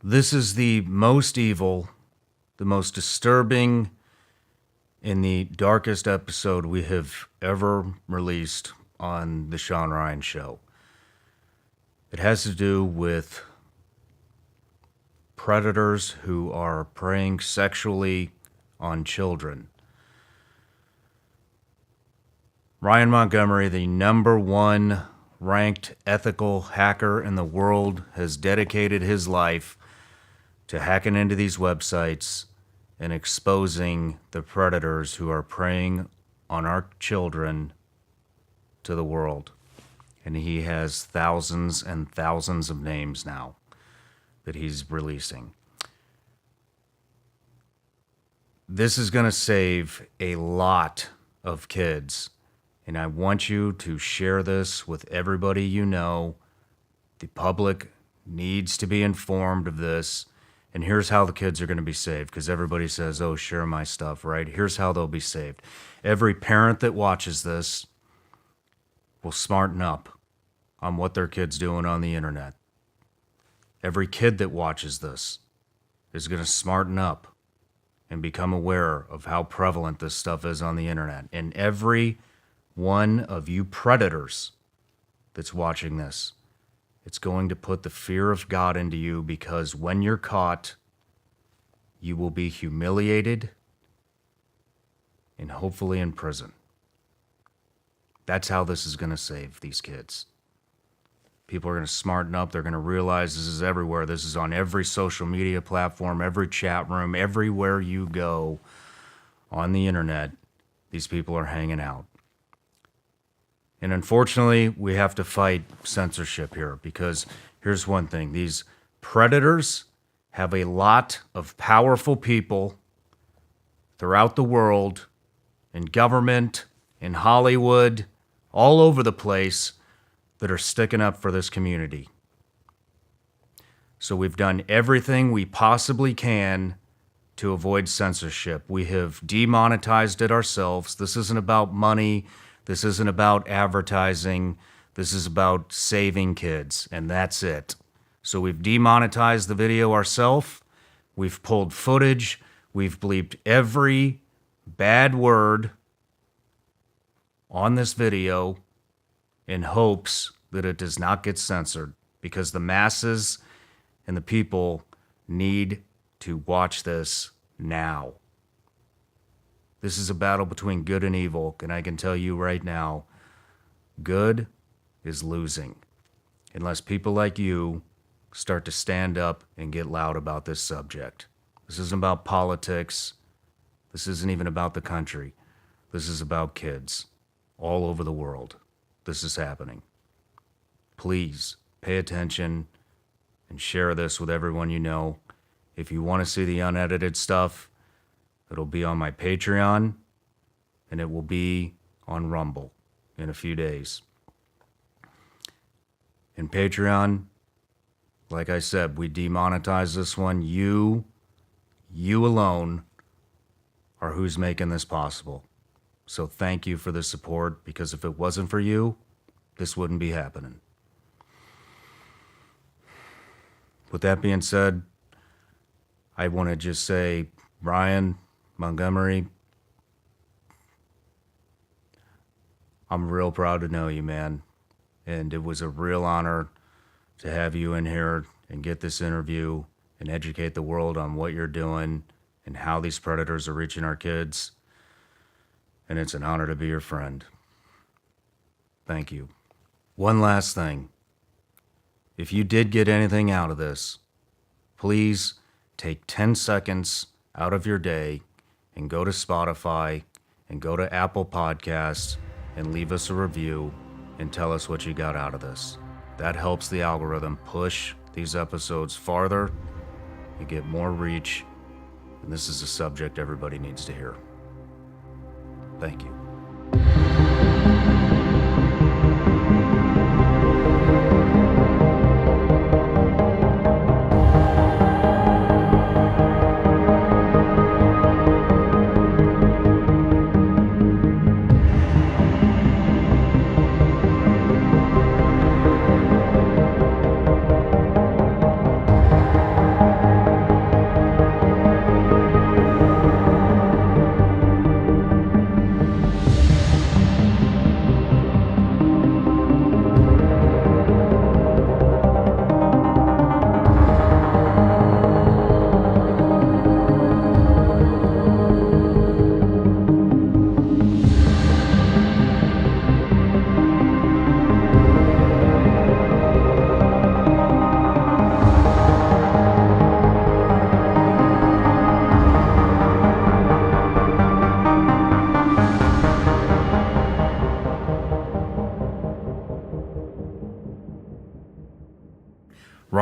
This is the most evil, the most disturbing, and the darkest episode we have ever released on The Sean Ryan Show. It has to do with predators who are preying sexually on children. Ryan Montgomery, the number one ranked ethical hacker in the world, has dedicated his life to hacking into these websites and exposing the predators who are preying on our children to the world. And he has thousands and thousands of names now that he's releasing. This is going to save a lot of kids, and I want you to share this with everybody you know. The public needs to be informed of this. And here's how the kids are going to be saved, because everybody says, oh, share my stuff, right? Here's how they'll be saved. Every parent that watches this will smarten up on what their kid's doing on the internet. Every kid that watches this is going to smarten up and become aware of how prevalent this stuff is on the internet. And every one of you predators that's watching this, it's going to put the fear of God into you, because when you're caught, you will be humiliated and hopefully in prison. That's how this is going to save these kids. People are going to smarten up. They're going to realize this is everywhere. This is on every social media platform, every chat room, everywhere you go on the internet. These people are hanging out. And unfortunately, we have to fight censorship here, because here's one thing. These predators have a lot of powerful people throughout the world, in government, in Hollywood, all over the place, that are sticking up for this community. So we've done everything we possibly can to avoid censorship. We have demonetized it ourselves. This isn't about money. This isn't about advertising. This is about saving kids, and that's it. So we've demonetized the video ourselves. We've pulled footage. We've bleeped every bad word on this video in hopes that it does not get censored, because the masses and the people need to watch this now. This is a battle between good and evil, and I can tell you right now, good is losing unless people like you start to stand up and get loud about this subject. This isn't about politics. This isn't even about the country. This is about kids all over the world. This is happening. Please pay attention and share this with everyone you know. If you want to see the unedited stuff, it'll be on my Patreon, and it will be on Rumble in a few days. In Patreon, like I said, we demonetized this one. You alone are who's making this possible. So thank you for the support, because if it wasn't for you, this wouldn't be happening. With that being said, I want to just say, Ryan Montgomery, I'm real proud to know you, man. And it was a real honor to have you in here and get this interview and educate the world on what you're doing and how these predators are reaching our kids. And it's an honor to be your friend. Thank you. One last thing. If you did get anything out of this, please take 10 seconds out of your day and go to Spotify and go to Apple Podcasts and leave us a review and tell us what you got out of this. That helps the algorithm push these episodes farther and get more reach. And this is a subject everybody needs to hear. Thank you.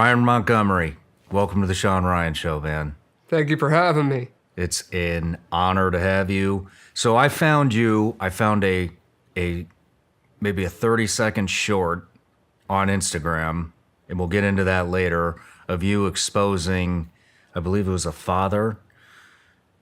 Ryan Montgomery, welcome to the Sean Ryan Show, man. Thank you for having me. It's an honor to have you. So I found a maybe a 30-second short on Instagram, and we'll get into that later, of you exposing, I believe it was a father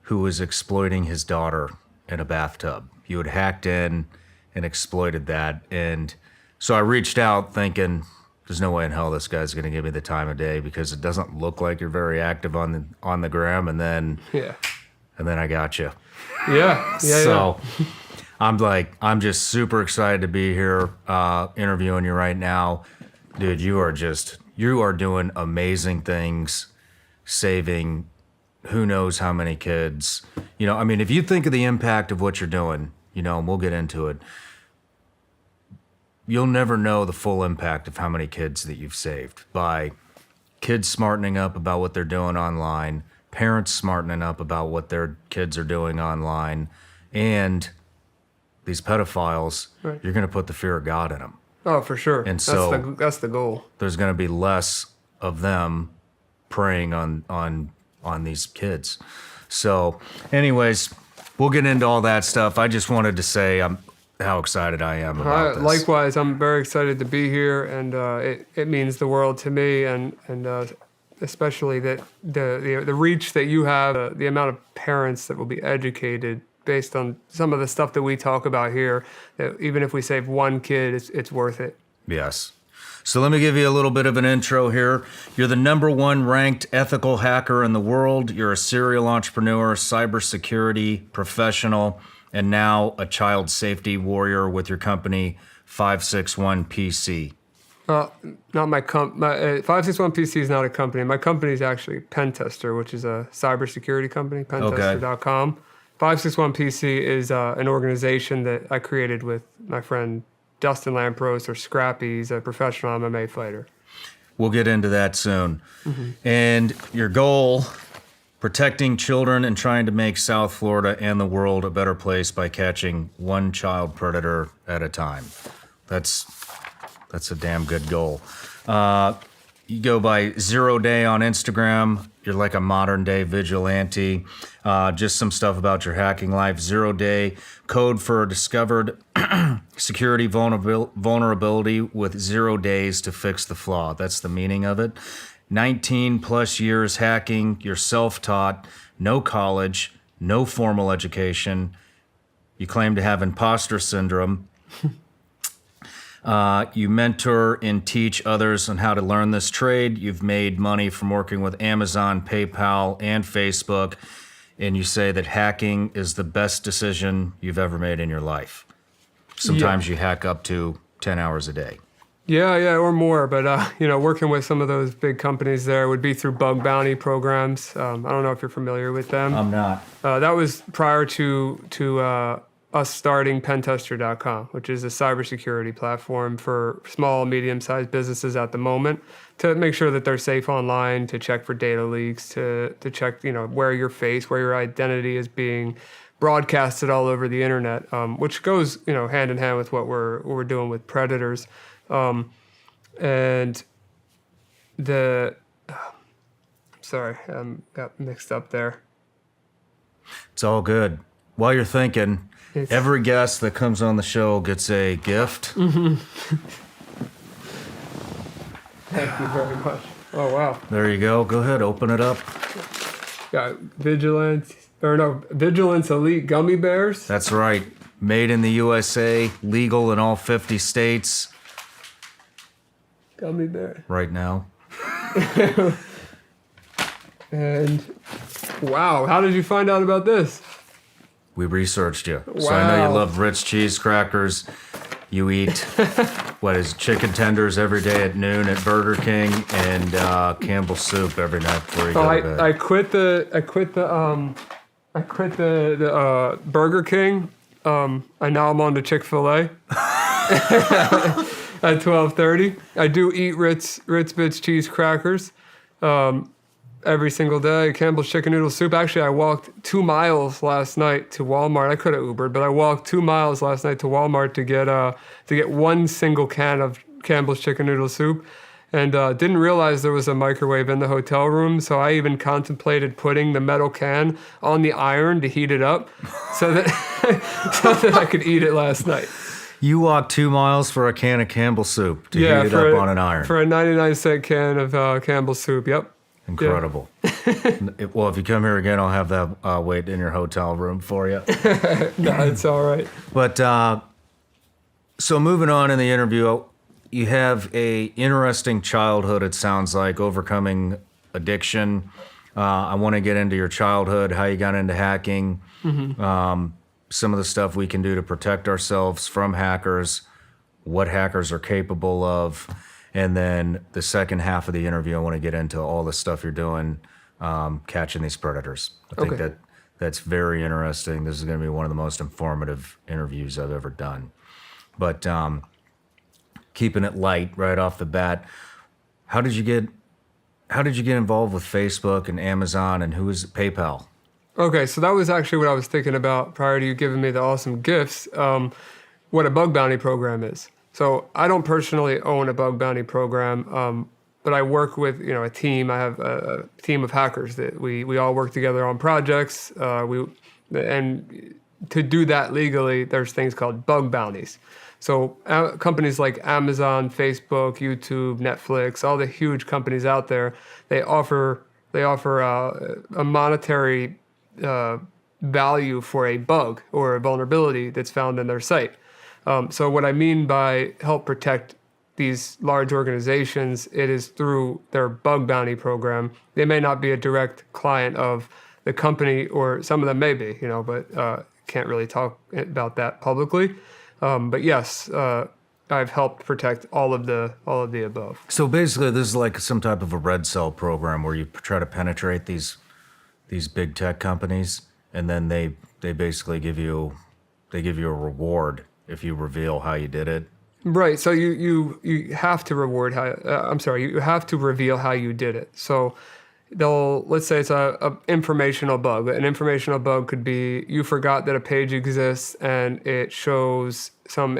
who was exploiting his daughter in a bathtub. You had hacked in and exploited that. And so I reached out thinking, there's no way in hell this guy's going to give me the time of day because it doesn't look like you're very active on the gram. And then I got you. So I'm just super excited to be here interviewing you right now. Dude, you are doing amazing things, saving who knows how many kids. I mean, if you think of the impact of what you're doing, and we'll get into it, you'll never know the full impact of how many kids that you've saved by kids smartening up about what they're doing online, parents smartening up about what their kids are doing online, and these pedophiles, right. You're going to put the fear of God in them. Oh, for sure. And so that's the goal. There's going to be less of them preying on these kids. So anyways, we'll get into all that stuff. I just wanted to say how excited I am about this. Likewise, I'm very excited to be here, and it means the world to me, and especially that the reach that you have, the amount of parents that will be educated based on some of the stuff that we talk about here. That even if we save one kid, it's worth it. Yes. So let me give you a little bit of an intro here. You're the #1 ranked ethical hacker in the world. You're a serial entrepreneur, cybersecurity professional, and now a child safety warrior with your company, 561 PC. Not my 561 PC is not a company. My company is actually Pentester, which is a cybersecurity company, pentester.com. 561 PC is an organization that I created with my friend Dustin Lampros, or Scrappy. He's a professional MMA fighter. We'll get into that soon. Mm-hmm. And your goal, protecting children and trying to make South Florida and the world a better place by catching one child predator at a time. That's a damn good goal. You go by 0 Day on Instagram. You're like a modern day vigilante. Just some stuff about your hacking life. 0 Day, code for a discovered security vulnerability with 0 days to fix the flaw. That's the meaning of it. 19 plus years hacking. You're self-taught, no college, no formal education. You claim to have imposter syndrome. You mentor and teach others on how to learn this trade. You've made money from working with Amazon, PayPal, and Facebook. And you say that hacking is the best decision you've ever made in your life. Sometimes you hack up to 10 hours a day. Yeah, or more. But, working with some of those big companies there would be through bug bounty programs. I don't know if you're familiar with them. I'm not. That was prior to us starting Pentester.com, which is a cybersecurity platform for small, medium-sized businesses at the moment to make sure that they're safe online, to check for data leaks, to check, where your face, where your identity is being broadcasted all over the internet, which goes, hand in hand with what we're doing with predators. And sorry, got mixed up there. It's all good. While you're thinking, every guest that comes on the show gets a gift. Mm-hmm. Thank you very much. Oh, wow. There you go. Go ahead, open it up. Got Vigilance Elite Gummy Bears. That's right. Made in the USA, legal in all 50 states. Gummy bear. Right now. And, wow, how did you find out about this? We researched you. Wow. So I know you love Ritz cheese crackers. You eat, chicken tenders every day at noon at Burger King, and Campbell's soup every night before you go to bed. I quit the Burger King. I now am on to Chick-fil-A at 12:30. I do eat Ritz Bits cheese crackers. Every single day. Campbell's chicken noodle soup. Actually, I walked 2 miles last night to Walmart. I could have Ubered, but I walked 2 miles last night to Walmart to get one single can of Campbell's chicken noodle soup. and didn't realize there was a microwave in the hotel room. So I even contemplated putting the metal can on the iron to heat it up so that, so that I could eat it last night. You walked 2 miles for a can of Campbell's soup to heat it up on an iron. For a 99-cent can of Campbell's soup, yep. Incredible. Well, if you come here again, I'll have that wait in your hotel room for you. No, it's all right. But so moving on in the interview, you have a interesting childhood, it sounds like, overcoming addiction. I want to get into your childhood, how you got into hacking, some of the stuff we can do to protect ourselves from hackers, what hackers are capable of. And then the second half of the interview, I want to get into all the stuff you're doing, catching these predators. I think that's very interesting. This is going to be one of the most informative interviews I've ever done. But keeping it light right off the bat, how did you get involved with Facebook and Amazon, and who is PayPal? Okay, so that was actually what I was thinking about prior to you giving me the awesome gifts, what a bug bounty program is. So I don't personally own a bug bounty program, but I work with a team. I have a team of hackers that we all work together on projects. And to do that legally, there's things called bug bounties. So companies like Amazon, Facebook, YouTube, Netflix, all the huge companies out there, they offer a monetary value for a bug or a vulnerability that's found in their site. So what I mean by help protect these large organizations, it is through their bug bounty program. They may not be a direct client of the company, or some of them may be, but can't really talk about that publicly. But yes, I've helped protect all of the above. So basically, this is like some type of a red cell program where you try to penetrate these big tech companies, and then they basically give you a reward if you reveal how you did it. Right. So you have to you have to reveal how you did it. So let's say it's a informational bug. An informational bug could be you forgot that a page exists and it shows some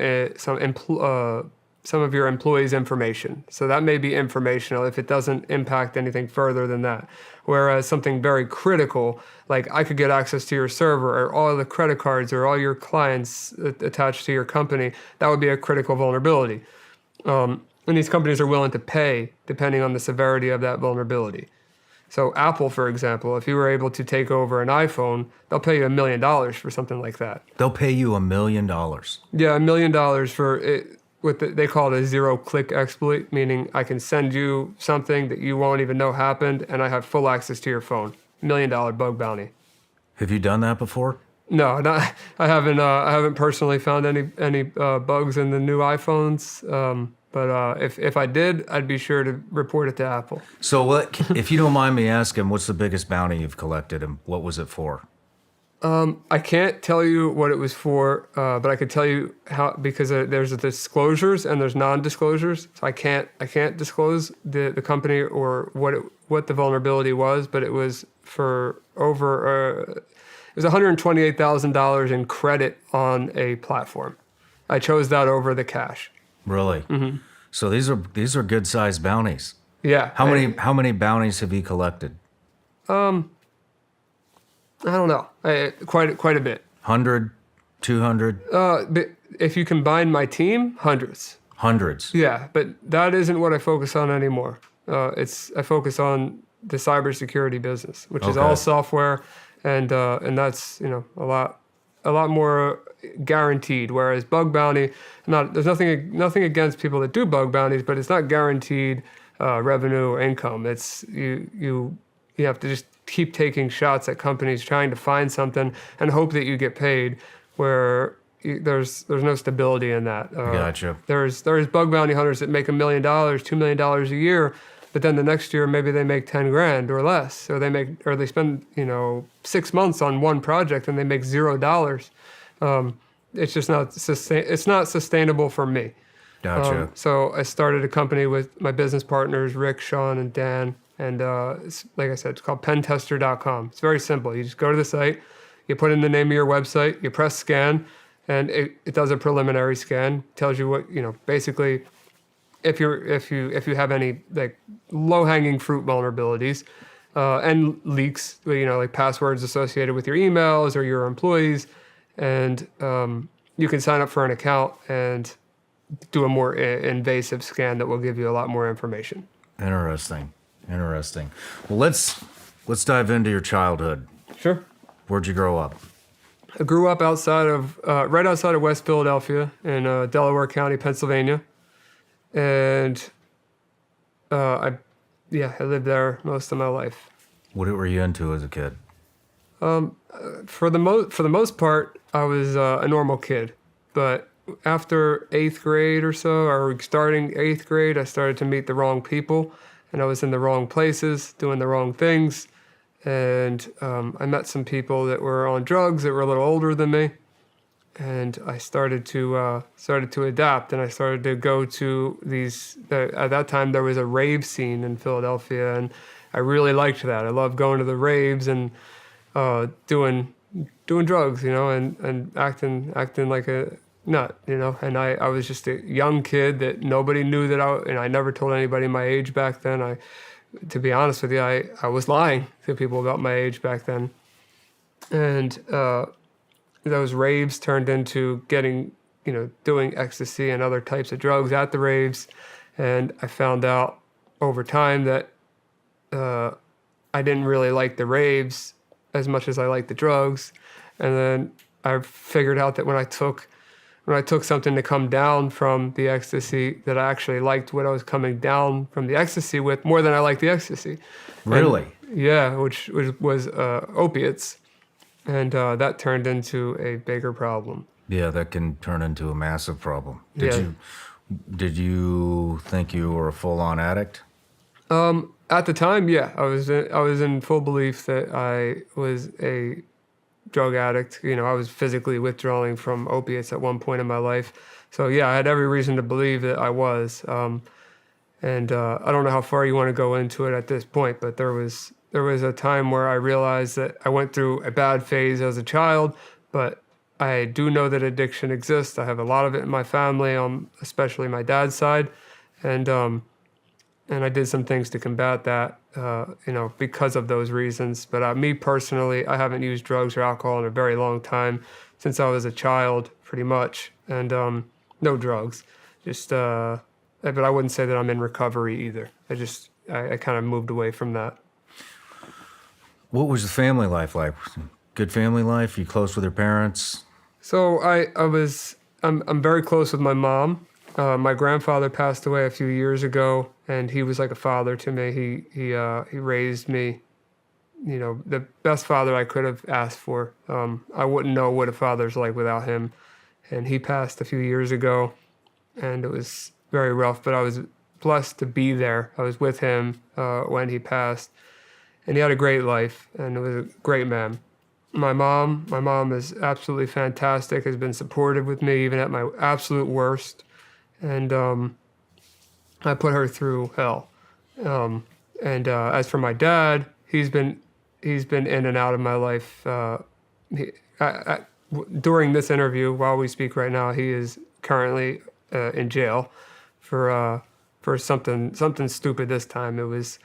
of your employees' information. So that may be informational if it doesn't impact anything further than that. Whereas something very critical, like I could get access to your server or all the credit cards or all your clients attached to your company, that would be a critical vulnerability. And these companies are willing to pay depending on the severity of that vulnerability. So Apple, for example, if you were able to take over an iPhone, they'll pay you $1 million for something like that. They'll pay you $1 million? Yeah, $1 million for it. They call it a zero-click exploit, meaning I can send you something that you won't even know happened, and I have full access to your phone. $1 million bug bounty. Have you done that before? No, I haven't. I haven't personally found any bugs in the new iPhones. But if I did, I'd be sure to report it to Apple. So, if you don't mind me asking, what's the biggest bounty you've collected, and what was it for? I can't tell you what it was for, but I could tell you how, because there's disclosures and there's non-disclosures. So I can't disclose the company or what the vulnerability was, but it was for over it was $128,000 in credit on a platform. I chose that over the cash. Really? Mm-hmm. So these are good sized bounties. Yeah. How many bounties have you collected? I don't know. Quite a bit. 100, 200? If you combine my team, hundreds. Hundreds? Yeah, but that isn't what I focus on anymore. I focus on the cybersecurity business, which is all software, and that's a lot more guaranteed. Whereas bug bounty, there's nothing against people that do bug bounties, but it's not guaranteed revenue or income. It's you have to just keep taking shots at companies trying to find something and hope that you get paid, where there's no stability in that. Gotcha. There's bug bounty hunters that make $1 million, $2 million a year, but then the next year maybe they make 10 grand or less, or they spend 6 months on one project and they make $0. It's just not it's not sustainable for me. Gotcha. So I started a company with my business partners, Rick, Sean, and Dan. And like I said, it's called pentester.com. It's very simple. You just go to the site, you put in the name of your website, you press scan, and it does a preliminary scan, tells you what, basically if you have any like low hanging fruit vulnerabilities and leaks, like passwords associated with your emails or your employees, and you can sign up for an account and do a more invasive scan that will give you a lot more information. Interesting. Well, let's dive into your childhood. Sure. Where'd you grow up? I grew up right outside of West Philadelphia in Delaware County, Pennsylvania, and I lived there most of my life. What were you into as a kid? For the most part, I was a normal kid, but after 8th grade or so, or starting 8th grade, I started to meet the wrong people, and I was in the wrong places, doing the wrong things, and I met some people that were on drugs that were a little older than me, and I started to adapt, and I started to go to these. At that time, there was a rave scene in Philadelphia, and I really liked that. I loved going to the raves and doing drugs, and acting like a nut, and I was just a young kid that nobody knew and I never told anybody my age back then. To be honest with you, I was lying to people about my age back then. And those raves turned into doing ecstasy and other types of drugs at the raves. And I found out over time that I didn't really like the raves as much as I liked the drugs. And then I figured out that when I took something to come down from the ecstasy, that I actually liked what I was coming down from the ecstasy with more than I liked the ecstasy. Really? And, yeah, which was opiates. And that turned into a bigger problem. Yeah, that can turn into a massive problem. Yeah. Did you think you were a full-on addict? At the time, yeah, I was in full belief that I was a drug addict. I was physically withdrawing from opiates at one point in my life. So yeah, I had every reason to believe that I was. And I don't know how far you want to go into it at this point, but there was a time where I realized that I went through a bad phase as a child, but I do know that addiction exists. I have a lot of it in my family, especially my dad's side, and I did some things to combat that, because of those reasons. But me personally, I haven't used drugs or alcohol in a very long time, since I was a child, pretty much, and no drugs. But I wouldn't say that I'm in recovery either. I kind of moved away from that. What was the family life like? Good family life? You close with your parents? So I'm very close with my mom. My grandfather passed away a few years ago, and he was like a father to me. He raised me, the best father I could have asked for. I wouldn't know what a father's like without him. And he passed a few years ago, and it was very rough, but I was blessed to be there. I was with him when he passed, and he had a great life, and was a great man. My mom is absolutely fantastic, has been supportive with me even at my absolute worst. And I put her through hell. And as for my dad, he's been in and out of my life. During this interview, while we speak right now, he is currently in jail for something stupid. This time it was,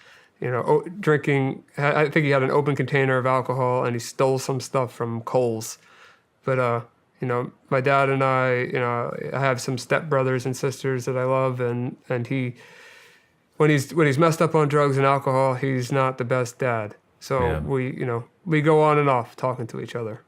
drinking. I think he had an open container of alcohol and he stole some stuff from Kohl's. But my dad and I have some stepbrothers and sisters that I love, and he, when he's messed up on drugs and alcohol, he's not the best dad. So yeah. we go on and off talking to each other.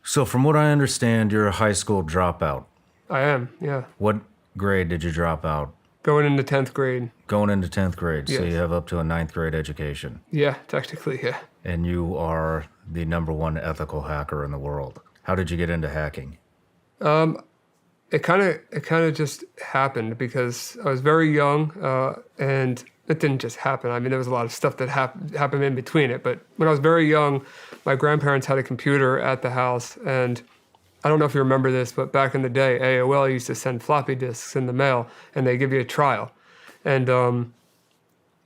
So from what I understand, you're a high school dropout. I am, yeah. What grade did you drop out? Going into 10th grade. Going into 10th grade, yes. So you have up to a 9th grade education. Yeah, technically, yeah. And you are the number one ethical hacker in the world. How did you get into hacking? It kind of just happened because I was very young, and it didn't just happen. I mean, there was a lot of stuff that happened in between it. But when I was very young, my grandparents had a computer at the house, and I don't know if you remember this, but back in the day, AOL used to send floppy disks in the mail, and they give you a trial. And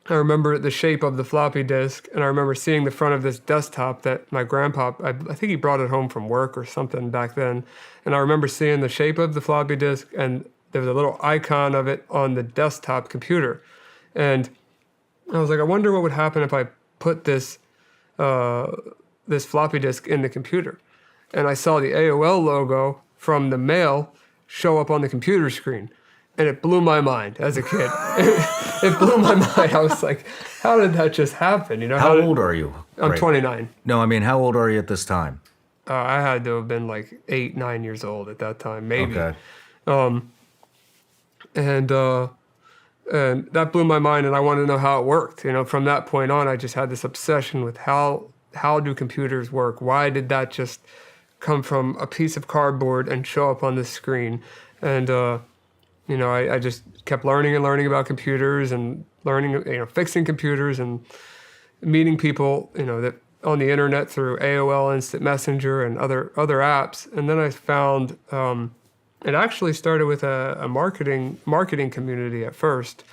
I remember the shape of the floppy disk, and I remember seeing the front of this desktop that my grandpa, I think he brought it home from work or something back then, and I remember seeing the shape of the floppy disk and there was a little icon of it on the desktop computer. And I was like, I wonder what would happen if I put this this floppy disk in the computer. And I saw the AOL logo from the mail show up on the computer screen. And it blew my mind as a kid. It blew my mind. I was like, how did that just happen? You know, How old are you? I'm 29. No, I mean, how old are you at this time? I had to have been like 8, 9 years old at that time, maybe. Okay. And that blew my mind, and I wanted to know how it worked. You know, from that point on, I just had this obsession with how do computers work? Why did that just come from a piece of cardboard and show up on the screen? And you know, I just kept learning and learning about computers and learning, you know, fixing computers and meeting people, you know, that on the internet through AOL Instant Messenger and other apps. And then I found it actually started with a marketing community at first.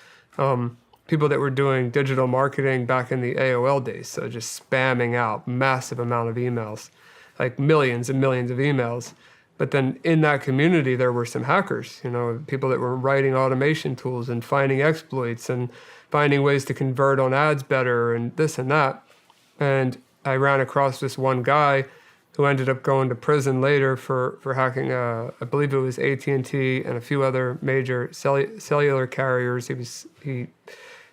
People that were doing digital marketing back in the AOL days, so just spamming out massive amount of emails, like millions and millions of emails. But then in that community, there were some hackers, you know, people that were writing automation tools and finding exploits and finding ways to convert on ads better and this and that. And I ran across this one guy who ended up going to prison later for hacking, I believe it was AT&T and a few other major cellular carriers.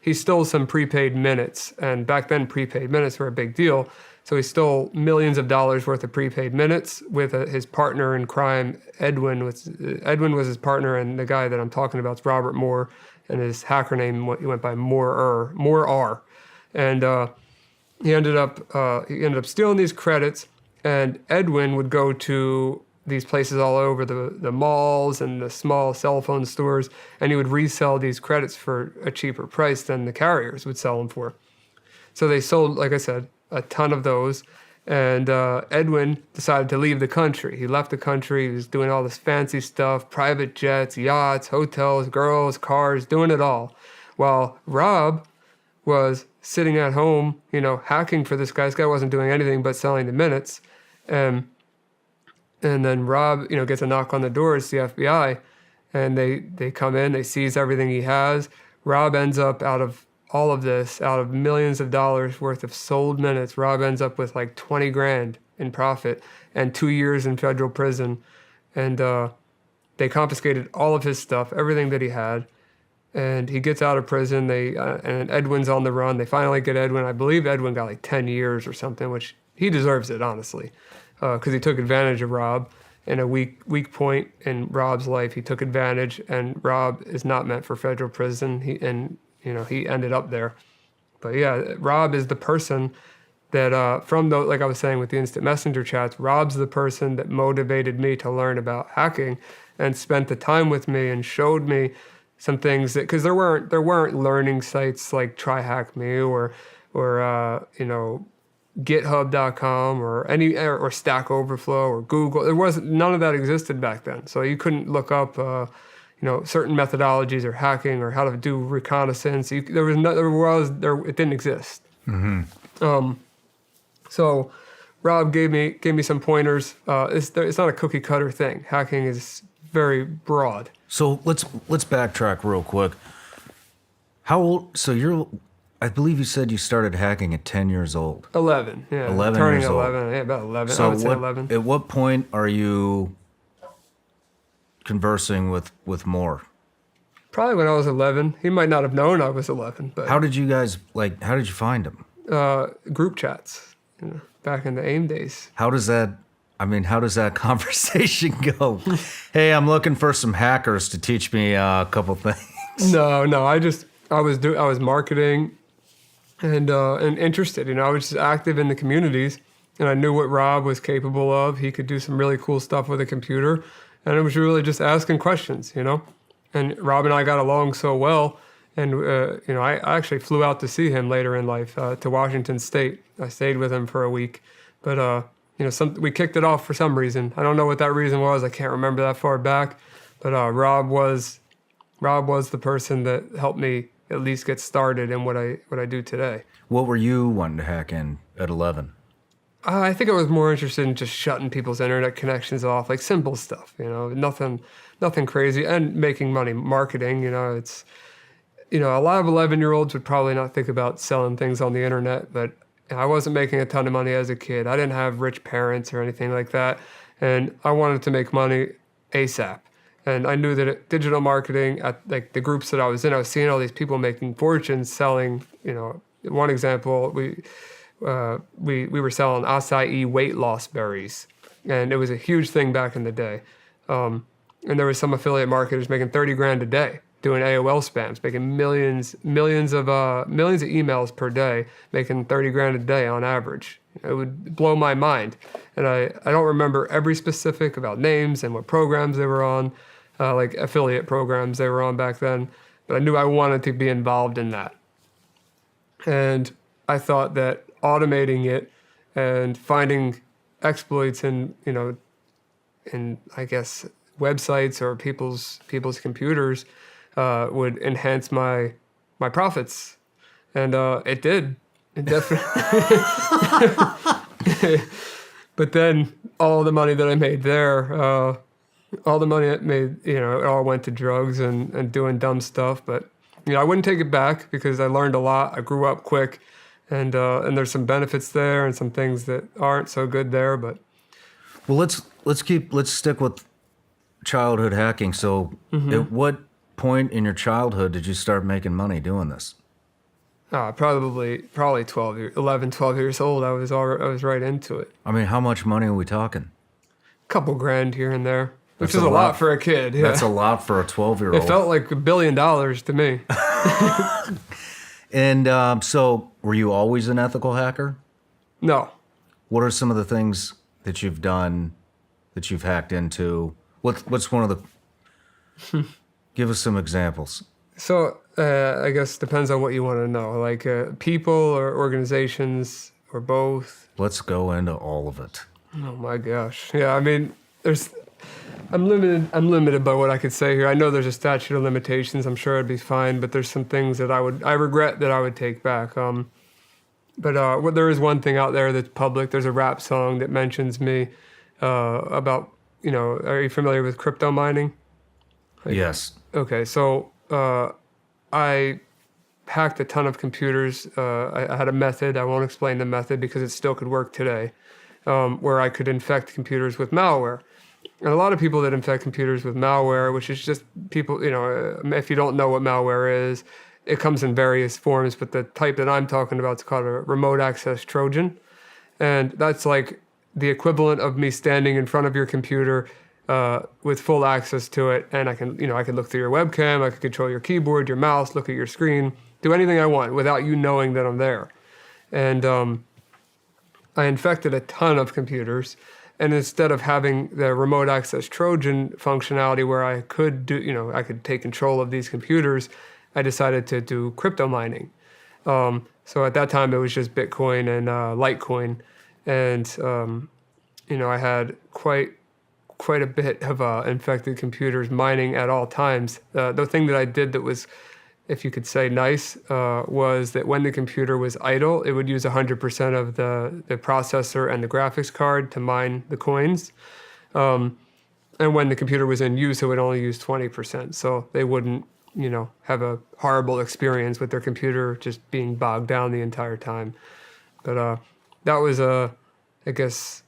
He stole some prepaid minutes, and back then prepaid minutes were a big deal. So he stole millions of dollars worth of prepaid minutes with his partner in crime, Edwin. Edwin was his partner, and the guy that I'm talking about is Robert Moore, and his hacker name he went by Moore. And he ended up stealing these credits. And Edwin would go to these places all over, the malls and the small cell phone stores, and he would resell these credits for a cheaper price than the carriers would sell them for. So they sold, like I said, a ton of those. And Edwin decided to leave the country. He left the country. He was doing all this fancy stuff, private jets, yachts, hotels, girls, cars, doing it all. While Rob was sitting at home, you know, hacking for this guy. This guy wasn't doing anything but selling the minutes. And then Rob, you know, gets a knock on the door. It's the FBI. And they come in, they seize everything he has. Rob ends up out of all of this, out of millions of dollars worth of sold minutes, Rob ends up with like 20 grand in profit and 2 years in federal prison. And they confiscated all of his stuff, everything that he had. And he gets out of prison. And Edwin's on the run. They finally get Edwin. I believe Edwin got like 10 years or something, which he deserves it, honestly, because he took advantage of Rob in a weak point in Rob's life. He took advantage, and Rob is not meant for federal prison. He ended up there. But yeah, Rob is the person that, like I was saying with the instant messenger chats, Rob's the person that motivated me to learn about hacking and spent the time with me and showed me some things that, because there weren't learning sites like TryHackMe or GitHub.com or Stack Overflow or Google. None of that existed back then. So you couldn't look up certain methodologies or hacking or how to do reconnaissance. It didn't exist. Mm-hmm. So Rob gave me some pointers. It's not a cookie cutter thing. Hacking is very broad. So let's backtrack real quick. How old? So I believe you said you started hacking at 10 years old. 11. Yeah. 11 turning years 11. old. Yeah, about 11. So I would say 11. At what point are you conversing with Moore? Probably when I was 11. He might not have known I was 11, but how did you find him? Group chats, back in the AIM days. How does that conversation go? Hey, I'm looking for some hackers to teach me a couple things. No, I was marketing and interested. I was just active in the communities, and I knew what Rob was capable of. He could do some really cool stuff with a computer, and it was really just asking questions, And Rob and I got along so well, and I actually flew out to see him later in life to Washington State. I stayed with him for a week, but we kicked it off for some reason. I don't know what that reason was. I can't remember that far back, but Rob was the person that helped me at least get started in what I do today. What were you wanting to hack in at 11? I think I was more interested in just shutting people's internet connections off, like simple stuff, nothing crazy, and making money. Marketing, it's, a lot of 11-year-olds would probably not think about selling things on the internet, but I wasn't making a ton of money as a kid. I didn't have rich parents or anything like that, and I wanted to make money ASAP. And I knew that digital marketing at like the groups that I was in, I was seeing all these people making fortunes selling. One example, we were selling acai weight loss berries, and it was a huge thing back in the day. And there was some affiliate marketers making 30 grand a day doing AOL spams, making millions of emails per day, making 30 grand a day on average. It would blow my mind. And I don't remember every specific about names and what programs they were on, like affiliate programs they were on back then, but I knew I wanted to be involved in that. And I thought that automating it and finding exploits in I guess websites or people's computers would enhance my profits, and it did. It definitely. But then all the money that I made there, all the money I made, it all went to drugs and doing dumb stuff. But I wouldn't take it back because I learned a lot. I grew up quick, and there's some benefits there and some things that aren't so good there. But well, let's stick with childhood hacking. So, at what point in your childhood did you start making money doing this? Probably 11, 12 years old. I was right into it. I mean, how much money are we talking? Couple grand here and there, which is a lot for a kid. Yeah. That's a lot for a 12-year-old. It felt like $1 billion to me. And so, were you always an ethical hacker? No. What are some of the things that you've done that you've hacked into? What's one of the... Give us some examples. So, I guess depends on what you want to know. Like people or organizations or both. Let's go into all of it. Oh my gosh. Yeah, I mean, I'm limited by what I could say here. I know there's a statute of limitations. I'm sure I'd be fine, but there's some things that I regret that I would take back. But there is one thing out there that's public. There's a rap song that mentions me about, are you familiar with crypto mining? Yes. Okay, so I hacked a ton of computers. I had a method. I won't explain the method because it still could work today, where I could infect computers with malware. And a lot of people that infect computers with malware, which is just people, if you don't know what malware is, it comes in various forms, but the type that I'm talking about is called a remote access Trojan. And that's like the equivalent of me standing in front of your computer with full access to it, and I can look through your webcam, I can control your keyboard, your mouse, look at your screen, do anything I want without you knowing that I'm there. And I infected a ton of computers, and instead of having the remote access Trojan functionality where I could I could take control of these computers, I decided to do crypto mining. So at that time it was just Bitcoin and Litecoin, and I had quite a bit of infected computers mining at all times. The thing that I did that was, if you could say nice, was that when the computer was idle, it would use 100% of the processor and the graphics card to mine the coins. And when the computer was in use, it would only use 20%. So they wouldn't, have a horrible experience with their computer just being bogged down the entire time. But that was, I guess...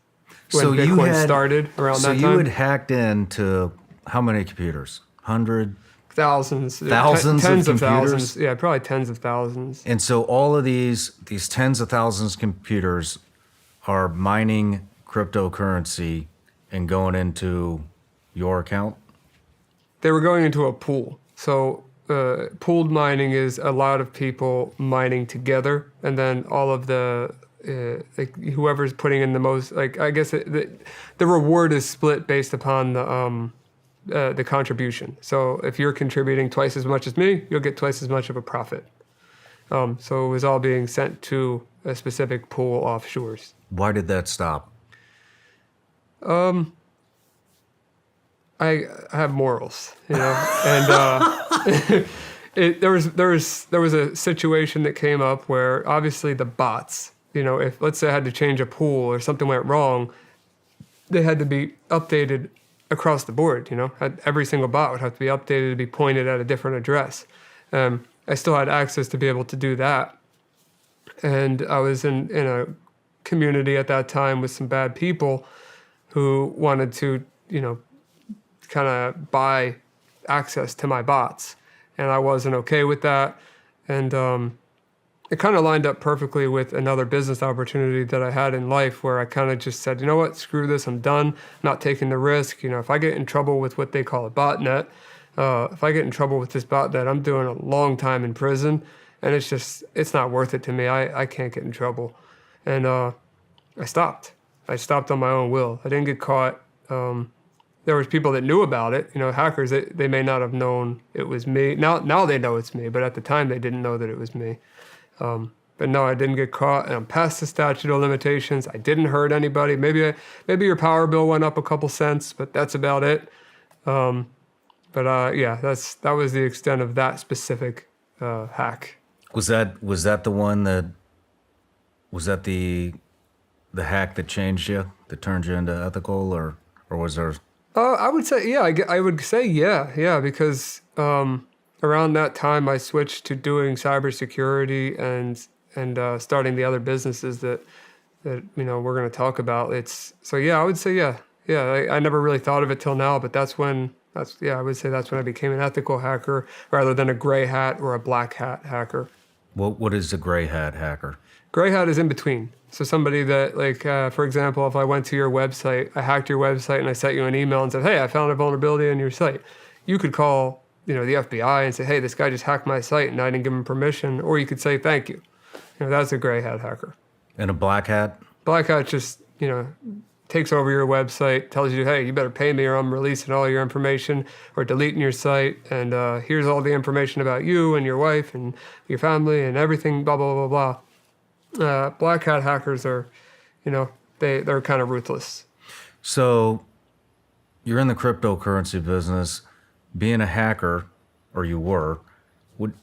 when Bitcoin started around that time. So you had hacked into how many computers? 100? Thousands. Thousands tens of computers? thousands. Yeah, probably tens of thousands. And so all of these tens of thousands of computers are mining cryptocurrency and going into your account? They were going into a pool. So pooled mining is a lot of people mining together, and then all of the whoever's putting in the most, I guess the reward is split based upon the contribution. So if you're contributing twice as much as me, you'll get twice as much of a profit. So it was all being sent to a specific pool offshores. Why did that stop? I have morals, and there was a situation that came up where obviously the bots, if let's say I had to change a pool or something went wrong, they had to be updated across the board. Every single bot would have to be updated to be pointed at a different address. I still had access to be able to do that, and I was in a community at that time with some bad people who wanted to, kind of buy access to my bots, and I wasn't okay with that, and it kind of lined up perfectly with another business opportunity that I had in life where I kind of just said, you know what, screw this, I'm done, not taking the risk. If I get in trouble with what they call a botnet, if I get in trouble with this botnet, I'm doing a long time in prison, and it's not worth it to me. I can't get in trouble. And I stopped. I stopped on my own will. I didn't get caught. There was people that knew about it, hackers, they may not have known it was me. Now they know it's me, but at the time they didn't know that it was me. But no, I didn't get caught, and I'm past the statute of limitations. I didn't hurt anybody. Maybe your power bill went up a couple cents, but that's about it. Yeah, that was the extent of that specific hack. Was that the one that was that the hack that changed you, that turned you into ethical, or was there? I would say I would say yeah, because around that time I switched to doing cybersecurity and starting the other businesses that we're going to talk about. I would say yeah. I never really thought of it till now, but I would say that's when I became an ethical hacker rather than a gray hat or a black hat hacker. What is a gray hat hacker? Gray hat is in between. So somebody that, for example, if I went to your website, I hacked your website and I sent you an email and said, hey, I found a vulnerability on your site. You could call, the FBI and say, hey, this guy just hacked my site and I didn't give him permission. Or you could say, thank you. That's a gray hat hacker. And a black hat? Black hat just, takes over your website, tells you, hey, you better pay me or I'm releasing all your information or deleting your site. And here's all the information about you and your wife and your family and everything, blah, blah, blah, blah. Black hat hackers are, they're kind of ruthless. So you're in the cryptocurrency business. Being a hacker, or you were,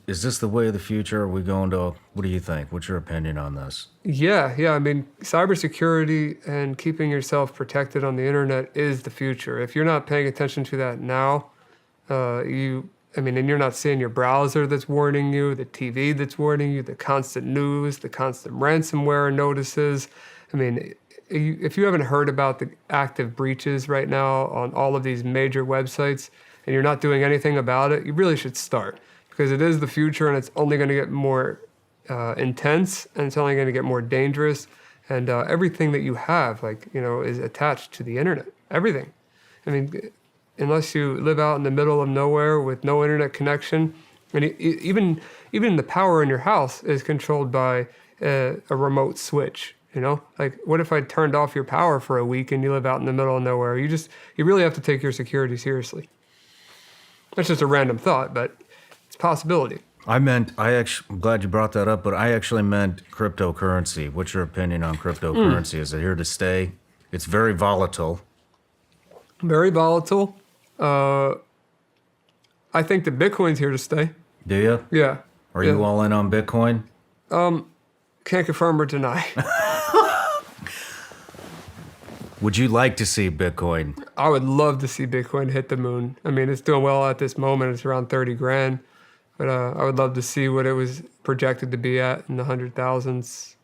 is this the way of the future? Are we going to, what do you think? What's your opinion on this? Yeah. I mean, cybersecurity and keeping yourself protected on the internet is the future. If you're not paying attention to that now, and you're not seeing your browser that's warning you, the TV that's warning you, the constant news, the constant ransomware notices. If you haven't heard about the active breaches right now on all of these major websites and you're not doing anything about it, you really should start, because it is the future and it's only going to get more intense and it's only going to get more dangerous. And everything that you have, is attached to the internet. Everything. Unless you live out in the middle of nowhere with no internet connection, and even the power in your house is controlled by a remote switch. What if I turned off your power for a week and you live out in the middle of nowhere? You really have to take your security seriously. That's just a random thought, but it's a possibility. I'm glad you brought that up, but I actually meant cryptocurrency. What's your opinion on cryptocurrency? Is it here to stay? It's very volatile. Very volatile. I think that Bitcoin's here to stay. Do you? Yeah. Are you all in on Bitcoin? Can't confirm or deny. Would you like to see Bitcoin? I would love to see Bitcoin hit the moon. It's doing well at this moment. It's around 30 grand. But I would love to see what it was projected to be at in the 100,000s,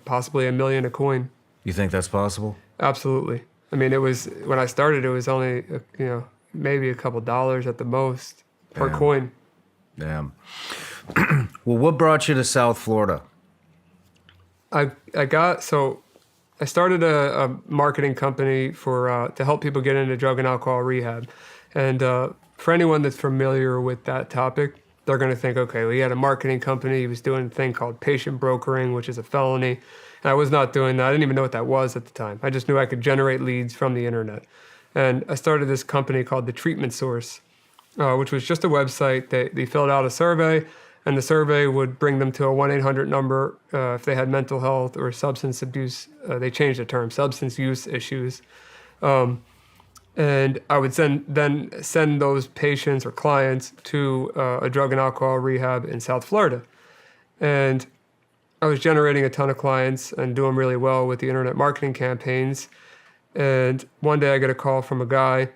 possibly $1 million a coin. You think that's possible? Absolutely. It was, when I started, it was only, maybe a couple dollars at the most per coin. Damn. Well, what brought you to South Florida? I started a marketing company to help people get into drug and alcohol rehab. And for anyone that's familiar with that topic, they're going to think, okay, well, he had a marketing company. He was doing a thing called patient brokering, which is a felony. And I was not doing that. I didn't even know what that was at the time. I just knew I could generate leads from the internet. And I started this company called The Treatment Source, which was just a website. They filled out a survey, and the survey would bring them to a 1-800 number if they had mental health or substance abuse. They changed the term, substance use issues. And I would then send those patients or clients to a drug and alcohol rehab in South Florida. And I was generating a ton of clients and doing really well with the internet marketing campaigns. And one day I get a call from a guy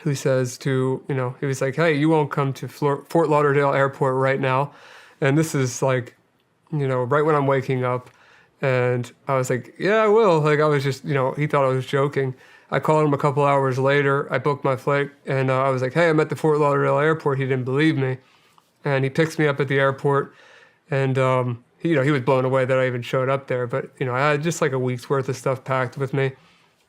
who says he was like, hey, you won't come to Fort Lauderdale Airport right now. And this is like, right when I'm waking up. And I was like, yeah, I will. Like, I was just, he thought I was joking. I called him a couple hours later. I booked my flight and I was like, hey, I'm at the Fort Lauderdale Airport. He didn't believe me. And he picks me up at the airport. And, he was blown away that I even showed up there. But, I had just like a week's worth of stuff packed with me.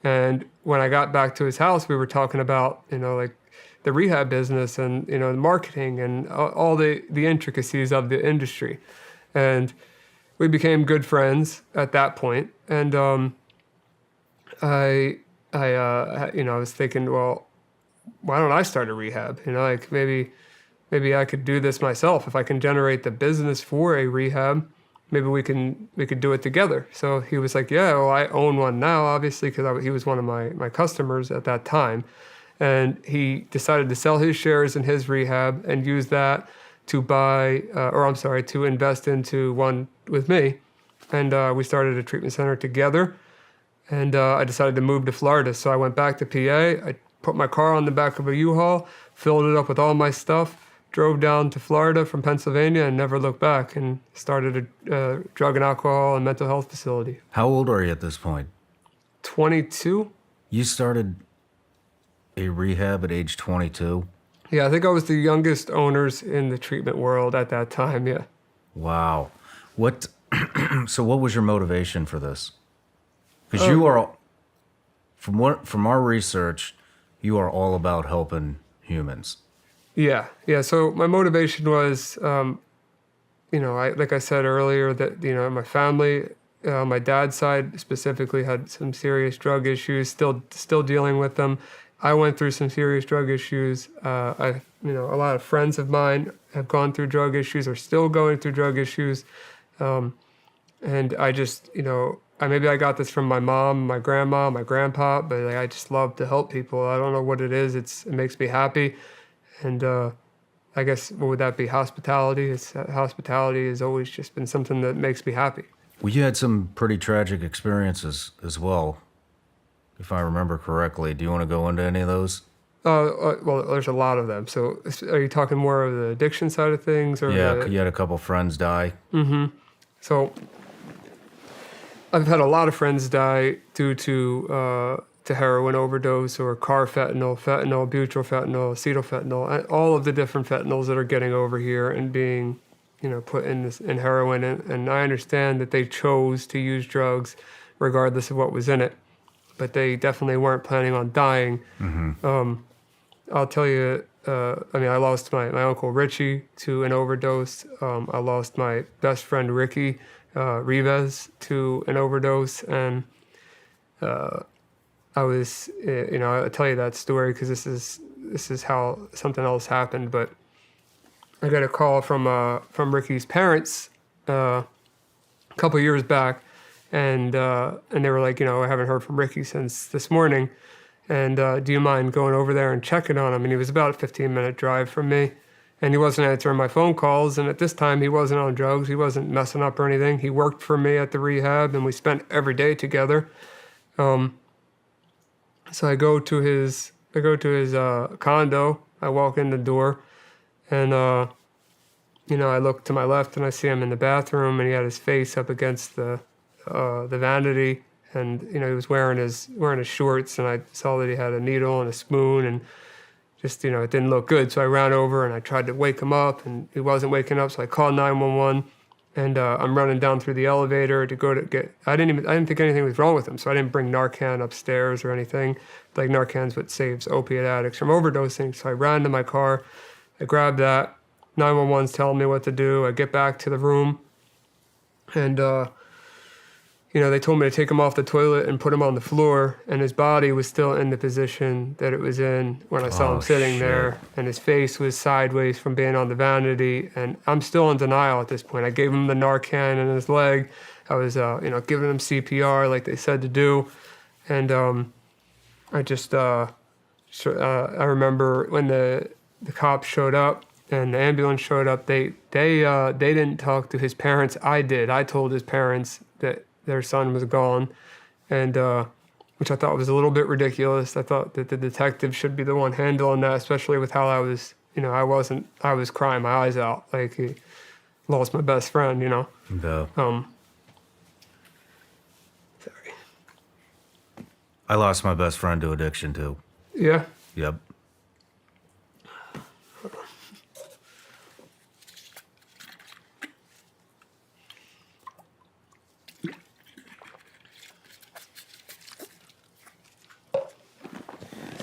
And when I got back to his house, we were talking about, like the rehab business and, the marketing and all the intricacies of the industry. And we became good friends at that point. And I was thinking, well, why don't I start a rehab? Like maybe I could do this myself. If I can generate the business for a rehab, maybe we could do it together. So he was like, yeah, well, I own one now, obviously, because he was one of my customers at that time. And he decided to sell his shares in his rehab and use that to to invest into one with me. And we started a treatment center together. And I decided to move to Florida. So I went back to PA. I put my car on the back of a U-Haul, filled it up with all my stuff, drove down to Florida from Pennsylvania and never looked back, and started a drug and alcohol and mental health facility. How old are you at this point? 22? You started a rehab at age 22? Yeah, I think I was the youngest owners in the treatment world at that time, yeah. Wow. So what was your motivation for this? Because you are, from our research, you are all about helping humans. Yeah. So my motivation was, like I said earlier, that, my family, my dad's side specifically had some serious drug issues, still dealing with them. I went through some serious drug issues. A lot of friends of mine have gone through drug issues or still going through drug issues. And I just, maybe I got this from my mom, my grandma, my grandpa, but like, I just love to help people. I don't know what it is. It makes me happy. And I guess, what would that be? Hospitality. Hospitality has always just been something that makes me happy. Well, you had some pretty tragic experiences as well, if I remember correctly. Do you want to go into any of those? Well, there's a lot of them. So are you talking more of the addiction side of things? Or Yeah, you had a couple friends die. Mm-hmm. So I've had a lot of friends die due to heroin overdose or carfentanil, fentanyl, butyl-fentanyl, acetyl-fentanyl, all of the different fentanyls that are getting over here and being, put in heroin. And I understand that they chose to use drugs regardless of what was in it, but they definitely weren't planning on dying. Mm-hmm. I'll tell you, I lost my Uncle Richie to an overdose. I lost my best friend Ricky Rivas to an overdose, and I was, I'll tell you that story because this is how something else happened. But I got a call from Ricky's parents a couple years back, and they were like, I haven't heard from Ricky since this morning, and do you mind going over there and checking on him? And he was about a 15-minute drive from me, and he wasn't answering my phone calls. And at this time, he wasn't on drugs. He wasn't messing up or anything. He worked for me at the rehab, and we spent every day together. So I go to his condo. I walk in the door, and I look to my left, and I see him in the bathroom, and he had his face up against the vanity, and he was wearing his shorts, and I saw that he had a needle and a spoon, and just it didn't look good. So I ran over and I tried to wake him up, and he wasn't waking up. So I called 911. And I'm running down through the elevator to go to get. I didn't think anything was wrong with him, so I didn't bring Narcan upstairs or anything. Like, Narcan's what saves opiate addicts from overdosing. So I ran to my car, I grabbed that. 911's telling me what to do. I get back to the room, and they told me to take him off the toilet and put him on the floor, and his body was still in the position that it was in when I saw him sitting there, and his face was sideways from being on the vanity, and I'm still in denial at this point. I gave him the Narcan in his leg. I was, giving him CPR like they said to do, and I remember when the cops showed up, and the ambulance showed up. They didn't talk to his parents. I did. I told his parents that their son was gone, and which I thought was a little bit ridiculous. I thought that the detective should be the one handling that, especially with how I was. I was crying my eyes out, like he lost my best friend. The, Sorry. I lost my best friend to addiction too. Yeah. Yep.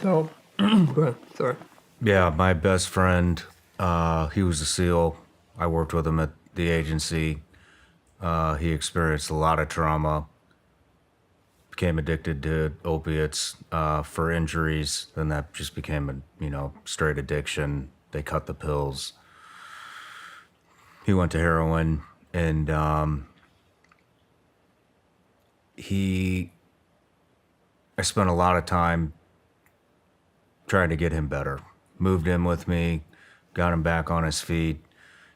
So, go ahead. Sorry. Yeah, my best friend, he was a SEAL. I worked with him at the agency. He experienced a lot of trauma, became addicted to opiates for injuries, and that just became a straight addiction. They cut the pills. He went to heroin, and I spent a lot of time trying to get him better. Moved in with me, got him back on his feet,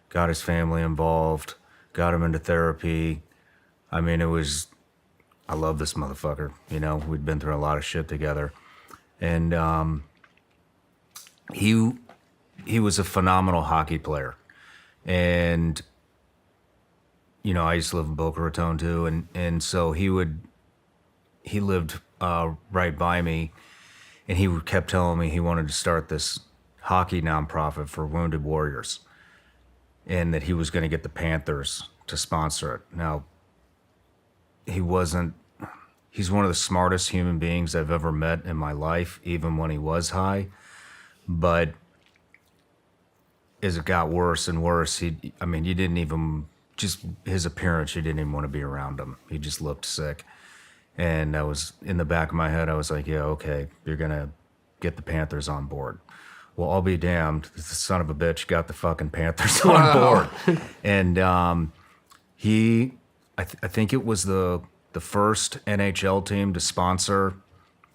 got his family involved, got him into therapy. I mean, I love this motherfucker. We'd been through a lot of shit together. And he was a phenomenal hockey player. And, I used to live in Boca Raton too. And so he lived right by me. And he kept telling me he wanted to start this hockey nonprofit for wounded warriors, and that he was going to get the Panthers to sponsor it. Now, he's one of the smartest human beings I've ever met in my life, even when he was high. But as it got worse and worse, you didn't even, just his appearance, you didn't even want to be around him. He just looked sick. And I was, in the back of my head, I was like, yeah, okay, you're going to get the Panthers on board. Well, I'll be damned. The son of a bitch got the fucking Panthers on board. And I think it was the first NHL team to sponsor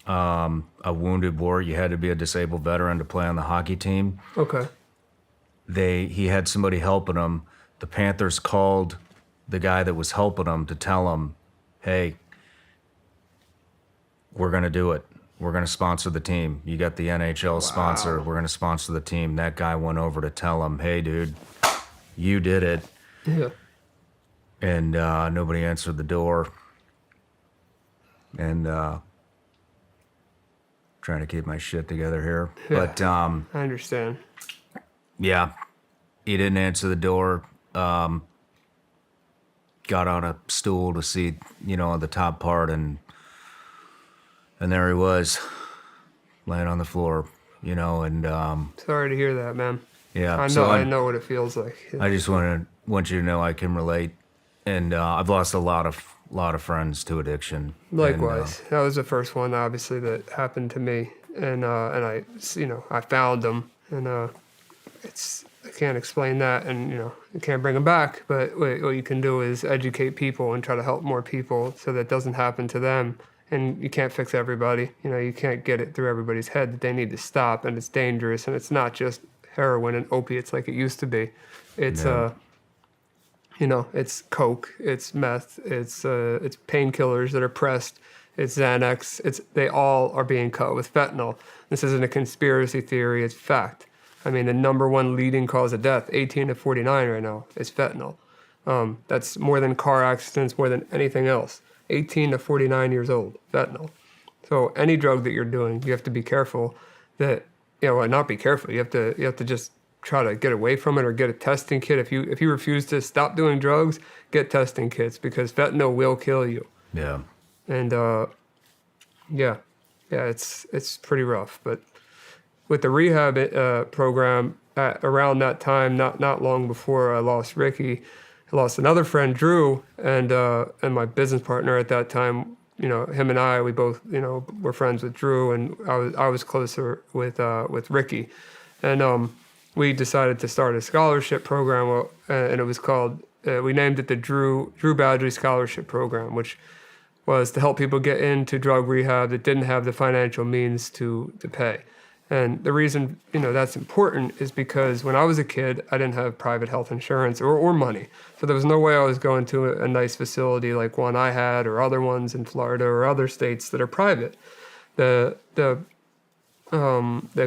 a wounded warrior. You had to be a disabled veteran to play on the hockey team. Okay. He had somebody helping him. The Panthers called the guy that was helping him to tell him, hey, we're going to do it. We're going to sponsor the team. You got the NHL sponsor. We're going to sponsor the team. That guy went over to tell him, hey, dude, you did it. Yeah. And nobody answered the door. And trying to keep my shit together here. Yeah. But I understand. yeah, he didn't answer the door. Got on a stool to see, the top part, and there he was, laying on the floor, and Sorry to hear that, man. yeah. I know what it feels like. I just want you to know I can relate, and I've lost a lot of friends to addiction. Likewise, that was the first one, obviously, that happened to me, and I found them, and I can't explain that, and you can't bring them back. But what you can do is educate people and try to help more people so that it doesn't happen to them. And you can't fix everybody. You can't get it through everybody's head that they need to stop, and it's dangerous, and it's not just heroin and opiates like it used to be. It's it's coke, it's meth, it's painkillers that are pressed, it's Xanax. They all are being cut with fentanyl. This isn't a conspiracy theory; it's fact. The number one leading cause of death, 18 to 49 right now, is fentanyl. That's more than car accidents, more than anything else. 18 to 49 years old, fentanyl. So any drug that you're doing, you have to be careful that, not be careful. You have to just try to get away from it or get a testing kit. If you refuse to stop doing drugs, get testing kits, because fentanyl will kill you. Yeah. And it's pretty rough. But with the rehab program, around that time, not long before I lost Ricky, I lost another friend, Drew, and my business partner at that time. Him and I, we both, were friends with Drew, and I was closer with Ricky, and we decided to start a scholarship program, and it was called. We named it the Drew Badgley Scholarship Program, which was to help people get into drug rehab that didn't have the financial means to pay. And the reason, that's important is because when I was a kid, I didn't have private health insurance or money. So there was no way I was going to a nice facility like one I had or other ones in Florida or other states that are private. The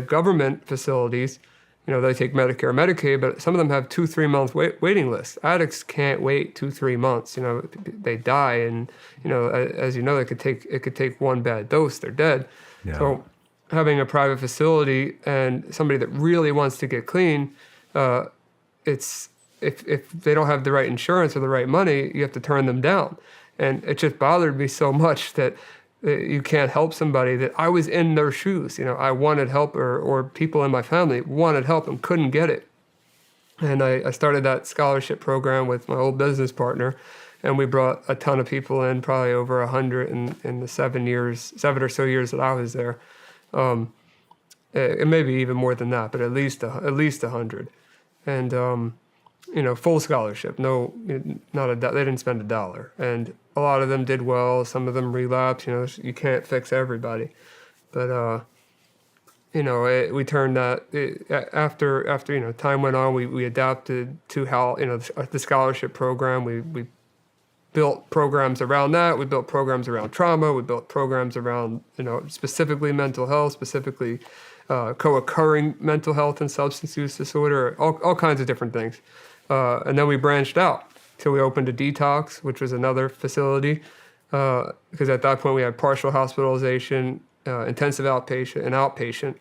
government facilities, they take Medicare, Medicaid, but some of them have 2-3 month waiting lists. Addicts can't wait 2-3 months. They die, and as you know, it could take one bad dose, they're dead. Yeah. So having a private facility and somebody that really wants to get clean, it's if they don't have the right insurance or the right money, you have to turn them down. And it just bothered me so much that you can't help somebody, that I was in their shoes. I wanted help, or people in my family wanted help and couldn't get it. And I started that scholarship program with my old business partner, and we brought a ton of people in, probably over 100 in the 7 or so years that I was there. It may be even more than that, but at least 100. And full scholarship. No, they didn't spend a dollar. And a lot of them did well. Some of them relapsed. You can't fix everybody. But, we turned that, after time went on, we adapted to how, the scholarship program. We built programs around that. We built programs around trauma. We built programs around, specifically mental health, specifically co-occurring mental health and substance use disorder, all kinds of different things. And then we branched out. So we opened a detox, which was another facility, because at that point we had partial hospitalization, intensive outpatient, and outpatient,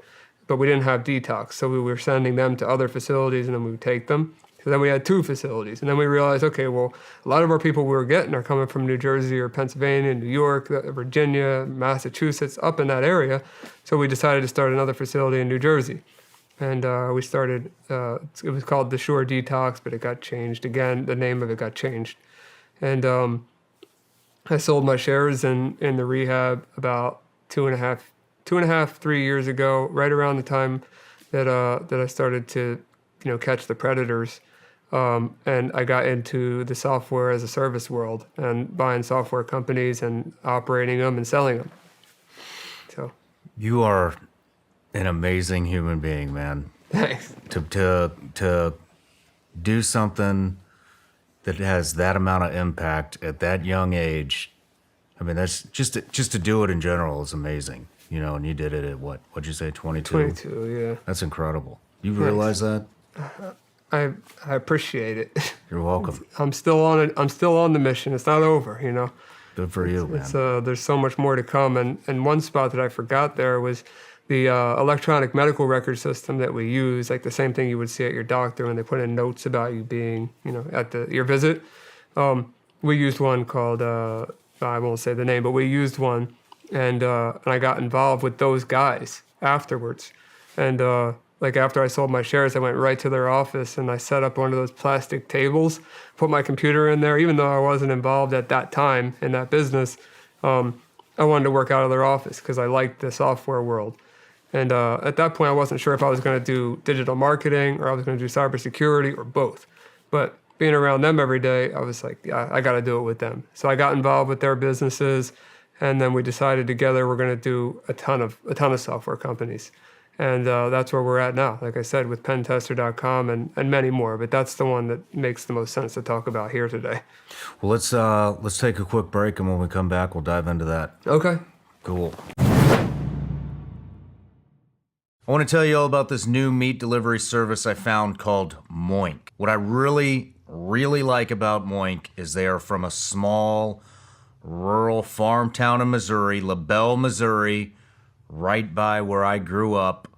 but we didn't have detox. So we were sending them to other facilities, and then we would take them. So then we had 2 facilities. And then we realized, okay, well, a lot of our people we were getting are coming from New Jersey or Pennsylvania, New York, Virginia, Massachusetts, up in that area. So we decided to start another facility in New Jersey. And we started, it was called the Shore Detox, but it got changed again. The name of it got changed. And I sold my shares in the rehab about 3 years ago, right around the time that I started to, catch the predators. And I got into the software as a service world and buying software companies and operating them and selling them. So You are an amazing human being, man. thanks. To do something that has that amount of impact at that young age, I mean, that's just to do it in general is amazing. And you did it at what'd you say, 22? 22, yeah. That's incredible. You realize that? I appreciate it. You're welcome. I'm still on it. I'm still on the mission. It's not over, Good for you, man. There's so much more to come. And one spot that I forgot there was the electronic medical record system that we use, like the same thing you would see at your doctor when they put in notes about you being, at your visit. We used one called, I won't say the name, but we used one, and I got involved with those guys afterwards. And after I sold my shares, I went right to their office and I set up one of those plastic tables, put my computer in there, even though I wasn't involved at that time in that business. I wanted to work out of their office because I liked the software world. And at that point, I wasn't sure if I was going to do digital marketing or I was going to do cybersecurity or both. But being around them every day, I was like, yeah, I got to do it with them. So I got involved with their businesses, and then we decided together we're going to do a ton of software companies. And that's where we're at now, like I said, with pentester.com and many more. But that's the one that makes the most sense to talk about here today. Well, let's take a quick break, and when we come back, we'll dive into that. Okay. Cool. I want to tell you all about this new meat delivery service I found called Moink. What I really, really like about Moink is they are from a small, rural farm town in Missouri, LaBelle, Missouri, right by where I grew up,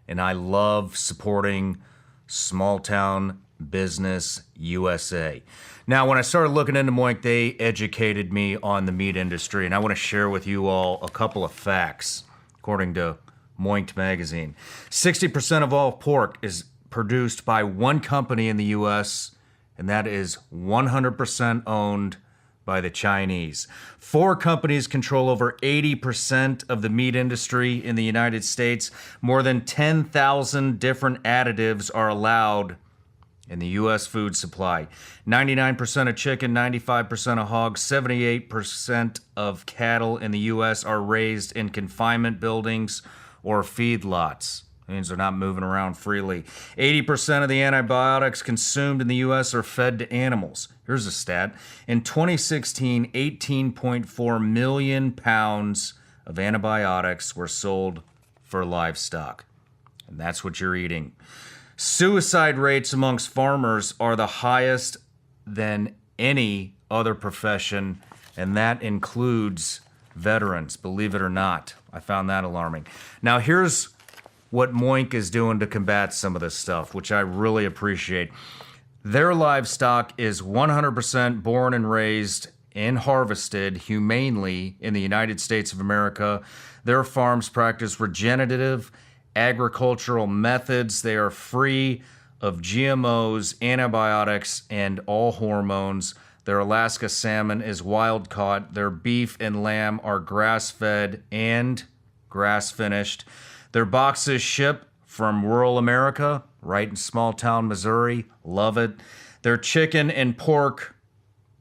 and I love supporting small town business USA. Now, when I started looking into Moink, they educated me on the meat industry, and I want to share with you all a couple of facts, according to Moinked magazine. 60% of all pork is produced by one company in the U.S., and that is 100% owned by the Chinese. 4 companies control over 80% of the meat industry in the United States. More than 10,000 different additives are allowed in the U.S. food supply. 99% of chicken, 95% of hogs, 78% of cattle in the U.S. are raised in confinement buildings or feedlots. It means they're not moving around freely. 80% of the antibiotics consumed in the U.S. are fed to animals. Here's a stat. In 2016, 18.4 million pounds of antibiotics were sold for livestock. And that's what you're eating. Suicide rates amongst farmers are the highest than any other profession, and that includes veterans, believe it or not. I found that alarming. Now, here's what Moink is doing to combat some of this stuff, which I really appreciate. Their livestock is 100% born and raised and harvested humanely in the United States of America. Their farms practice regenerative agricultural methods. They are free of GMOs, antibiotics, and all hormones. Their Alaska salmon is wild caught. Their beef and lamb are grass-fed and grass-finished. Their boxes ship from rural America, right in small-town Missouri. Love it. Their chicken and pork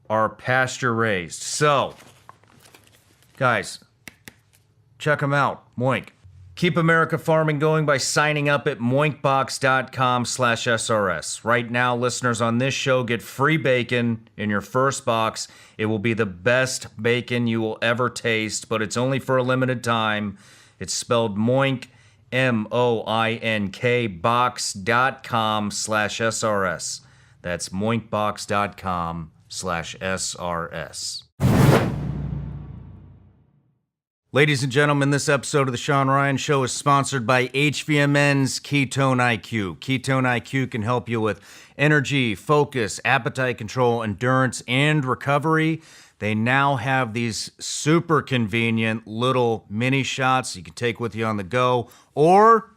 are pasture-raised. So, guys, check them out. Moink. Keep America farming going by signing up at moinkbox.com/SRS. Right now, listeners on this show get free bacon in your first box. It will be the best bacon you will ever taste, but it's only for a limited time. It's spelled Moink, MOINK, box.com/SRS. That's moinkbox.com/SRS. Ladies and gentlemen, this episode of the Sean Ryan Show is sponsored by HVMN's Ketone IQ. Ketone IQ can help you with energy, focus, appetite control, endurance, and recovery. They now have these super convenient little mini shots you can take with you on the go, or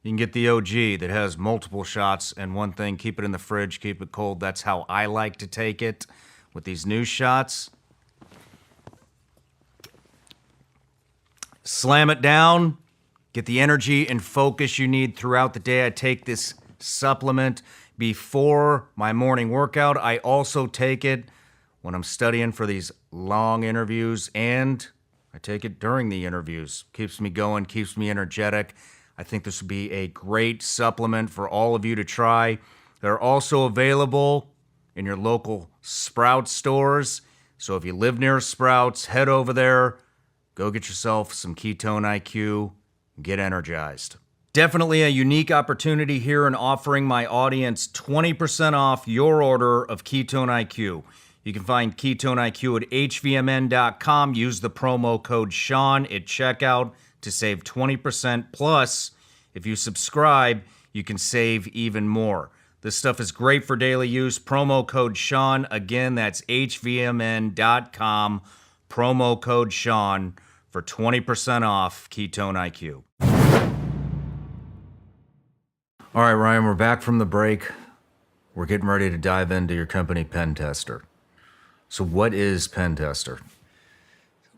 you can get the OG that has multiple shots and one thing, keep it in the fridge, keep it cold. That's how I like to take it with these new shots. Slam it down, get the energy and focus you need throughout the day. I take this supplement before my morning workout. I also take it when I'm studying for these long interviews, and I take it during the interviews. Keeps me going, keeps me energetic. I think this would be a great supplement for all of you to try. They're also available in your local Sprouts stores. So if you live near Sprouts, head over there. Go get yourself some Ketone IQ and get energized. Definitely a unique opportunity here in offering my audience 20% off your order of Ketone IQ. You can find Ketone IQ at hvmn.com. Use the promo code Sean at checkout to save 20%. Plus, if you subscribe, you can save even more. This stuff is great for daily use. Promo code Sean. Again, that's hvmn.com. Promo code Sean for 20% off Ketone IQ. All right, Ryan, we're back from the break. We're getting ready to dive into your company, Pentester. So what is Pentester?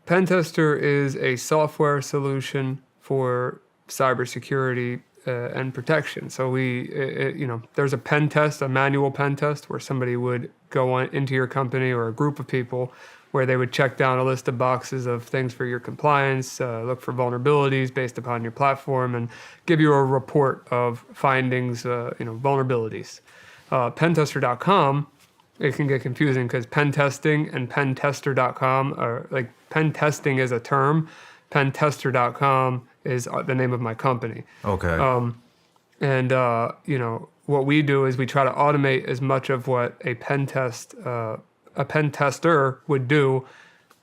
Pentester is a software solution for cybersecurity and protection. So there's a pen test, a manual pen test, where somebody would go into your company or a group of people where they would check down a list of boxes of things for your compliance, look for vulnerabilities based upon your platform, and give you a report of findings, vulnerabilities. Pentester.com, it can get confusing because pen testing and pentester.com are like, pen testing is a term. Pentester.com is the name of my company. Okay. What we do is we try to automate as much of what a pen tester would do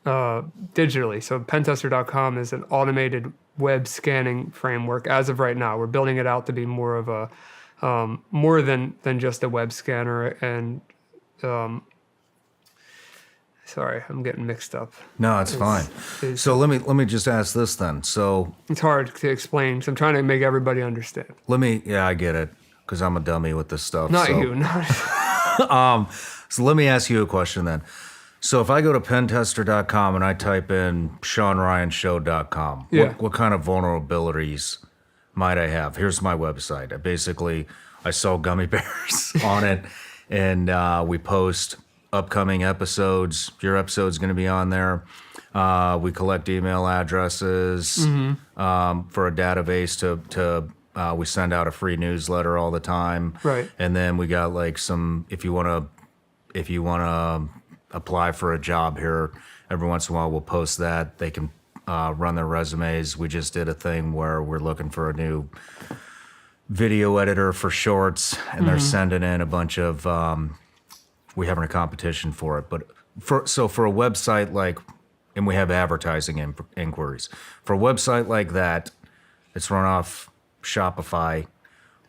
digitally. So pentester.com is an automated web scanning framework. As of right now, we're building it out to be more of a more than just a web scanner. And sorry, I'm getting mixed up. No, it's fine. So let me just ask this then. So it's hard to explain because I'm trying to make everybody understand. I get it because I'm a dummy with this stuff. Not so. you. So let me ask you a question then. So if I go to pentester.com and I type in SeanRyanShow.com, what kind of vulnerabilities might I have? Here's my website. I sell gummy bears on it, and we post upcoming episodes. Your episode's going to be on there. We collect email addresses for a database to We send out a free newsletter all the time. Right. And then we got like some, if you want to apply for a job here, every once in a while we'll post that. They can run their resumes. We just did a thing where we're looking for a new video editor for shorts, and they're sending in a bunch of, we're having a competition for it. But for a website like, and we have advertising inquiries. For a website like that, it's run off Shopify.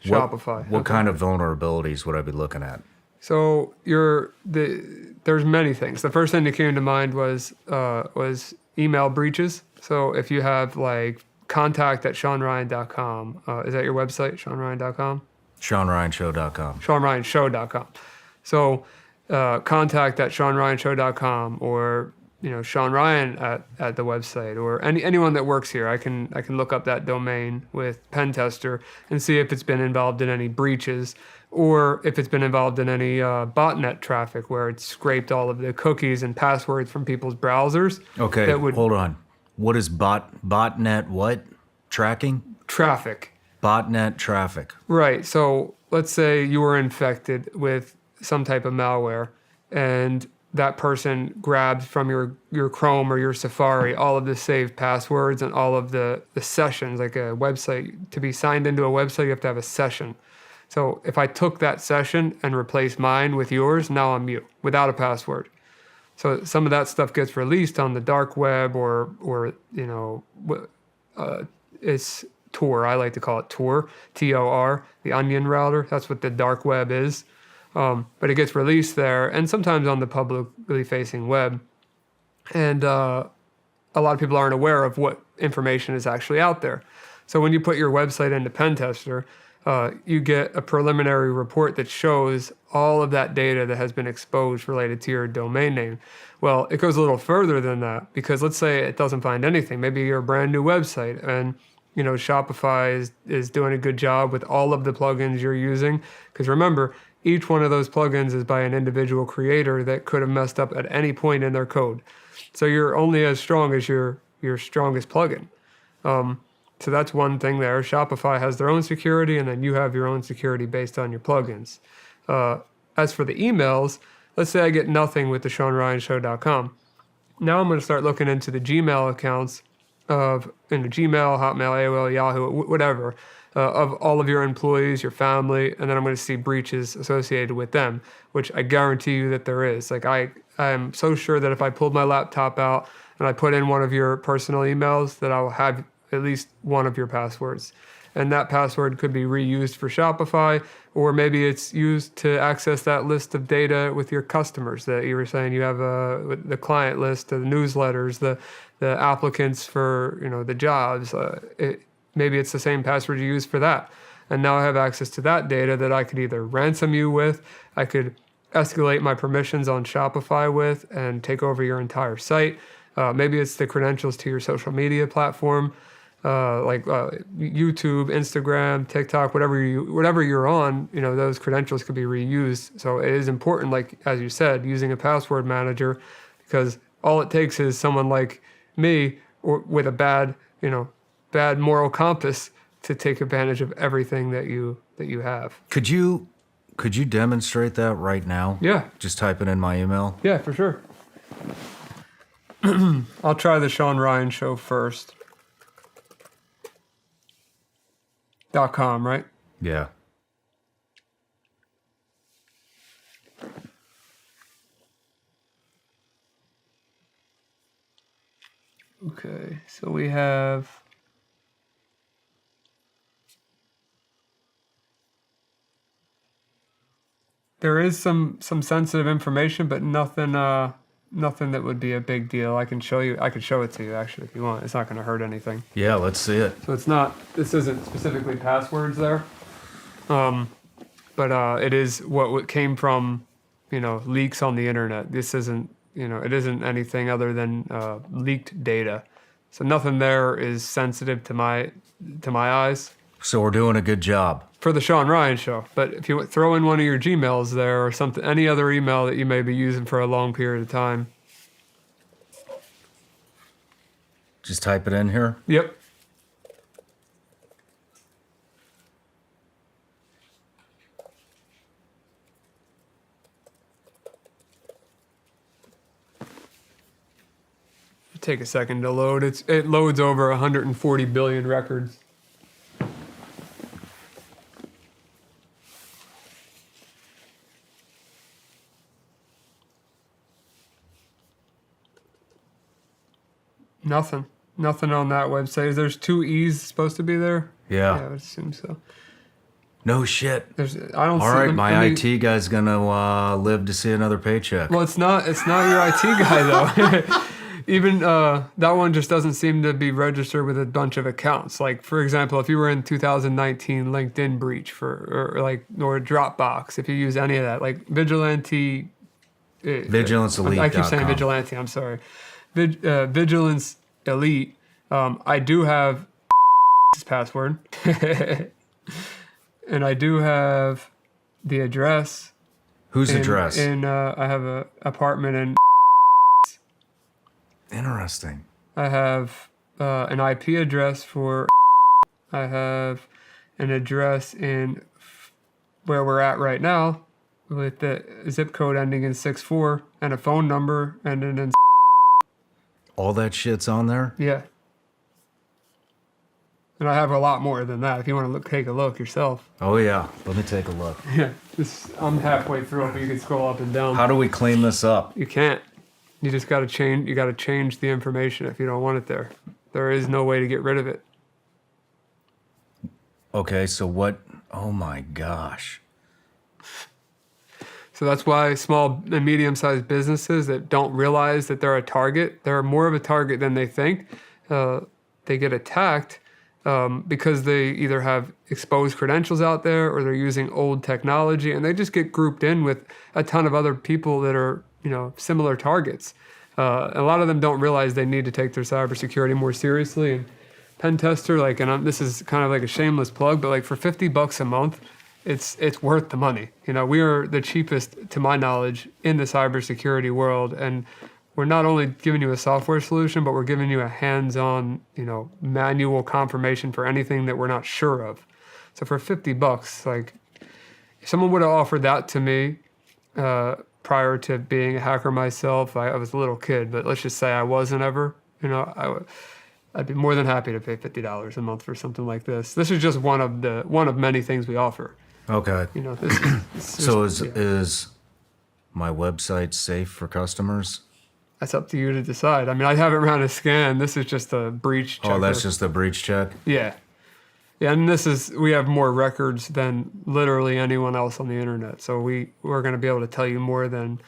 Shopify. What Okay. kind of vulnerabilities would I be looking at? So there's many things. The first thing that came to mind was email breaches. So if you have like contact@SeanRyan.com, is that your website, SeanRyan.com? SeanRyanShow.com. SeanRyanShow.com. So contact@SeanRyanShow.com, or Sean Ryan at the website, or anyone that works here. I can look up that domain with pen tester and see if it's been involved in any breaches, or if it's been involved in any botnet traffic where it's scraped all of the cookies and passwords from people's browsers. Okay, that would hold on. What is botnet what? Tracking? traffic. Botnet traffic. Right. So let's say you were infected with some type of malware, and that person grabbed from your Chrome or your Safari all of the saved passwords and all of the sessions. Like a website, to be signed into a website, you have to have a session. So if I took that session and replaced mine with yours, now I'm you without a password. So some of that stuff gets released on the dark web, or it's Tor. I like to call it Tor, Tor, the onion router. That's what the dark web is. But it gets released there, and sometimes on the publicly facing web. And a lot of people aren't aware of what information is actually out there. So when you put your website into Pen Tester, you get a preliminary report that shows all of that data that has been exposed related to your domain name. Well, it goes a little further than that, because let's say it doesn't find anything. Maybe you're a brand new website, and Shopify is doing a good job with all of the plugins you're using. Because remember, each one of those plugins is by an individual creator that could have messed up at any point in their code. So you're only as strong as your strongest plugin. So that's one thing there. Shopify has their own security, and then you have your own security based on your plugins. As for the emails, let's say I get nothing with the SeanRyanShow.com. Now I'm going to start looking into the Gmail accounts of Gmail, Hotmail, AOL, Yahoo, whatever, of all of your employees, your family, and then I'm going to see breaches associated with them, which I guarantee you that there is. Like I am so sure that if I pulled my laptop out and I put in one of your personal emails, that I will have at least one of your passwords. And that password could be reused for Shopify, or maybe it's used to access that list of data with your customers that you were saying you have the client list, the newsletters, the applicants for the jobs. Maybe it's the same password you use for that. And now I have access to that data that I could either ransom you with, I could escalate my permissions on Shopify with, and take over your entire site. Maybe it's the credentials to your social media platform, like YouTube, Instagram, TikTok, whatever you're on. Those credentials could be reused. So it is important, like as you said, using a password manager, because all it takes is someone like me, or with a bad moral compass, to take advantage of everything that you have. Could you demonstrate that right now? Yeah. Just type it in my email. Yeah, for sure. I'll try the Sean Ryan Show first. .com, right? Yeah. Okay, so we have there is some sensitive information, but nothing that would be a big deal. I could show it to you actually if you want. It's not going to hurt anything. Yeah, let's see it. So this isn't specifically passwords there, but it is what came from leaks on the internet. This isn't it isn't anything other than leaked data. So nothing there is sensitive to my eyes. So we're doing a good job. For the Sean Ryan Show. But if you throw in one of your Gmails there, or something, any other email that you may be using for a long period of time. Just type it in here. Yep. take a second to load. It loads over 140 billion records. Nothing on that website. There's 2 E's supposed to be there. Yeah. I would assume so. No shit. I don't All see. right, my IT guy's gonna live to see another paycheck. Well, it's not your IT guy though. Even that one just doesn't seem to be registered with a bunch of accounts. Like for example, if you were in 2019 LinkedIn breach or Dropbox, if you use any of that, like Vigilante. Vigilance Elite. I keep saying Vigilante. I'm sorry. Vigilance Elite. I do have his password, and I do have the address. Whose address? I have an apartment in. Interesting. I have an IP address for. I have an address in where we're at right now, with the zip code ending in 64 and a phone number ending in. All that shit's on there? Yeah. And I have a lot more than that if you want to take a look yourself. Oh, yeah. Let me take a look. Yeah. I'm halfway through it, but you can scroll up and down. How do we clean this up? You can't. You just got to change. You got to change the information if you don't want it there. There is no way to get rid of it. Okay, so what? Oh, my gosh. So that's why small and medium-sized businesses that don't realize that they're a target, they're more of a target than they think. They get attacked because they either have exposed credentials out there or they're using old technology, and they just get grouped in with a ton of other people that are, similar targets. A lot of them don't realize they need to take their cybersecurity more seriously. And pen tester, this is kind of like a shameless plug, but for $50 a month, it's worth the money. We are the cheapest, to my knowledge, in the cybersecurity world, and we're not only giving you a software solution, but we're giving you a hands-on, manual confirmation for anything that we're not sure of. So for $50, if someone would have offered that to me prior to being a hacker myself, I was a little kid, but let's just say I wasn't ever, I'd be more than happy to pay $50 a month for something like this. This is just one of many things we offer. Okay. So is my website safe for customers? That's up to you to decide. I mean, I haven't ran a scan. This is just a breach check. Oh, that's just a breach check? Yeah. Yeah, and we have more records than literally anyone else on the internet. So we're going to be able to tell you more than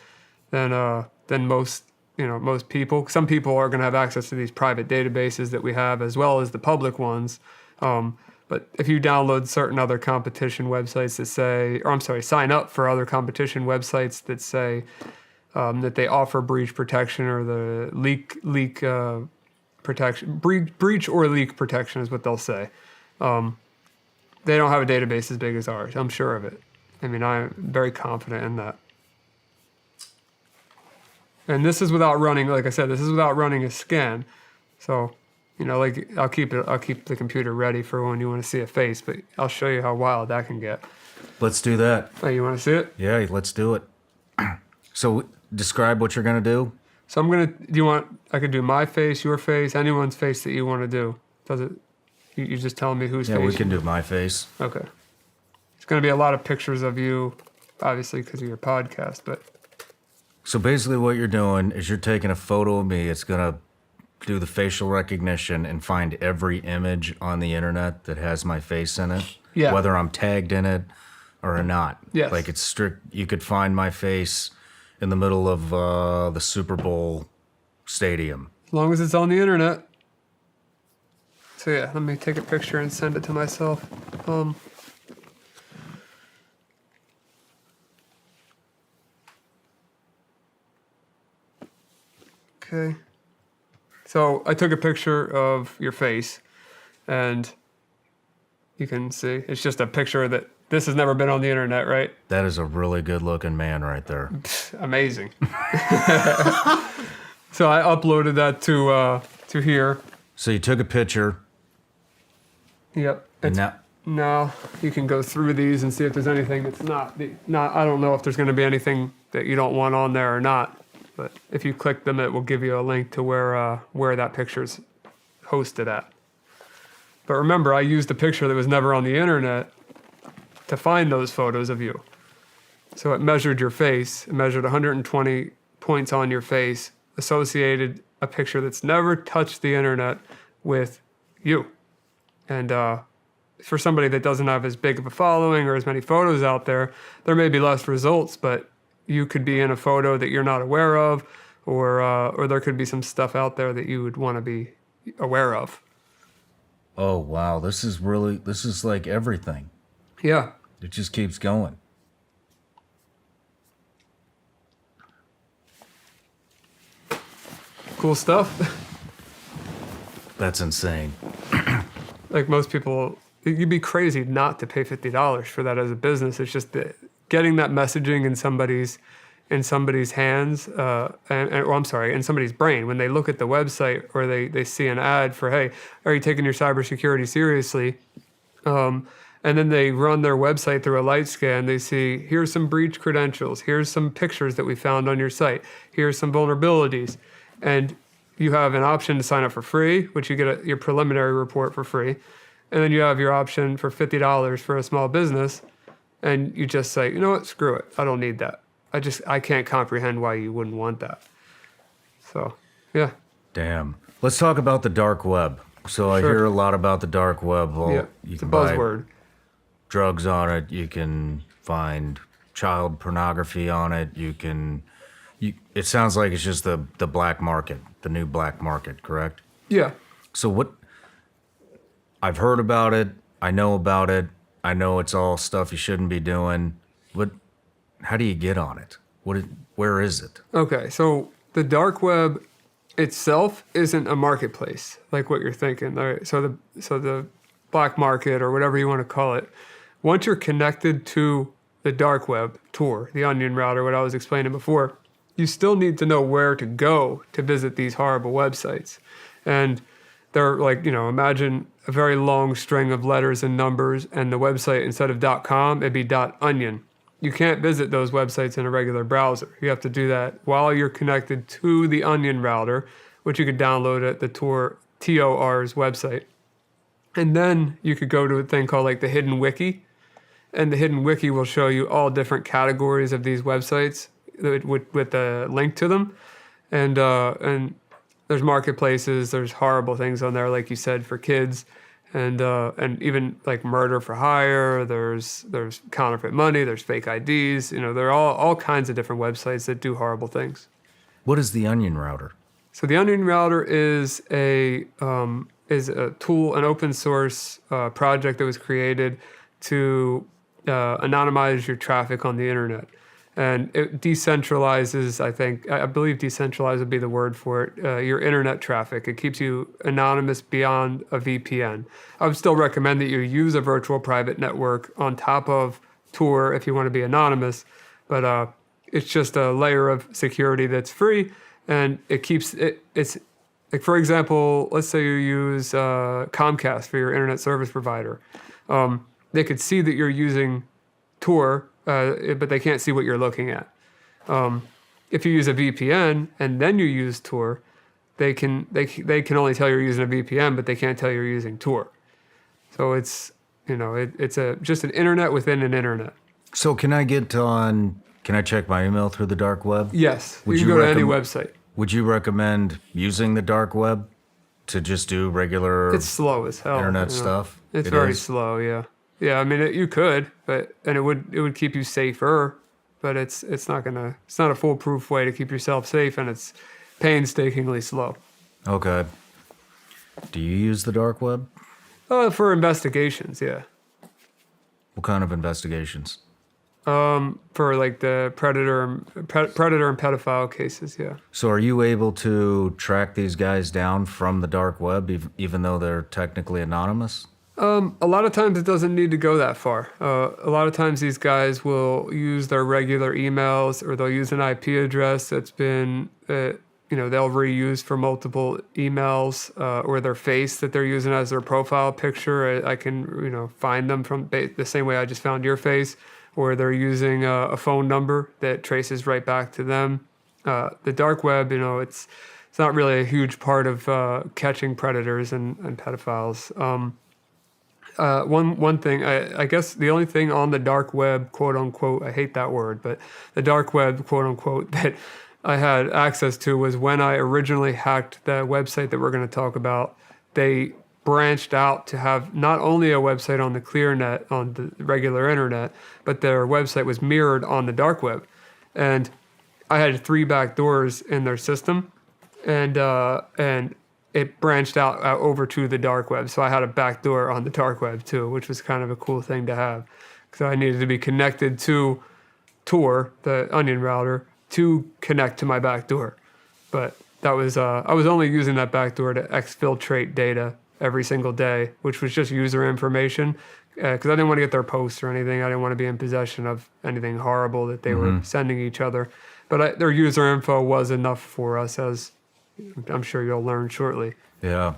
most most people. Some people are going to have access to these private databases that we have, as well as the public ones. But if you download certain other competition websites that sign up for other competition websites that say that they offer breach protection or the leak protection, breach or leak protection is what they'll say. They don't have a database as big as ours. I'm sure of it. I mean, I'm very confident in that. And this is without running, like I said, this is without running a scan. So, I'll keep the computer ready for when you want to see a face, but I'll show you how wild that can get. Let's do that. Oh, you want to see it? Yeah, let's do it. So describe what you're going to do. So I could do my face, your face, anyone's face that you want to do. Does it? You just tell me whose face. Yeah, we can do my face. Okay. It's going to be a lot of pictures of you, obviously, because of your podcast, but. So basically what you're doing is you're taking a photo of me. It's going to do the facial recognition and find every image on the internet that has my face in it. Yeah. Whether I'm tagged in it or not. Yes. It's strict. You could find my face in the middle of the Super Bowl stadium. As long as it's on the internet. So yeah, let me take a picture and send it to myself. Okay. So I took a picture of your face, and you can see it's just a picture that this has never been on the internet, right? That is a really good looking man right there. Amazing. So I uploaded that to here. So you took a picture. Yep. And Now you can go through these and see if there's anything that's not. I don't know if there's going to be anything that you don't want on there or not. But if you click them, it will give you a link to where that picture's hosted at. But remember, I used a picture that was never on the internet to find those photos of you. So it measured your face. It measured 120 points on your face, associated a picture that's never touched the internet with you. And for somebody that doesn't have as big of a following or as many photos out there, there may be less results, but you could be in a photo that you're not aware of, or there could be some stuff out there that you would want to be aware of. Oh, wow. This is like everything. Yeah. It just keeps going. Cool stuff. That's insane. Like most people, you'd be crazy not to pay $50 for that as a business. It's just getting that messaging in somebody's hands, in somebody's brain. When they look at the website or they see an ad for, hey, are you taking your cybersecurity seriously? And then they run their website through a light scan. They see, here's some breach credentials. Here's some pictures that we found on your site. Here's some vulnerabilities. And you have an option to sign up for free, which you get your preliminary report for free. And then you have your option for $50 for a small business. And you just say, you know what, screw it. I don't need that. I can't comprehend why you wouldn't want that. So, yeah. Damn. Let's talk about the dark web. So I hear a lot about the dark web. Well, Yeah, you it's can a buy buzzword. drugs on it. You can find child pornography on it. It sounds like it's just the black market, the new black market, correct? Yeah. So I've heard about it. I know about it. I know it's all stuff you shouldn't be doing. But how do you get on it? Where is it? Okay, so the dark web itself isn't a marketplace like what you're thinking. All right, so the black market or whatever you want to call it, once you're connected to the dark web, Tor, the onion router, what I was explaining before, you still need to know where to go to visit these horrible websites. And they're like, imagine a very long string of letters and numbers, and the website, instead of .com, it'd be .onion. You can't visit those websites in a regular browser. You have to do that while you're connected to the onion router, which you could download at the TOR's website. And then you could go to a thing called like the Hidden Wiki, and the Hidden Wiki will show you all different categories of these websites with a link to them. And there's marketplaces, there's horrible things on there, like you said, for kids, and even like murder for hire. There's counterfeit money, there's fake IDs. There are all kinds of different websites that do horrible things. What is the onion router? So the onion router is a tool, an open source project that was created to anonymize your traffic on the internet. And it decentralizes, I believe decentralized would be the word for it, your internet traffic. It keeps you anonymous beyond a VPN. I would still recommend that you use a virtual private network on top of Tor if you want to be anonymous, but it's just a layer of security that's free, and it keeps it's like, for example, let's say you use Comcast for your internet service provider. They could see that you're using Tor, but they can't see what you're looking at. If you use a VPN and then you use Tor, they can only tell you're using a VPN, but they can't tell you're using Tor. So it's just an internet within an internet. So can I check my email through the dark web? Yes, you can go to any website. Would you recommend using the dark web to just do regular It's slow as hell. internet stuff? It's very slow, yeah. Yeah, I mean, you could, and it would keep you safer, but it's not a foolproof way to keep yourself safe, and it's painstakingly slow. Okay. Do you use the dark web? For investigations, yeah. What kind of investigations? For like the predator and pedophile cases, yeah. So are you able to track these guys down from the dark web, even though they're technically anonymous? A lot of times it doesn't need to go that far. A lot of times these guys will use their regular emails, or they'll use an IP address that's been, they'll reuse for multiple emails, or their face that they're using as their profile picture. I can, find them from the same way I just found your face, or they're using a phone number that traces right back to them. The dark web, it's not really a huge part of catching predators and pedophiles. One thing, I guess the only thing on the dark web, quote unquote, I hate that word, but the dark web, quote unquote, that I had access to was when I originally hacked the website that we're going to talk about. They branched out to have not only a website on the clear net, on the regular internet, but their website was mirrored on the dark web. And I had 3 backdoors in their system, and it branched out over to the dark web. So I had a backdoor on the dark web too, which was kind of a cool thing to have, because I needed to be connected to Tor, the onion router, to connect to my backdoor. But that was I was only using that backdoor to exfiltrate data every single day, which was just user information, because I didn't want to get their posts or anything. I didn't want to be in possession of anything horrible that they were sending each other. But their user info was enough for us, as I'm sure you'll learn shortly. Yeah.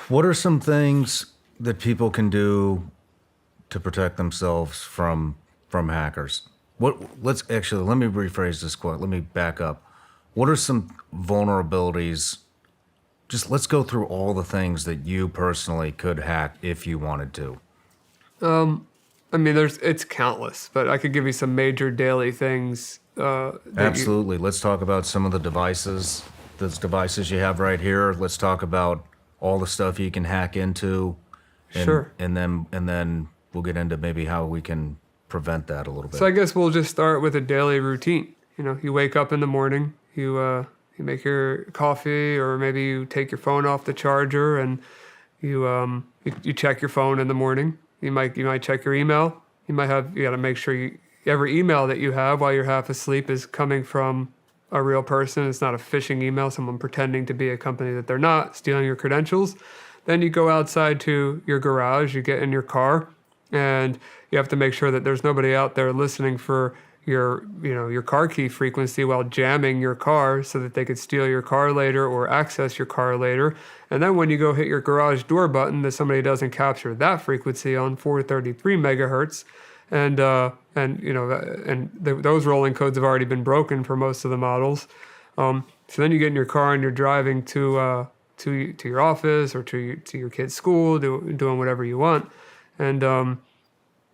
What are some things that people can do to protect themselves from hackers? Let me rephrase this quote. Let me back up. What are some vulnerabilities? Just let's go through all the things that you personally could hack if you wanted to. I mean, it's countless, but I could give you some major daily things. Absolutely. Let's talk about some of the devices. Those devices you have right here. Let's talk about all the stuff you can hack into. Sure. And then we'll get into maybe how we can prevent that a little bit. So I guess we'll just start with a daily routine. You wake up in the morning, you make your coffee, or maybe you take your phone off the charger, and you check your phone in the morning. You might check your email. You got to make sure every email that you have while you're half asleep is coming from a real person. It's not a phishing email, someone pretending to be a company that they're not, stealing your credentials. Then you go outside to your garage, you get in your car, and you have to make sure that there's nobody out there listening for your car key frequency while jamming your car, so that they could steal your car later or access your car later. And then when you go hit your garage door button, that somebody doesn't capture that frequency on 433 megahertz. Those rolling codes have already been broken for most of the models. So then you get in your car and you're driving to your office or to your kid's school, doing whatever you want. And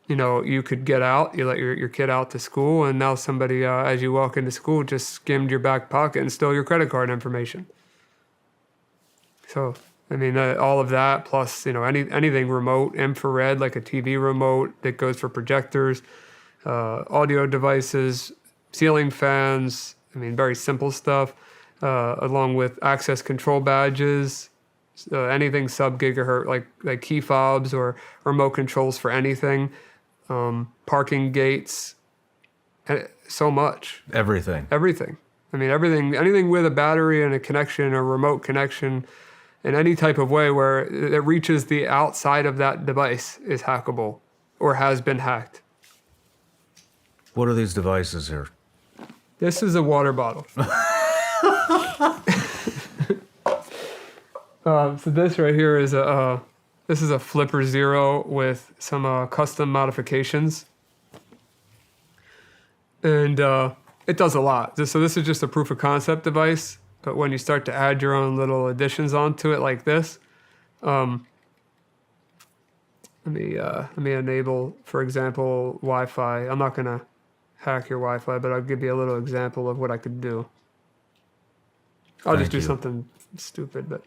you could get out, you let your kid out to school, and now somebody, as you walk into school, just skimmed your back pocket and stole your credit card information. So, I mean, all of that, plus, anything remote, infrared, like a TV remote that goes for projectors, audio devices, ceiling fans, very simple stuff, along with access control badges, anything sub-gigahertz, like key fobs or remote controls for anything, parking gates, so much. Everything. Everything, anything with a battery and a connection, a remote connection, in any type of way where it reaches the outside of that device is hackable or has been hacked. What are these devices here? This is a water bottle. So this right here is a Flipper Zero with some custom modifications, and it does a lot. So this is just a proof of concept device. But when you start to add your own little additions onto it like this, let me enable, for example, Wi-Fi. I'm not going to hack your Wi-Fi, but I'll give you a little example of what I could do. I'll just do something stupid, but...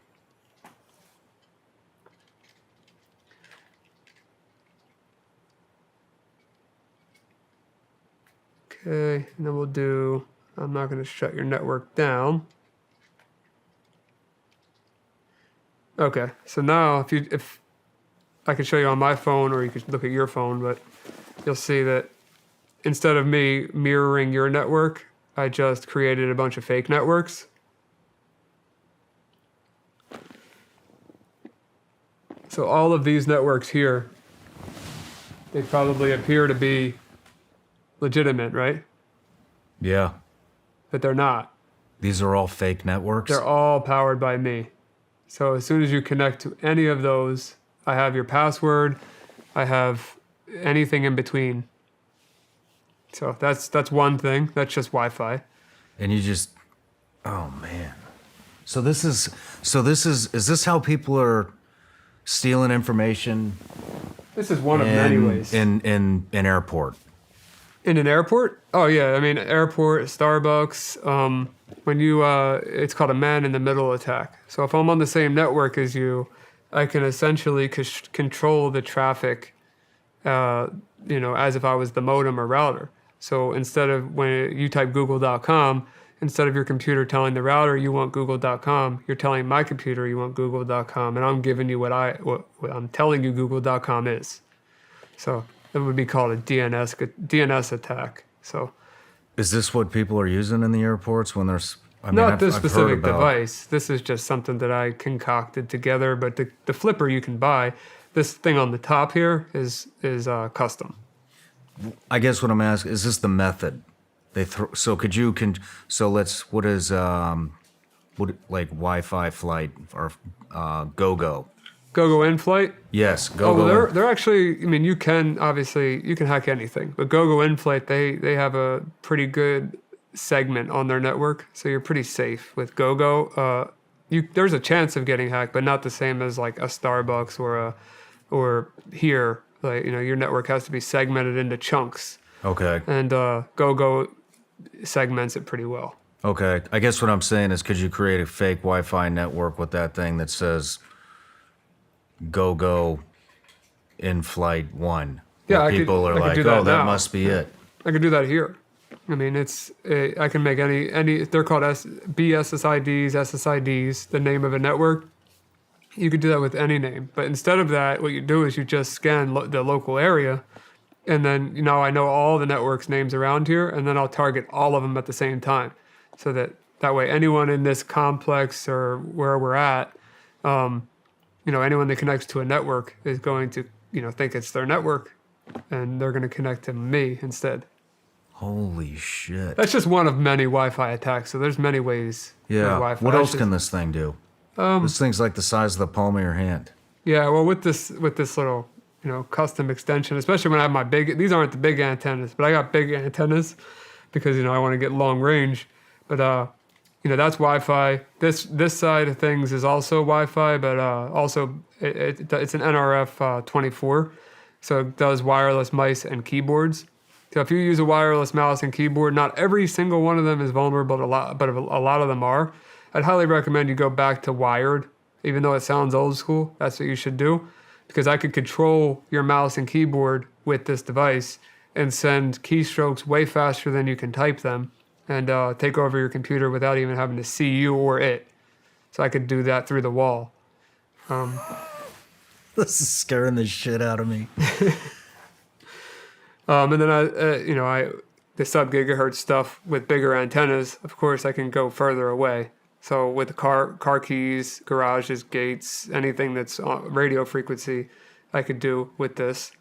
Okay, and then I'm not going to shut your network down. Okay, so now if I could show you on my phone, or you could look at your phone, but you'll see that instead of me mirroring your network, I just created a bunch of fake networks. So all of these networks here, they probably appear to be legitimate, right? Yeah. But they're not. These are all fake networks? They're all powered by me. So as soon as you connect to any of those, I have your password, I have anything in between. So that's one thing. That's just Wi-Fi. And you just, oh man. So is this how people are stealing information This is one of many ways. in an airport? In an airport? Oh yeah, I mean airport, Starbucks. When you, it's called a man-in-the-middle attack. So if I'm on the same network as you, I can essentially control the traffic, as if I was the modem or router. So instead of when you type google.com, instead of your computer telling the router you want google.com, you're telling my computer you want google.com, and I'm giving you what I'm telling you google.com is. So it would be called a DNS attack. So Is this what people are using in the airports when there's? I mean, not this I've heard specific about- device. This is just something that I concocted together. But the flipper you can buy. This thing on the top here is custom. I guess what I'm asking is this the method they throw? So could you what is like Wi-Fi flight or GoGo? GoGo in flight. Yes, Oh, GoGo. well, they're actually. I mean, you can hack anything, but GoGo in flight they have a pretty good segment on their network, so you're pretty safe with GoGo. There's a chance of getting hacked, but not the same as like a Starbucks or here. Like your network has to be segmented into chunks, Okay. and GoGo segments it pretty well. Okay. I guess what I'm saying is, could you create a fake Wi-Fi network with that thing that says "GoGo in flight 1"? Yeah, Where I could- people I are could like, do that "Oh, that now." must be it." I could do that here. I mean, I can make any. They're called BSSIDs, SSIDs, the name of a network. You could do that with any name, but instead of that, what you do is you just scan the local area, and then I know all the networks names around here, and then I'll target all of them at the same time, so that way anyone in this complex or where we're at, anyone that connects to a network is going to think it's their network, and they're going to connect to me instead. Holy shit. That's just one of many Wi-Fi attacks. So there's many ways. with Yeah. Wi-Fi. What That's else just- can this thing do? This thing's like the size of the palm of your hand. Yeah, well, with this little custom extension, especially when I have my big. These aren't the big antennas, but I got big antennas because I want to get long range. But that's Wi-Fi. This side of things is also Wi-Fi, but also it's an NRF 24, so it does wireless mice and keyboards. So if you use a wireless mouse and keyboard, not every single one of them is vulnerable, but a lot of them are. I'd highly recommend you go back to wired, even though it sounds old school. That's what you should do, because I could control your mouse and keyboard with this device and send keystrokes way faster than you can type them, and take over your computer without even having to see you or it. So I could do that through the wall. This is scaring the shit out of me. And then the sub gigahertz stuff with bigger antennas. Of course, I can go further away. So with the car keys, garages, gates, anything that's on radio frequency, I could do with this.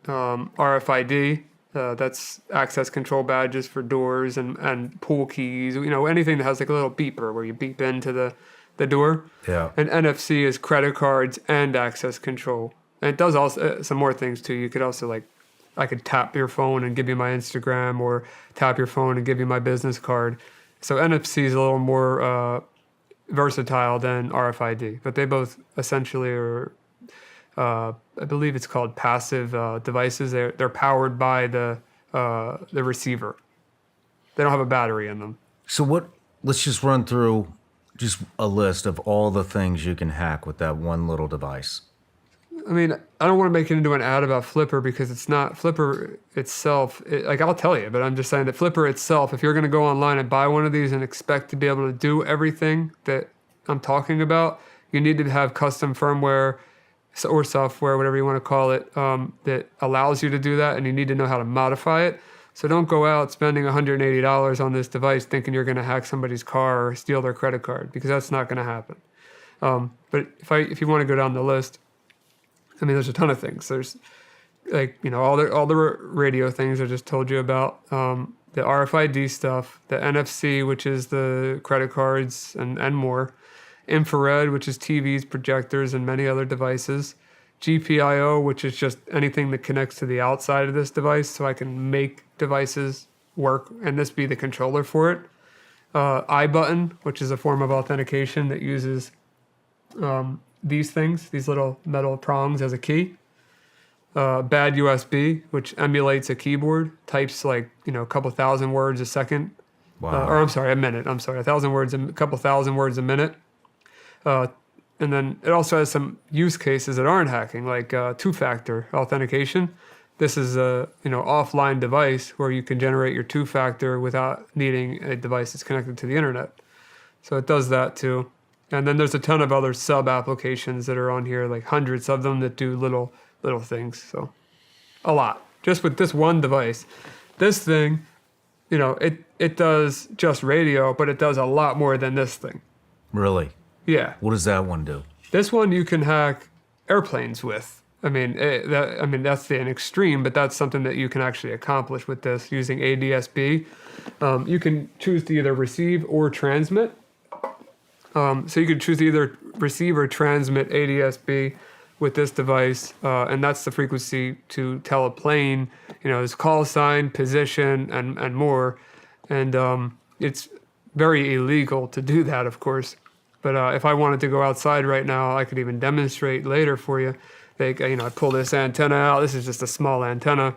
RFID, that's access control badges for doors and pool keys. Anything that has like a little beeper where you beep into the door. Yeah. And NFC is credit cards and access control. And it does also some more things too. You could also I could tap your phone and give you my Instagram, or tap your phone and give you my business card. So NFC is a little more versatile than RFID, but they both essentially are, I believe it's called passive devices. They're powered by the receiver. They don't have a battery in them. So let's just run through just a list of all the things you can hack with that one little device. I mean, I don't want to make it into an ad about Flipper because it's not Flipper itself. I'll tell you, but I'm just saying that Flipper itself, if you're going to go online and buy one of these and expect to be able to do everything that I'm talking about, you need to have custom firmware or software, whatever you want to call it, that allows you to do that, and you need to know how to modify it. So don't go out spending $180 on this device thinking you're going to hack somebody's car or steal their credit card, because that's not going to happen. But if you want to go down the list, I mean, there's a ton of things. There's all the radio things I just told you about, the RFID stuff, the NFC, which is the credit cards and more, infrared, which is TVs, projectors, and many other devices, GPIO, which is just anything that connects to the outside of this device, so I can make devices work and this be the controller for it. I button, which is a form of authentication that uses these things, these little metal prongs as a key. Bad USB, which emulates a keyboard, types like, a couple thousand words a second. Wow. Or I'm sorry, a minute. I'm sorry, a couple thousand words a minute. And then it also has some use cases that aren't hacking, like two-factor authentication. This is a offline device where you can generate your two-factor without needing a device that's connected to the internet. So it does that too. And then there's a ton of other sub-applications that are on here, like hundreds of them that do little things. So a lot. Just with this one device. This thing, it does just radio, but it does a lot more than this thing. Really? Yeah. What does that one do? This one you can hack airplanes with. That's an extreme, but that's something that you can actually accomplish with this using ADSB. You can choose to either receive or transmit. So you can choose to either receive or transmit ADSB with this device, and that's the frequency to tell a plane, its call sign, position, and more. And it's very illegal to do that, of course. But if I wanted to go outside right now, I could even demonstrate later for you. I pull this antenna out. This is just a small antenna.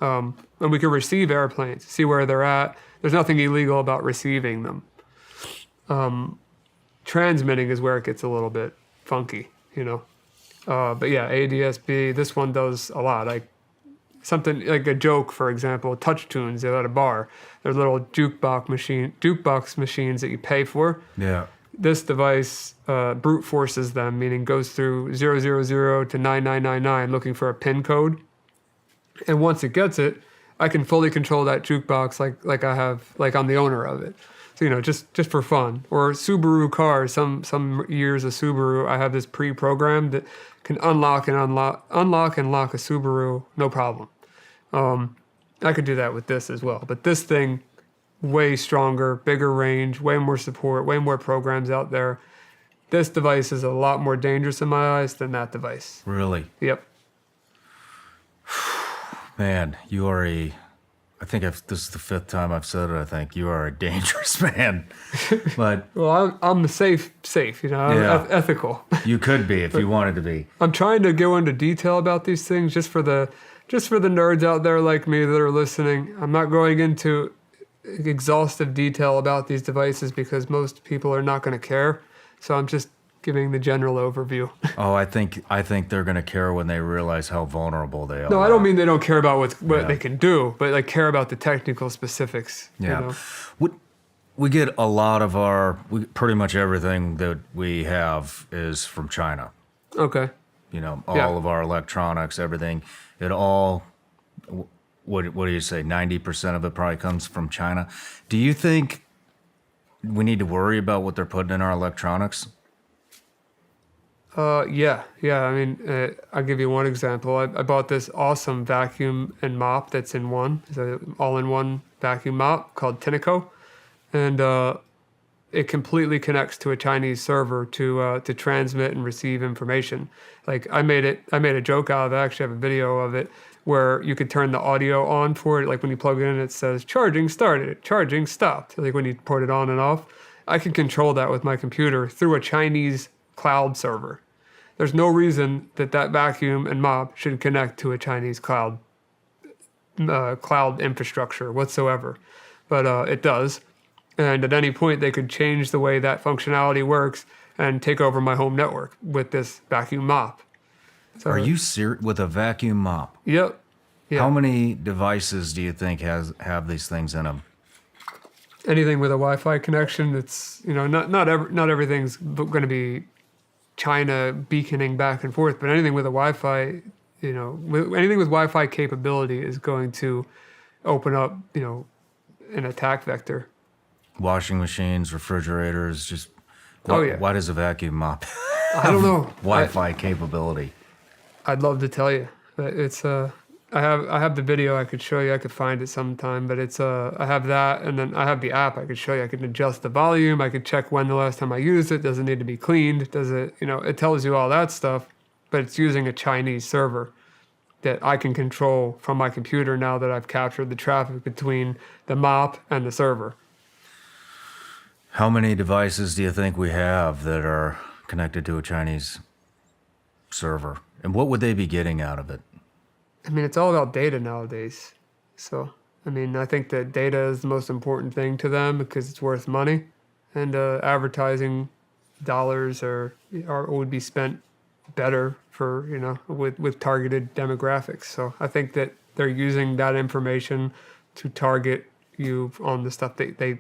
And we can receive airplanes, see where they're at. There's nothing illegal about receiving them. Transmitting is where it gets a little bit funky, But yeah, ADSB, this one does a lot. Like something like a joke, for example, touch tunes at a bar. They're little jukebox machines that you pay for. Yeah. This device brute forces them, meaning goes through 000 to 9999 looking for a PIN code. And once it gets it, I can fully control that jukebox like I'm the owner of it. So, just for fun. Or Subaru cars, some years of Subaru, I have this pre-programmed that can unlock and lock a Subaru, no problem. I could do that with this as well. But this thing, way stronger, bigger range, way more support, way more programs out there. This device is a lot more dangerous in my eyes than that device. Really? Yep. Man, you are this is the fifth time I've said it, I think. You are a dangerous man. But well, I'm safe, I'm ethical. You could be if you wanted to be. I'm trying to go into detail about these things just for the nerds out there like me that are listening. I'm not going into exhaustive detail about these devices because most people are not going to care. So I'm just giving the general overview. Oh, I think they're going to care when they realize how vulnerable they are. No, I don't mean they don't care about what they can do, but like care about the technical specifics. Yeah. We get a lot of pretty much everything that we have is from China. Okay. All of our electronics, everything, it all, what do you say, 90% of it probably comes from China. Do you think we need to worry about what they're putting in our electronics? Yeah. I'll give you one example. I bought this awesome vacuum and mop that's in one. It's an all-in-one vacuum mop called Tinico. And it completely connects to a Chinese server to transmit and receive information. Like I made a joke out of it. I actually have a video of it where you could turn the audio on for it. Like when you plug it in, it says charging started, charging stopped. Like when you put it on and off, I can control that with my computer through a Chinese cloud server. There's no reason that vacuum and mop should connect to a Chinese cloud infrastructure whatsoever, but it does. And at any point, they could change the way that functionality works and take over my home network with this vacuum mop. So, are you serious with a vacuum mop? Yep. Yeah. How many devices do you think have these things in them? Anything with a Wi-Fi connection, it's not everything's going to be China beaconing back and forth, but anything with a Wi-Fi, anything with Wi-Fi capability is going to open up, an attack vector. Washing machines, refrigerators, just why does a vacuum mop I don't know. Wi-Fi capability? I'd love to tell you, but it's I have the video I could show you. I could find it sometime, but it's I have that, and then I have the app I could show you. I can adjust the volume. I could check when the last time I used it. Does it need to be cleaned? Does it, it tells you all that stuff, but it's using a Chinese server that I can control from my computer now that I've captured the traffic between the MOP and the server. How many devices do you think we have that are connected to a Chinese server? And what would they be getting out of it? I mean, it's all about data nowadays. So, I mean, I think that data is the most important thing to them because it's worth money, and advertising dollars would be spent better for, with targeted demographics. So I think that they're using that information to target you on the stuff that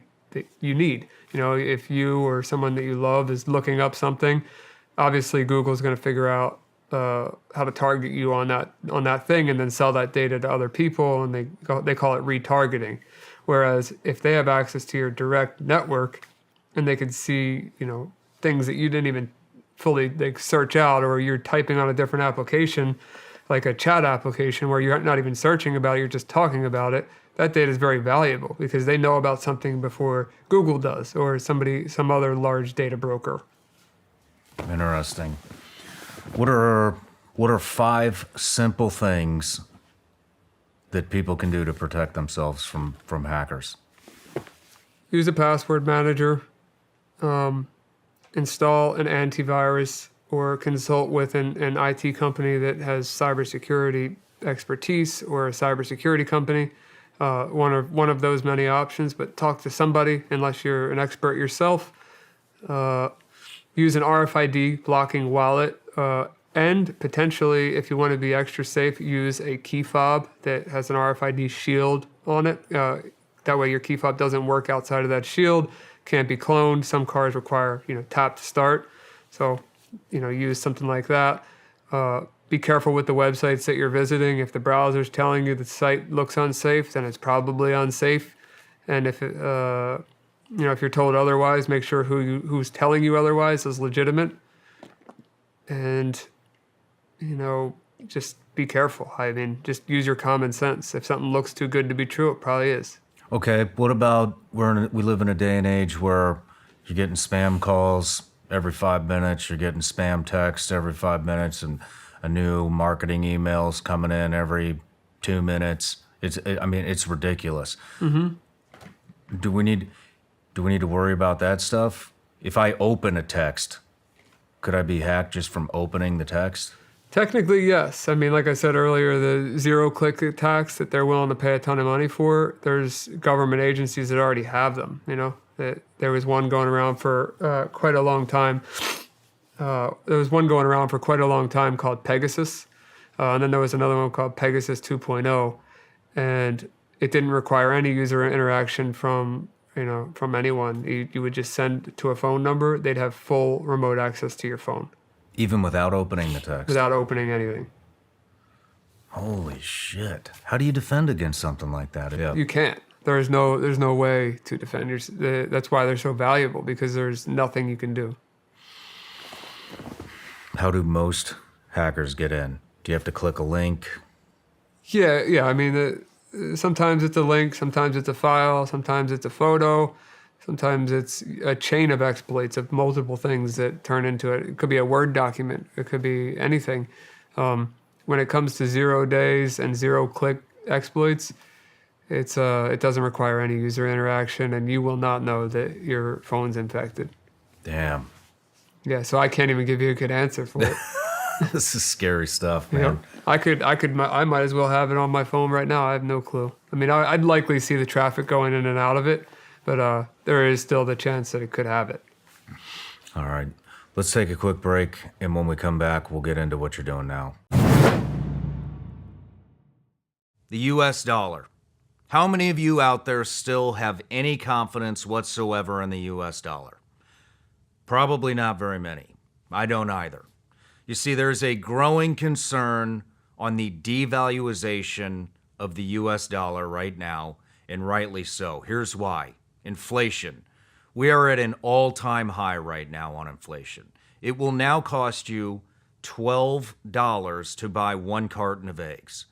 you need. If you or someone that you love is looking up something, obviously Google's going to figure out how to target you on that thing and then sell that data to other people, and they call it retargeting. Whereas if they have access to your direct network and they can see, things that you didn't even fully search out, or you're typing on a different application, like a chat application where you're not even searching about it, you're just talking about it, that data is very valuable because they know about something before Google does or some other large data broker. Interesting. What are 5 simple things that people can do to protect themselves from hackers? Use a password manager, install an antivirus, or consult with an IT company that has cybersecurity expertise, or a cybersecurity company. One of those many options, but talk to somebody unless you're an expert yourself. Use an RFID blocking wallet, and potentially, if you want to be extra safe, use a key fob that has an RFID shield on it. That way your key fob doesn't work outside of that shield, can't be cloned. Some cars require, tap to start. So, use something like that. Be careful with the websites that you're visiting. If the browser's telling you the site looks unsafe, then it's probably unsafe. And if if you're told otherwise, make sure who's telling you otherwise is legitimate. And, just be careful. I mean, just use your common sense. If something looks too good to be true, it probably is. Okay, what about we live in a day and age where you're getting spam calls every 5 minutes, you're getting spam texts every 5 minutes, and a new marketing email's coming in every 2 minutes. It's ridiculous. Mm-hmm. Do we need to worry about that stuff? If I open a text, could I be hacked just from opening the text? Technically, yes. I mean, like I said earlier, the zero-click attacks that they're willing to pay a ton of money for, there's government agencies that already have them, There was one going around for quite a long time. Called Pegasus. And then there was another one called Pegasus 2.0. And it didn't require any user interaction from anyone. You would just send to a phone number. They'd have full remote access to your phone. Even without opening the text? Without opening anything. Holy shit. How do you defend against something like that? Yeah. You can't. There's no way to defend yourself. That's why they're so valuable, because there's nothing you can do. How do most hackers get in? Do you have to click a link? Yeah. I mean, sometimes it's a link, sometimes it's a file, sometimes it's a photo, sometimes it's a chain of exploits of multiple things that turn into it. It could be a Word document. It could be anything. When it comes to 0 days and 0-click exploits, it doesn't require any user interaction, and you will not know that your phone's infected. Damn. Yeah, so I can't even give you a good answer for it. This is scary stuff, man. I might as well have it on my phone right now. I have no clue. I mean, I'd likely see the traffic going in and out of it, but there is still the chance that it could have it. All right. Let's take a quick break, and when we come back, we'll get into what you're doing now. The U.S. dollar. How many of you out there still have any confidence whatsoever in the U.S. dollar? Probably not very many. I don't either. You see, there's a growing concern on the devaluation of the U.S. dollar right now, and rightly so. Here's why. Inflation. We are at an all-time high right now on inflation. It will now cost you $12 to buy 1 carton of eggs.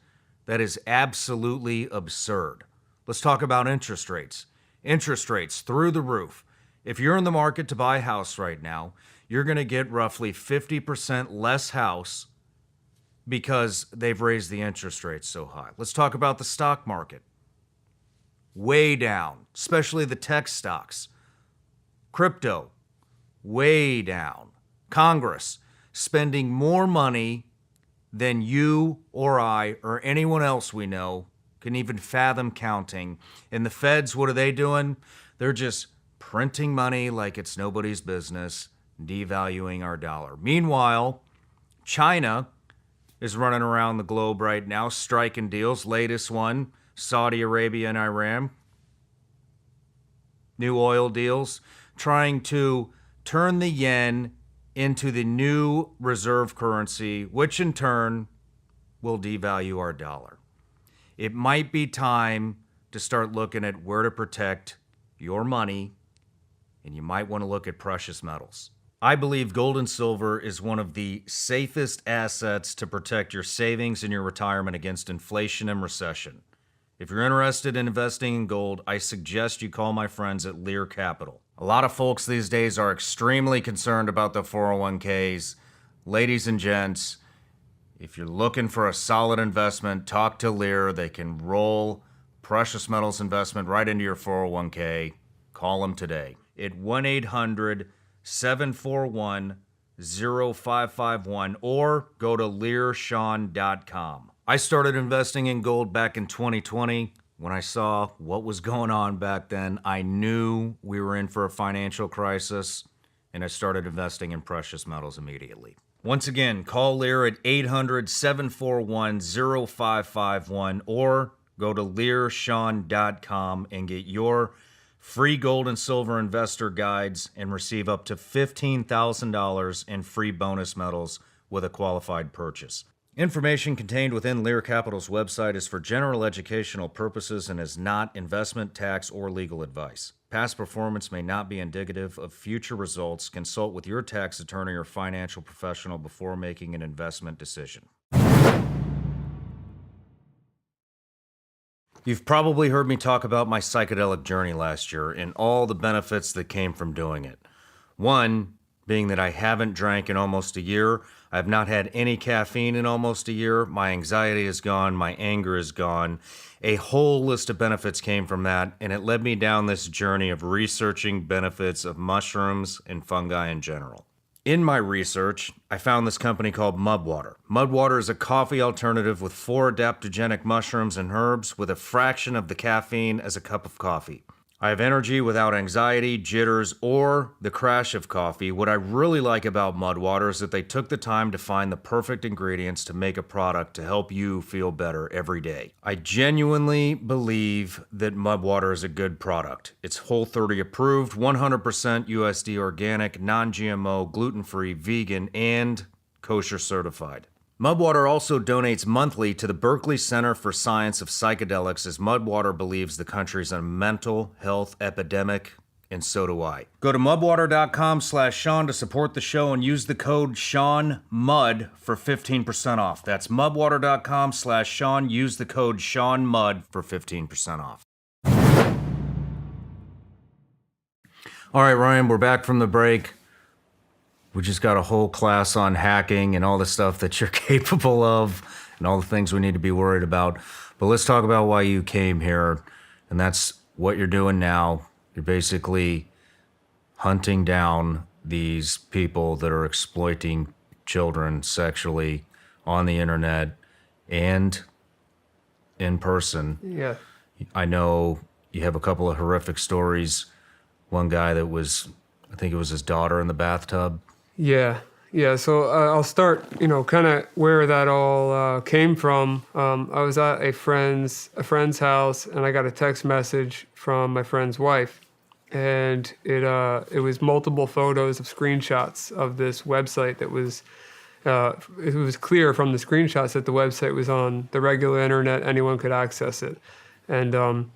That is absolutely absurd. Let's talk about interest rates. Interest rates through the roof. If you're in the market to buy a house right now, you're going to get roughly 50% less house because they've raised the interest rates so high. Let's talk about the stock market. Way down, especially the tech stocks. Crypto, way down. Congress spending more money than you or I or anyone else we know can even fathom counting. And the feds, what are they doing? They're just printing money like it's nobody's business, devaluing our dollar. Meanwhile, China is running around the globe right now, striking deals. Latest one, Saudi Arabia and Iran. New oil deals, trying to turn the yen into the new reserve currency, which in turn will devalue our dollar. It might be time to start looking at where to protect your money, and you might want to look at precious metals. I believe gold and silver is one of the safest assets to protect your savings and your retirement against inflation and recession. If you're interested in investing in gold, I suggest you call my friends at Lear Capital. A lot of folks these days are extremely concerned about the 401ks. Ladies and gents, if you're looking for a solid investment, talk to Lear. They can roll precious metals investment right into your 401k. Call them today at 1-800-741-0551 or go to learshawn.com. I started investing in gold back in 2020. When I saw what was going on back then, I knew we were in for a financial crisis, and I started investing in precious metals immediately. Once again, call Lear at 800-741-0551 or go to learshawn.com and get your free gold and silver investor guides and receive up to $15,000 in free bonus metals with a qualified purchase. Information contained within Lear Capital's website is for general educational purposes and is not investment, tax, or legal advice. Past performance may not be indicative of future results. Consult with your tax attorney or financial professional before making an investment decision. You've probably heard me talk about my psychedelic journey last year and all the benefits that came from doing it. One being that I haven't drank in almost a year. I have not had any caffeine in almost a year. My anxiety is gone. My anger is gone. A whole list of benefits came from that, and it led me down this journey of researching benefits of mushrooms and fungi in general. In my research, I found this company called Mudwater. Mudwater is a coffee alternative with 4 adaptogenic mushrooms and herbs with a fraction of the caffeine as a cup of coffee. I have energy without anxiety, jitters, or the crash of coffee. What I really like about Mudwater is that they took the time to find the perfect ingredients to make a product to help you feel better every day. I genuinely believe that Mudwater is a good product. It's Whole30 approved, 100% USD organic, non-GMO, gluten-free, vegan, and kosher certified. Mudwater also donates monthly to the Berkeley Center for Science of Psychedelics, as Mudwater believes the country's in a mental health epidemic, and so do I. Go to mudwater.com/Sean to support the show and use the code SeanMud for 15% off. That's mudwater.com/Sean. Use the code SeanMud for 15% off. All right, Ryan, we're back from the break. We just got a whole class on hacking and all the stuff that you're capable of and all the things we need to be worried about. But let's talk about why you came here, and that's what you're doing now. You're basically hunting down these people that are exploiting children sexually on the internet and in person. Yeah. I know you have a couple of horrific stories. One guy that was, I think it was his daughter in the bathtub. Yeah. So I'll start, kind of where that all came from. I was at a friend's house, and I got a text message from my friend's wife, and it was multiple photos of screenshots of this website that was. It was clear from the screenshots that the website was on the regular internet; anyone could access it. And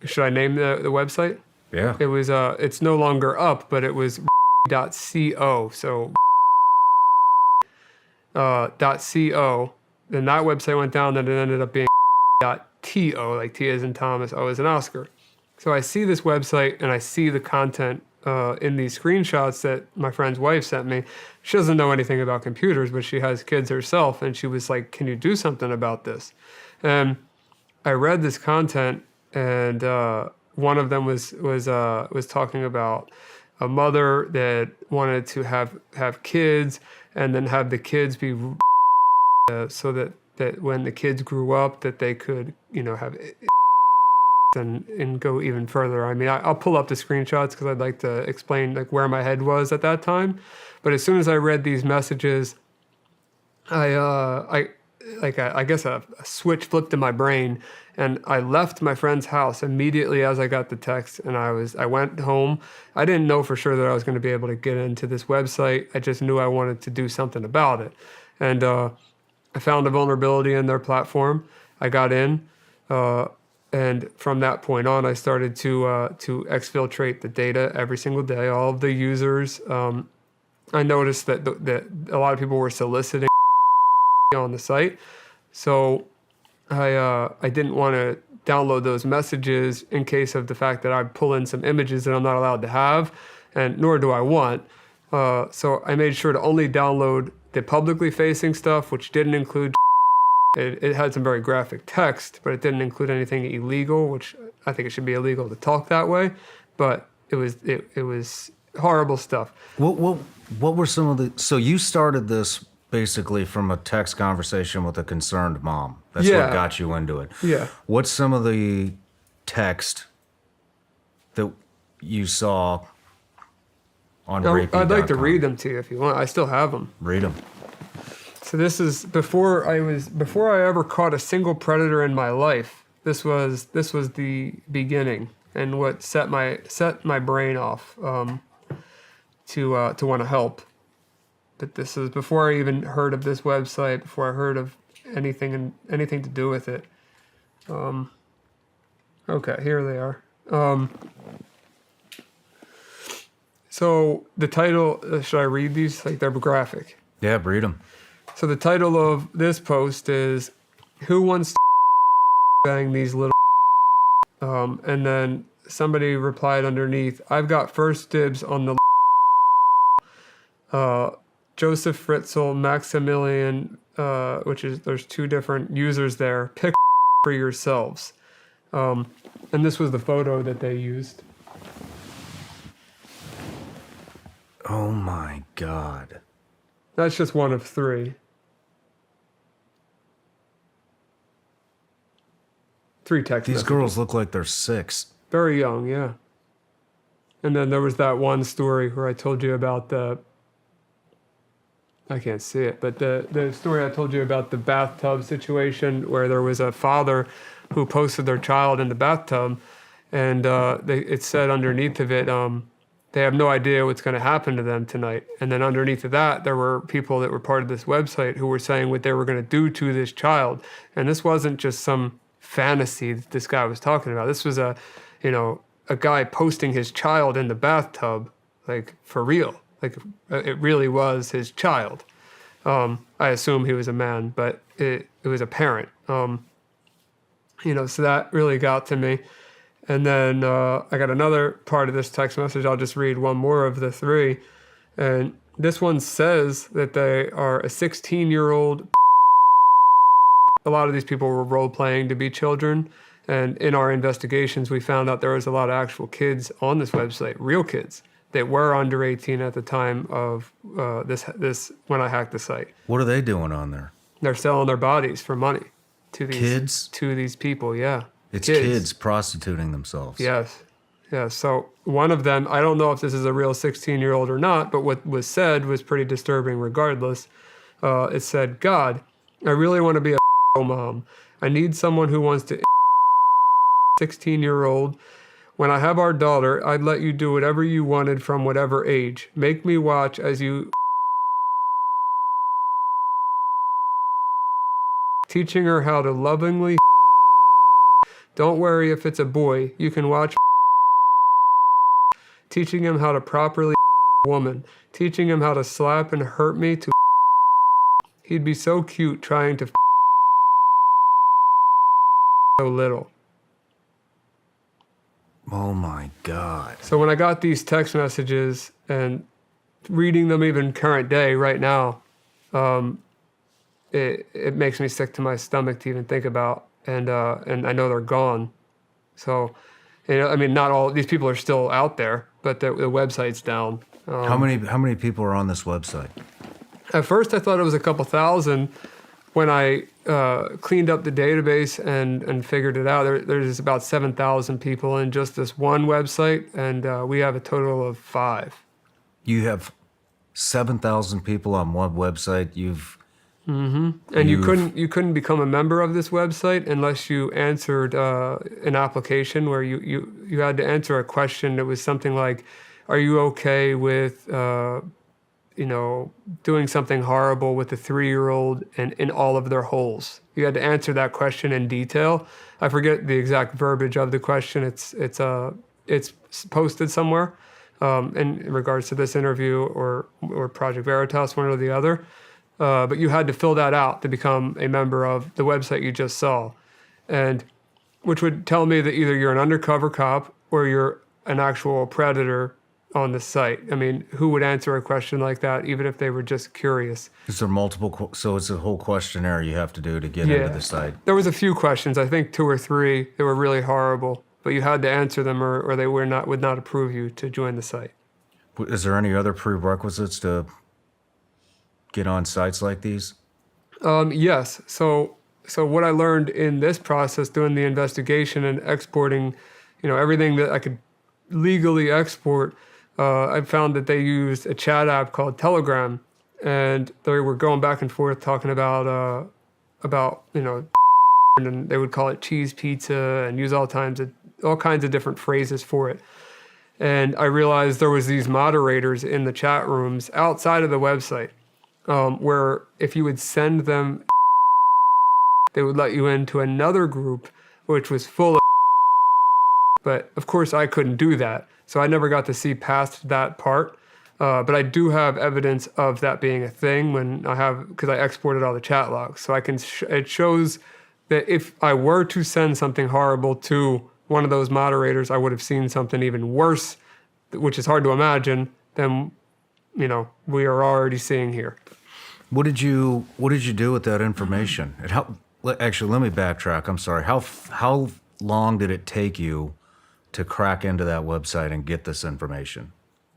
should I name the website? Yeah. It was. It's no longer up, but it was .co. So .co. Then that website went down, and it ended up being .to, like T as in Thomas, O as in Oscar. So I see this website, and I see the content in these screenshots that my friend's wife sent me. She doesn't know anything about computers, but she has kids herself, and she was like, "Can you do something about this?" And I read this content, and one of them was talking about a mother that wanted to have kids, and then have the kids be so that when the kids grew up, that they could have and go even further. I mean, I'll pull up the screenshots because I'd like to explain like where my head was at that time. But as soon as I read these messages, I guess a switch flipped in my brain, and I left my friend's house immediately as I got the text, and I went home. I didn't know for sure that I was going to be able to get into this website. I just knew I wanted to do something about it, and I found a vulnerability in their platform. I got in, and from that point on, I started to exfiltrate the data every single day. All of the users. I noticed that that a lot of people were soliciting on the site, so I didn't want to download those messages in case of the fact that I pull in some images that I'm not allowed to have, and nor do I want. So I made sure to only download the publicly facing stuff, which didn't include. It had some very graphic text, but it didn't include anything illegal, which I think it should be illegal to talk that way. But it was horrible stuff. What were some of the? So you started this basically from a text conversation with a concerned mom. That's what got you into it. Yeah. What's some of the text that you saw on rapey.com? I'd like to read them to you if you want. I still have them. Read them. So this is before I ever caught a single predator in my life. This was the beginning and what set my brain off to want to help. But this is before I even heard of this website, before I heard of anything to do with it. Okay, here they are. So the title, should I read these? Like, they're graphic. Yeah, read them. So the title of this post is, "Who wants to bang these little?" And then somebody replied underneath, "I've got first dibs on the." Joseph Fritzl, Maximilian, there's two different users there. Pick for yourselves. And this was the photo that they used. Oh my God. That's just one of three. 3 text These messages. girls look like they're 6. Very young, yeah. And then there was that one story where I told you about I can't see it, but the story I told you about the bathtub situation where there was a father who posted their child in the bathtub, and it said underneath of it, they have no idea what's going to happen to them tonight. And then underneath of that, there were people that were part of this website who were saying what they were going to do to this child. And this wasn't just some fantasy that this guy was talking about. This was a guy posting his child in the bathtub, like for real. Like it really was his child. I assume he was a man, but it was a parent. So that really got to me. And then I got another part of this text message. I'll just read one more of the 3. And this one says that they are a 16-year-old. A lot of these people were role-playing to be children. And in our investigations, we found out there was a lot of actual kids on this website, real kids, that were under 18 at the time of this when I hacked the site. What are they doing on there? They're selling their bodies for money to these kids? To these people, yeah. It's kids prostituting themselves. Yes. Yeah. So one of them, I don't know if this is a real 16-year-old or not, but what was said was pretty disturbing regardless. It said, "God, I really want to be a mom. I need someone who wants to 16-year-old. When I have our daughter, I'd let you do whatever you wanted from whatever age. Make me watch as you teaching her how to lovingly. Don't worry if it's a boy. You can watch teaching him how to properly woman. Teaching him how to slap and hurt me to. He'd be so cute trying to so little." Oh my God. So when I got these text messages and reading them even current day right now, it makes me sick to my stomach to even think about. And I know they're gone. So, I mean, not all these people are still out there, but the website's down. How many people are on this website? At first, I thought it was a couple thousand. When I cleaned up the database and figured it out, there's about 7,000 people in just this one website, and we have a total of 5. You have 7,000 people on one website. And you couldn't become a member of this website unless you answered an application where you had to answer a question that was something like, "Are you okay with doing something horrible with a 3-year-old and in all of their holes?" You had to answer that question in detail. I forget the exact verbiage of the question. It's posted somewhere in regards to this interview or Project Veritas, one or the other. But you had to fill that out to become a member of the website you just saw, and which would tell me that either you're an undercover cop or you're an actual predator on the site. I mean, who would answer a question like that, even if they were just curious? Is there multiple? So it's a whole questionnaire you have to do to get into the site. There was a few questions, I think 2 or 3, that were really horrible, but you had to answer them, or they would not approve you to join the site. Is there any other prerequisites to get on sites like these? Yes. So what I learned in this process, doing the investigation and exporting, everything that I could legally export, I found that they used a chat app called Telegram, and they were going back and forth talking about and they would call it cheese pizza and use all kinds of different phrases for it. And I realized there was these moderators in the chat rooms outside of the website, where if you would send them, they would let you into another group which was full of. But of course I couldn't do that, so I never got to see past that part. But I do have evidence of that being a thing because I exported all the chat logs, so I can. It shows that if I were to send something horrible to one of those moderators, I would have seen something even worse, which is hard to imagine, than we are already seeing here. What did you do with that information? Actually, let me backtrack. I'm sorry. How long did it take you to crack into that website and get this information?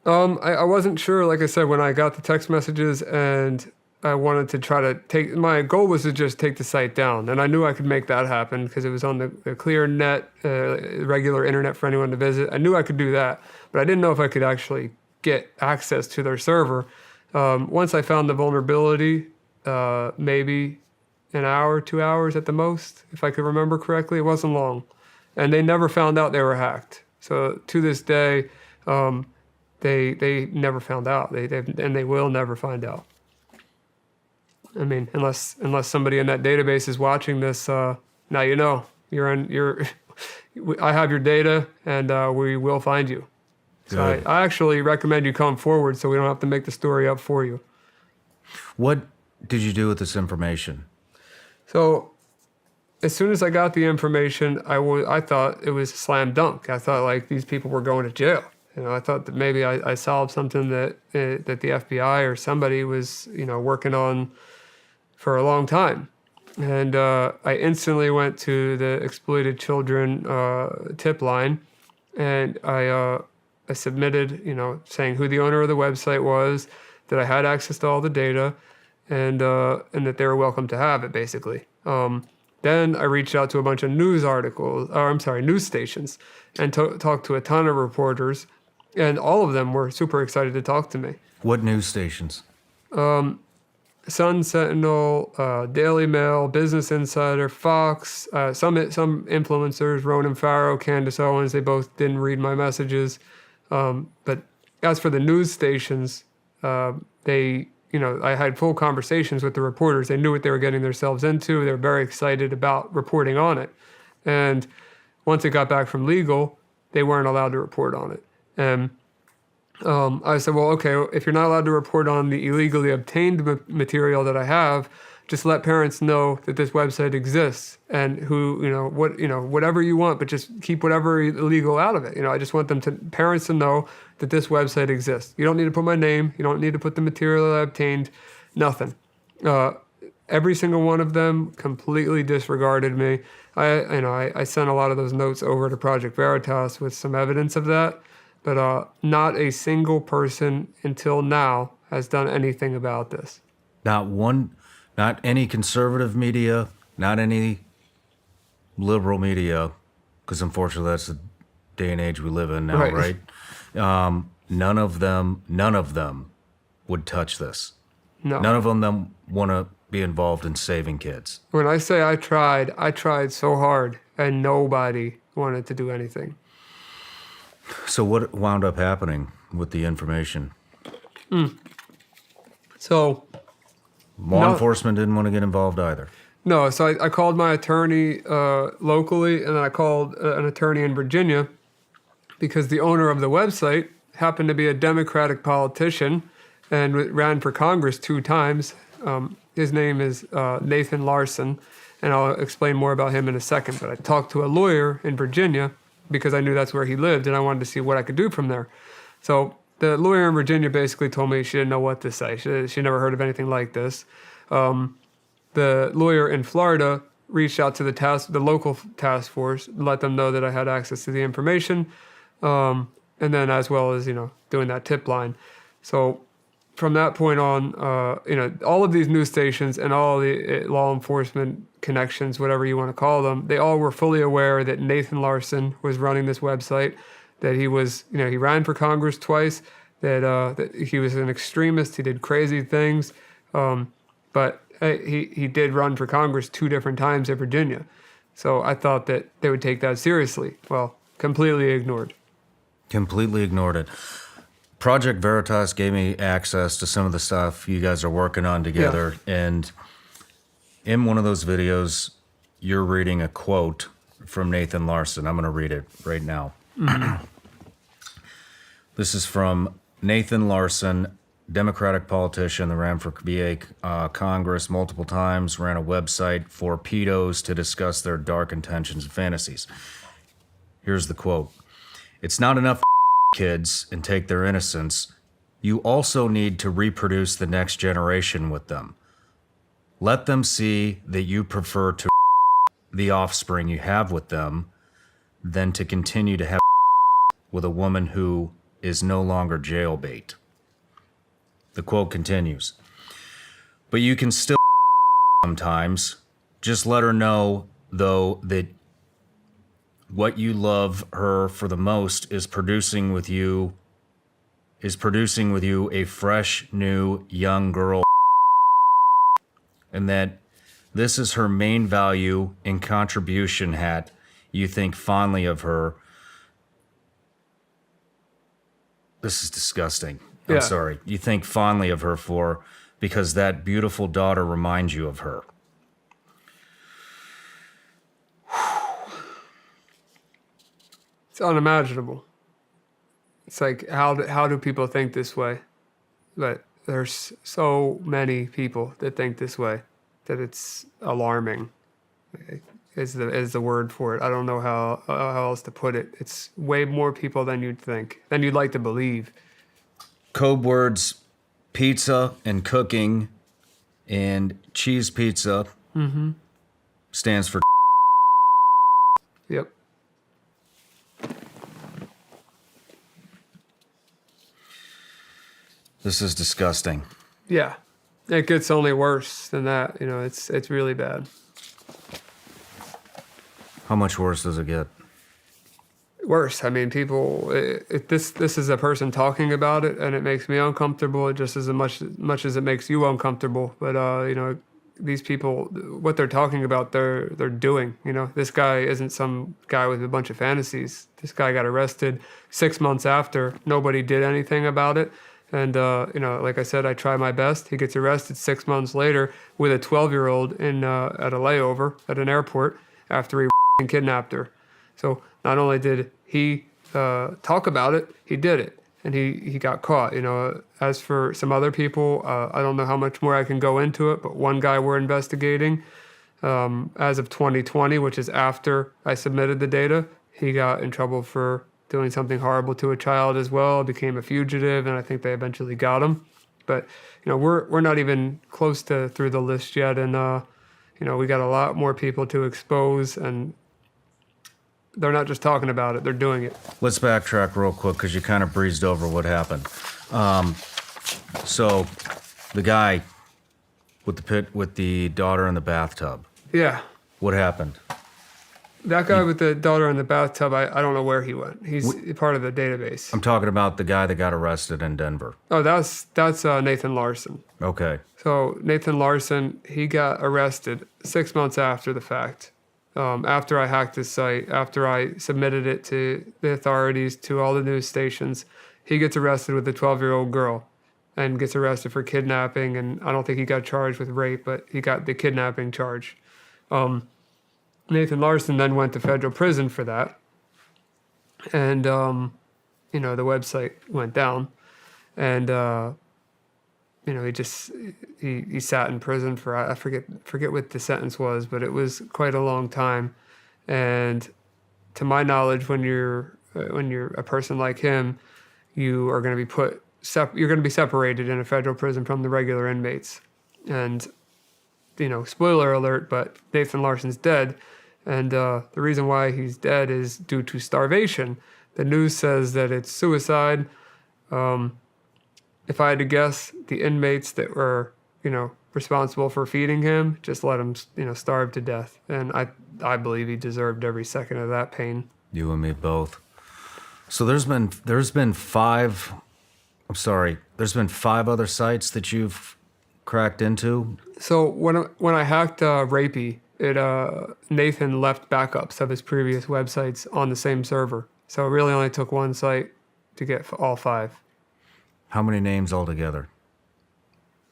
I wasn't sure, like I said, when I got the text messages, and I wanted to try to my goal was to just take the site down, and I knew I could make that happen because it was on the clear net, regular internet for anyone to visit. I knew I could do that, but I didn't know if I could actually get access to their server. Once I found the vulnerability, maybe an hour, 2 hours at the most, if I could remember correctly. It wasn't long. And they never found out they were hacked. So to this day, they never found out. They will never find out. I mean, unless somebody in that database is watching this, now you know. I have your data, and we will find you. So I actually recommend you come forward so we don't have to make the story up for you. What did you do with this information? So as soon as I got the information, I thought it was a slam dunk. I thought, like, these people were going to jail. I thought that maybe I solved something that the FBI or somebody was, working on for a long time. And I instantly went to the exploited children tip line, and I submitted, saying who the owner of the website was, that I had access to all the data, and that they were welcome to have it, basically. Then I reached out to a bunch of news stations, and talked to a ton of reporters, and all of them were super excited to talk to me. What news stations? Sun Sentinel, Daily Mail, Business Insider, Fox, some influencers, Ronan Farrow, Candace Owens, they both didn't read my messages. But as for the news stations, I had full conversations with the reporters. They knew what they were getting themselves into. They were very excited about reporting on it. And once it got back from legal, they weren't allowed to report on it. And I said, well, okay, if you're not allowed to report on the illegally obtained material that I have, just let parents know that this website exists and whatever you want, but just keep whatever illegal out of it. I just want parents to know that this website exists. You don't need to put my name. You don't need to put the material I obtained. Nothing. Every single one of them completely disregarded me. I sent a lot of those notes over to Project Veritas with some evidence of that, but not a single person until now has done anything about this. Not one, not any conservative media, not any liberal media, because unfortunately that's the day and age we live in now, right? None of them would touch this. No. None of them want to be involved in saving kids. When I say I tried so hard and nobody wanted to do anything. So what wound up happening with the information? So law enforcement didn't want to get involved either. No, so I called my attorney locally, and then I called an attorney in Virginia because the owner of the website happened to be a Democratic politician and ran for Congress 2 times. His name is Nathan Larson, and I'll explain more about him in a second. But I talked to a lawyer in Virginia because I knew that's where he lived, and I wanted to see what I could do from there. So the lawyer in Virginia basically told me she didn't know what to say. She never heard of anything like this. The lawyer in Florida reached out to the local task force, let them know that I had access to the information, and then as well as doing that tip line. So from that point on, all of these news stations and all the law enforcement connections, whatever you want to call them, they all were fully aware that Nathan Larson was running this website, that he was, he ran for Congress twice, that he was an extremist, he did crazy things, but he did run for Congress 2 different times in Virginia. So I thought that they would take that seriously. Well, completely ignored. Completely ignored it. Project Veritas gave me access to some of the stuff you guys are working on together. Yeah. And in one of those videos, you're reading a quote from Nathan Larson. I'm going to read it right now. Mm-hmm. This is from Nathan Larson, Democratic politician that ran for VA Congress multiple times, ran a website for pedos to discuss their dark intentions and fantasies. Here's the quote. "It's not enough kids and take their innocence. You also need to reproduce the next generation with them. Let them see that you prefer to the offspring you have with them than to continue to have with a woman who is no longer jailbait." The quote continues, "But you can still sometimes. Just let her know, though, that what you love her for the most is producing with you a fresh, new, young girl, and that this is her main value and contribution hat. You think fondly of her." This is disgusting. I'm sorry. You think fondly of her because that beautiful daughter reminds you of her. It's unimaginable. It's like, how do people think this way? But there's so many people that think this way that it's alarming. Is the word for it. I don't know how else to put it. It's way more people than you'd think, than you'd like to believe. Code words: pizza and cooking, and cheese pizza stands for. Yep. This is disgusting. Yeah, it gets only worse than that. It's really bad. How much worse does it get? Worse. I mean, people. This is a person talking about it, and it makes me uncomfortable just as much as it makes you uncomfortable. But these people, what they're talking about, they're doing. This guy isn't some guy with a bunch of fantasies. This guy got arrested 6 months after. Nobody did anything about it. And, like I said, I try my best. He gets arrested 6 months later with a 12-year-old at a layover at an airport after he kidnapped her. So not only did he talk about it, he did it. and he got caught. As for some other people, I don't know how much more I can go into it, but one guy we're investigating, as of 2020, which is after I submitted the data, he got in trouble for doing something horrible to a child as well, became a fugitive, and I think they eventually got him. But, we're not even close to through the list yet, and, we got a lot more people to expose, and they're not just talking about it, they're doing it. Let's backtrack real quick because you kind of breezed over what happened. So the guy with the daughter in the bathtub, Yeah. what happened? That guy with the daughter in the bathtub, I don't know where he went. He's part of the database. I'm talking about the guy that got arrested in Denver. Oh, that's Nathan Larson. Okay. So Nathan Larson, he got arrested 6 months after the fact. After I hacked his site, after I submitted it to the authorities, to all the news stations, he gets arrested with a 12-year-old girl and gets arrested for kidnapping. And I don't think he got charged with rape, but he got the kidnapping charge. Nathan Larson then went to federal prison for that. And, the website went down. And, he sat in prison for, I forget what the sentence was, but it was quite a long time. And to my knowledge, when you're a person like him, you are going to be you're going to be separated in a federal prison from the regular inmates. And, spoiler alert, but Nathan Larson's dead. And the reason why he's dead is due to starvation. The news says that it's suicide. If I had to guess, the inmates that were, responsible for feeding him just let him, starve to death. And I believe he deserved every second of that pain. You and me both. So there's been five other sites that you've cracked into. So when I hacked Rapey, Nathan left backups of his previous websites on the same server. So it really only took one site to get all 5. How many names altogether?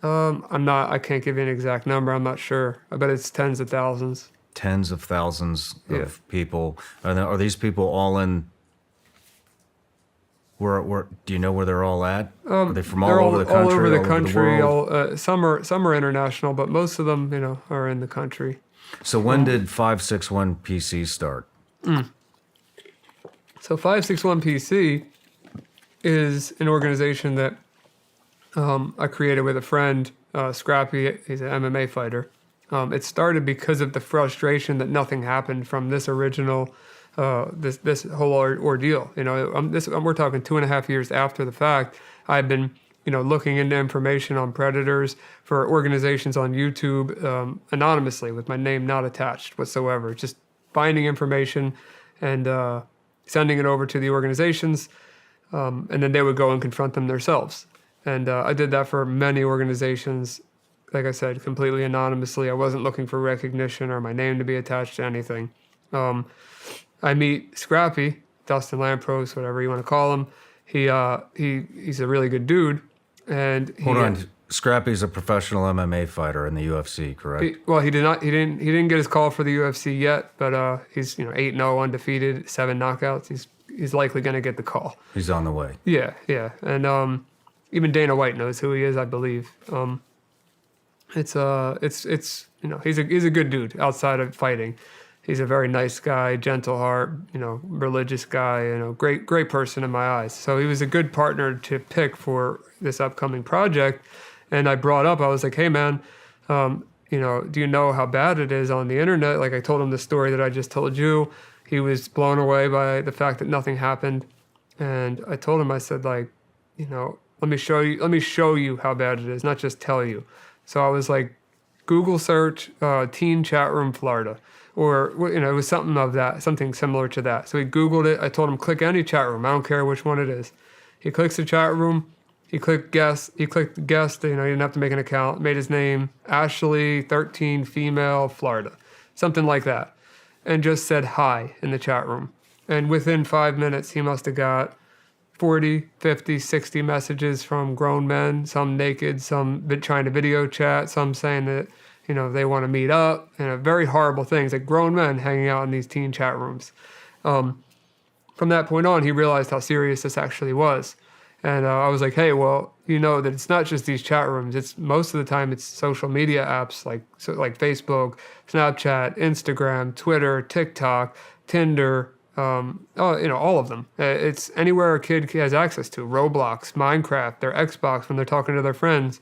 I can't give you an exact number. I'm not sure. I bet it's tens of thousands. Tens of thousands of people. Are these people all in? Where do you know where they're all at? Are they from all over the country? All over the country. world? Some are international, but most of them, are in the country. So when did 561 PC start? So 561 PC is an organization that I created with a friend, Scrappy. He's an MMA fighter. It started because of the frustration that nothing happened from this original, this whole ordeal. We're talking 2.5 years after the fact. I've been, looking into information on predators for organizations on YouTube anonymously with my name not attached whatsoever. Just finding information and sending it over to the organizations, and then they would go and confront them themselves. And I did that for many organizations, like I said, completely anonymously. I wasn't looking for recognition or my name to be attached to anything. I meet Scrappy, Dustin Lampros, whatever you want to call him. He's a really good dude. And Hold on, Scrappy's a professional MMA fighter in the UFC, correct? He didn't get his call for the UFC yet, but he's 8-0 undefeated, 7 knockouts. He's likely going to get the call. He's on the way. Yeah, and even Dana White knows who he is, I believe. He's a good dude outside of fighting. He's a very nice guy, gentle heart, religious guy, great person in my eyes. So he was a good partner to pick for this upcoming project. And I was like, hey man, do you know how bad it is on the internet? Like I told him the story that I just told you. He was blown away by the fact that nothing happened. And I told him, I said, like, let me show you how bad it is, not just tell you. So I was like, Google search teen chat room Florida, or it was something similar to that. So he Googled it. I told him, click any chat room. I don't care which one it is. He clicks the chat room. He clicked guest. He clicked guest. He didn't have to make an account. Made his name Ashley, 13, female, Florida, something like that, and just said hi in the chat room. And within 5 minutes, he must have got 40, 50, 60 messages from grown men, some naked, some trying to video chat, some saying that, they want to meet up, very horrible things, like grown men hanging out in these teen chat rooms. From that point on, he realized how serious this actually was. And I was like, hey, well, you know that it's not just these chat rooms. It's most of the time it's social media apps like Facebook, Snapchat, Instagram, Twitter, TikTok, Tinder, all of them. It's anywhere a kid has access to. Roblox, Minecraft, their Xbox when they're talking to their friends.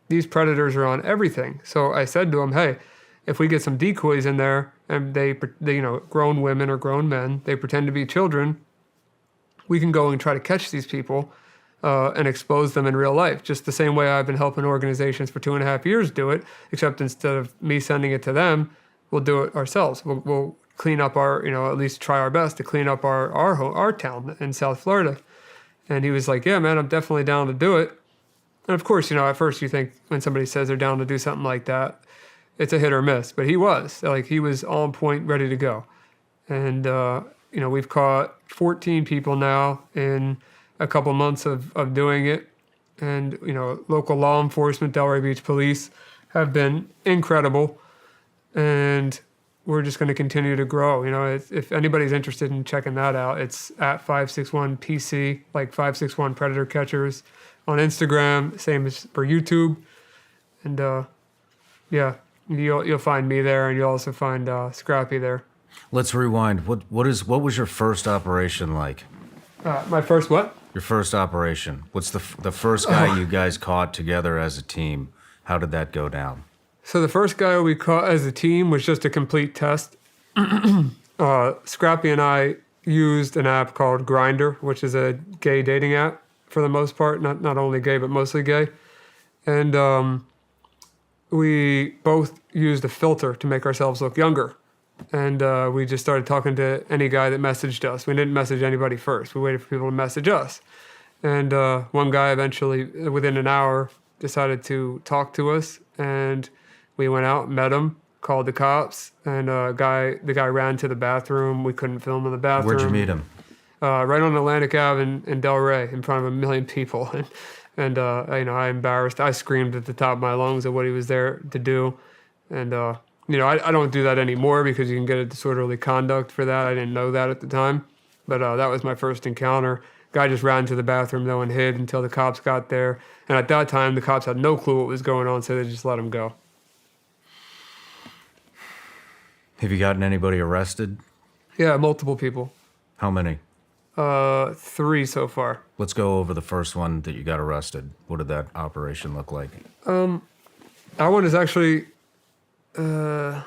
These predators are on everything. So I said to him, hey, if we get some decoys in there and they grown women or grown men, they pretend to be children, we can go and try to catch these people and expose them in real life. Just the same way I've been helping organizations for 2.5 years do it, except instead of me sending it to them, we'll do it ourselves. We'll clean up at least try our best to clean up our town in South Florida. And he was like, yeah, man, I'm definitely down to do it. And of course, at first you think when somebody says they're down to do something like that, it's a hit or miss. But he was on point, ready to go. And, we've caught 14 people now in a couple months of doing it. And, local law enforcement, Delray Beach Police, have been incredible. And we're just going to continue to grow. If anybody's interested in checking that out, it's at 561PC, like 561 Predator Catchers on Instagram, same as for YouTube. And, you'll find me there, and you'll also find Scrappy there. Let's rewind. What was your first operation like? My first what? Your first operation. What's the first guy you guys caught together as a team? How did that go down? So the first guy we caught as a team was just a complete test. Scrappy and I used an app called Grindr, which is a gay dating app for the most part. Not only gay, but mostly gay. And we both used a filter to make ourselves look younger. And we just started talking to any guy that messaged us. We didn't message anybody first. We waited for people to message us. And one guy eventually, within an hour, decided to talk to us. And we went out, met him, called the cops. And the guy ran to the bathroom. We couldn't film in the bathroom. Where'd you meet him? Right on Atlantic Ave in Delray, in front of 1 million people. And I embarrassed. I screamed at the top of my lungs at what he was there to do. And I don't do that anymore because you can get a disorderly conduct for that. I didn't know that at the time. But that was my first encounter. Guy just ran to the bathroom, though, and hid until the cops got there. And at that time, the cops had no clue what was going on, so they just let him go. Have you gotten anybody arrested? Yeah, multiple people. How many? 3 so far. Let's go over the first one that you got arrested. What did that operation look like? That one is actually... I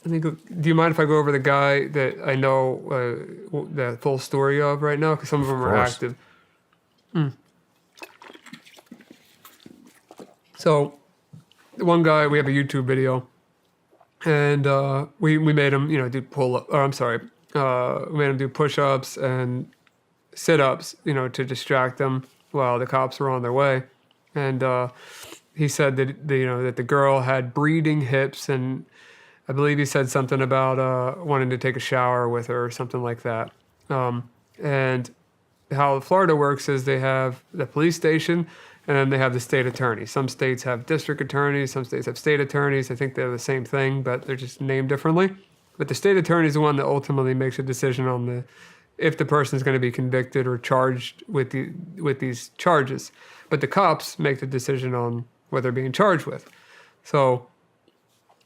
think. Do you mind if I go over the guy that I know the full story of right now? Because some of them are active. So, one guy, we have a YouTube video, and we made him, do pull-up. We made him do push-ups and sit-ups, to distract them while the cops were on their way, and he said that that the girl had bleeding hips, and I believe he said something about wanting to take a shower with her or something like that. And how Florida works is they have the police station and then they have the state attorney. Some states have district attorneys, some states have state attorneys. I think they're the same thing, but they're just named differently. But the state attorney is the one that ultimately makes a decision on if the person is going to be convicted or charged with these charges. But the cops make the decision on what they're being charged with. So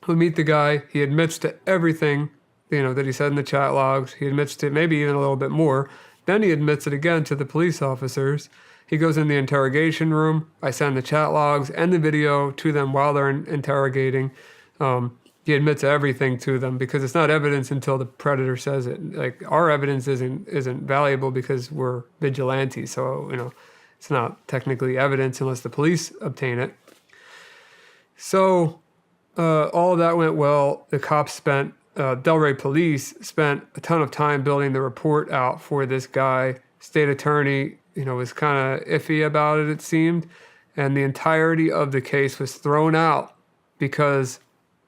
we meet the guy. He admits to everything, that he said in the chat logs. He admits to maybe even a little bit more. Then he admits it again to the police officers. He goes in the interrogation room. I send the chat logs and the video to them while they're interrogating. He admits everything to them because it's not evidence until the predator says it. Like, our evidence isn't valuable because we're vigilantes. So, it's not technically evidence unless the police obtain it. So all of that went well. The cops Delray Police spent a ton of time building the report out for this guy. State attorney, was kind of iffy about it, it seemed. And the entirety of the case was thrown out because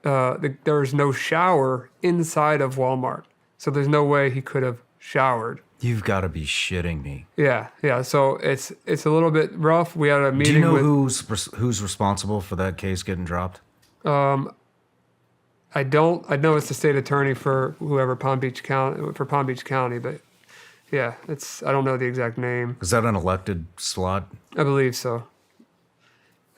there was no shower inside of Walmart. So there's no way he could have showered. You've got to be shitting me. Yeah. So it's a little bit rough. We had a meeting. Do you know who's responsible for that case getting dropped? I don't. I know it's the state attorney for Palm Beach County, but Yeah, I don't know the exact name. Is that an elected slot? I believe so.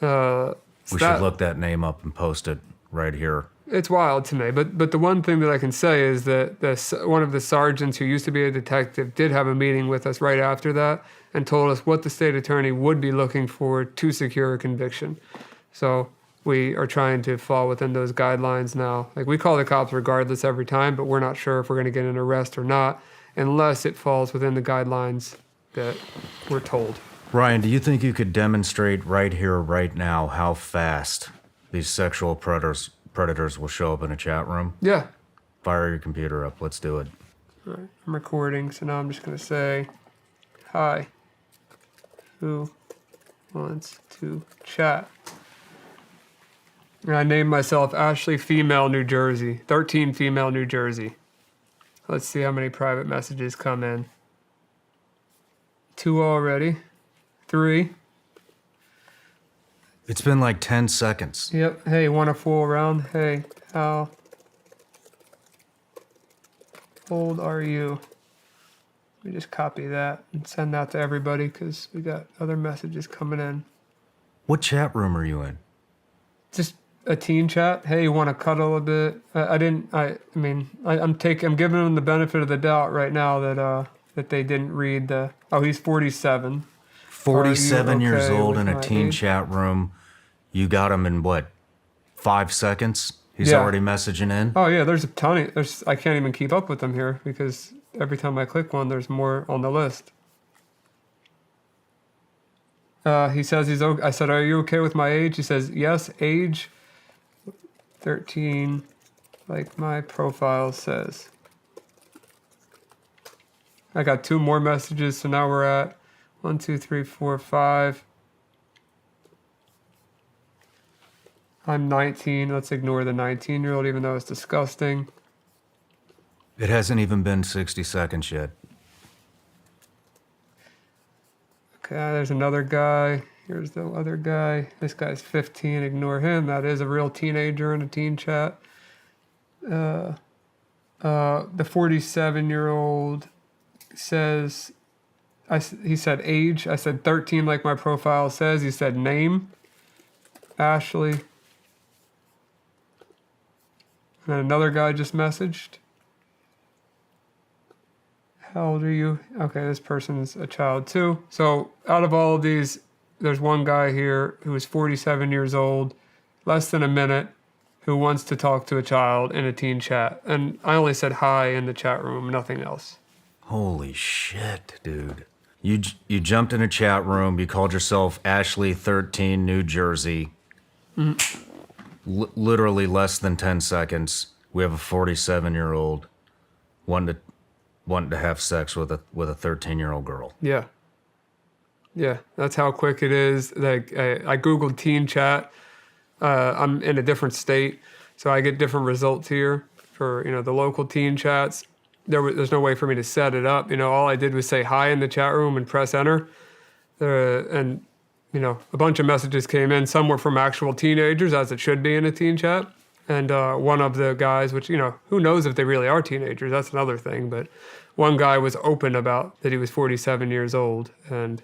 We should look that name up and post it right here. It's wild to me, but the one thing that I can say is that one of the sergeants who used to be a detective did have a meeting with us right after that and told us what the state attorney would be looking for to secure a conviction. So we are trying to fall within those guidelines now. Like, we call the cops regardless every time, but we're not sure if we're going to get an arrest or not unless it falls within the guidelines that we're told. Ryan, do you think you could demonstrate right here, right now, how fast these sexual predators will show up in a chat room? Yeah. Fire your computer up. Let's do it. All right, I'm recording, so now I'm just going to say, hi, who wants to chat? And I named myself Ashley Female New Jersey, 13 Female New Jersey. Let's see how many private messages come in. 2 already. 3. It's been like 10 seconds. Yep. Hey, want to fool around? Hey, how old are you? Let me just copy that and send that to everybody because we got other messages coming in. What chat room are you in? Just a teen chat. Hey, you want to cuddle a bit? I'm giving them the benefit of the doubt right now that they didn't read the. Oh, he's 47. 47 years okay old with in a my teen age? chat room. You got him in what? 5 seconds? He's Yeah. already messaging in? Oh yeah, there's a ton. I can't even keep up with them here because every time I click one, there's more on the list. He says he's okay. I said, "Are you okay with my age?" He says, "Yes, age 13, like my profile says." I got 2 more messages, so now we're at 1, 2, 3, 4, 5. I'm 19. Let's ignore the 19-year-old, even though it's disgusting. It hasn't even been 60 seconds yet. Okay, there's another guy. Here's the other guy. This guy's 15. Ignore him. That is a real teenager in a teen chat. The 47-year-old says, he said age. I said 13 like my profile says. He said name, Ashley. And then another guy just messaged. How old are you? Okay, this person's a child too. So out of all of these, there's one guy here who is 47 years old, less than a minute, who wants to talk to a child in a teen chat. And I only said hi in the chat room, nothing else. Holy shit, dude. You jumped in a chat room. You called yourself Ashley 13, New Jersey. Literally less than 10 seconds. We have a 47-year-old wanting to have sex with a 13-year-old girl. Yeah. Yeah, that's how quick it is. Like I Googled teen chat. I'm in a different state, so I get different results here for, the local teen chats. There's no way for me to set it up. All I did was say hi in the chat room and press enter. And a bunch of messages came in. Some were from actual teenagers, as it should be in a teen chat. And one of the guys, which, who knows if they really are teenagers, that's another thing. But one guy was open about that he was 47 years old, and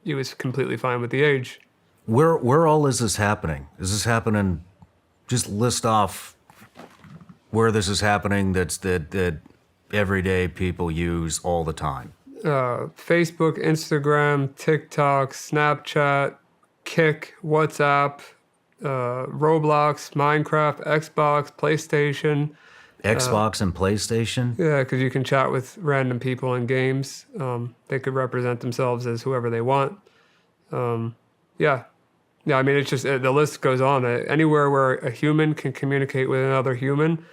he was completely fine with the age. Where all is this happening? Is this happening? Just list off where this is happening that everyday people use all the time. Facebook, Instagram, TikTok, Snapchat, Kik, WhatsApp, Roblox, Minecraft, Xbox, PlayStation. Xbox and PlayStation? Yeah, because you can chat with random people in games. They could represent themselves as whoever they want. Yeah, I mean, it's just the list goes on. Anywhere where a human can communicate with another human,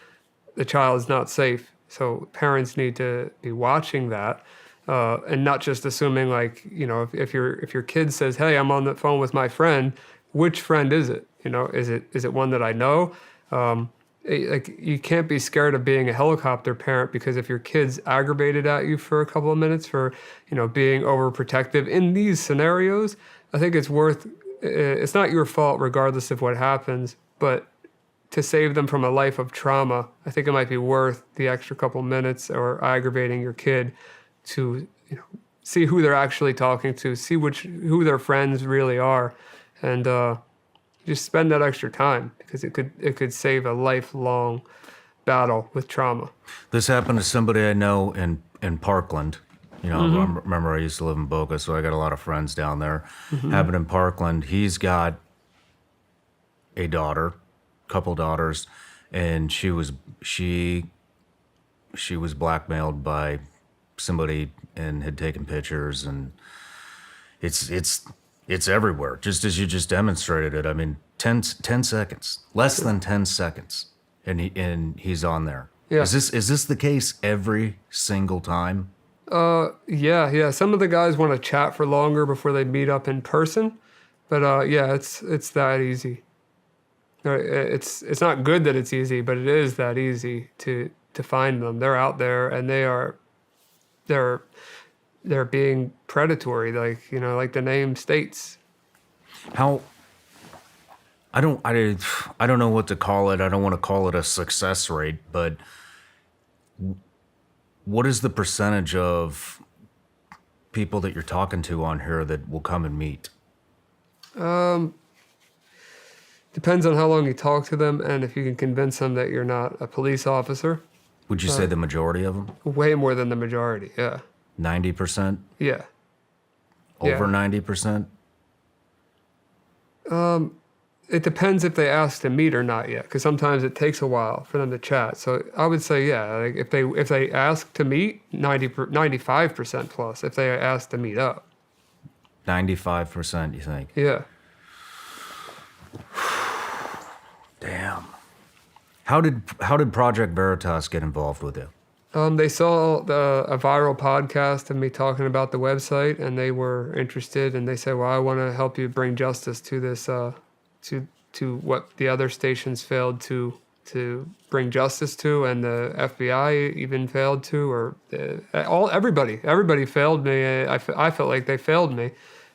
the child is not safe. So parents need to be watching that. And not just assuming if your kid says, "Hey, I'm on the phone with my friend," which friend is it? Is it one that I know? You can't be scared of being a helicopter parent, because if your kid's aggravated at you for a couple of minutes for being overprotective in these scenarios, I think it's worth. It's not your fault regardless of what happens, but to save them from a life of trauma, I think it might be worth the extra couple minutes or aggravating your kid to see who they're actually talking to, see who their friends really are, and just spend that extra time, because it could save a lifelong battle with trauma. This happened to somebody I know in Parkland. I remember I used to live in Boca, so I got a lot of friends down there. Happened in Parkland. He's got a daughter, couple daughters, and she was blackmailed by somebody and had taken pictures, and it's everywhere, just as you just demonstrated it. I mean, 10 seconds, less than 10 seconds, and he's on there. Yeah. Is this the case every single time? Yeah. Some of the guys want to chat for longer before they meet up in person, but yeah, it's that easy. It's not good that it's easy, but it is that easy to find them. They're out there, and they're being predatory, like the name states. How? I don't know what to call it. I don't want to call it a success rate, but what is the percentage of people that you're talking to on here that will come and meet? Depends on how long you talk to them, and if you can convince them that you're not a police officer. Would you say the majority of them? Way more than the majority, yeah. 90%? Yeah. Over 90%? It depends if they ask to meet or not yet, because sometimes it takes a while for them to chat. So I would say, yeah, like if they ask to meet, 95% plus if they ask to meet up. 95%, you think? Yeah. Damn. How did Project Veritas get involved with you? They saw a viral podcast of me talking about the website, and they were interested, and they said, well, I want to help you bring justice to this, to what the other stations failed to bring justice to, and the FBI even failed to, or everybody failed me. I felt like they failed me.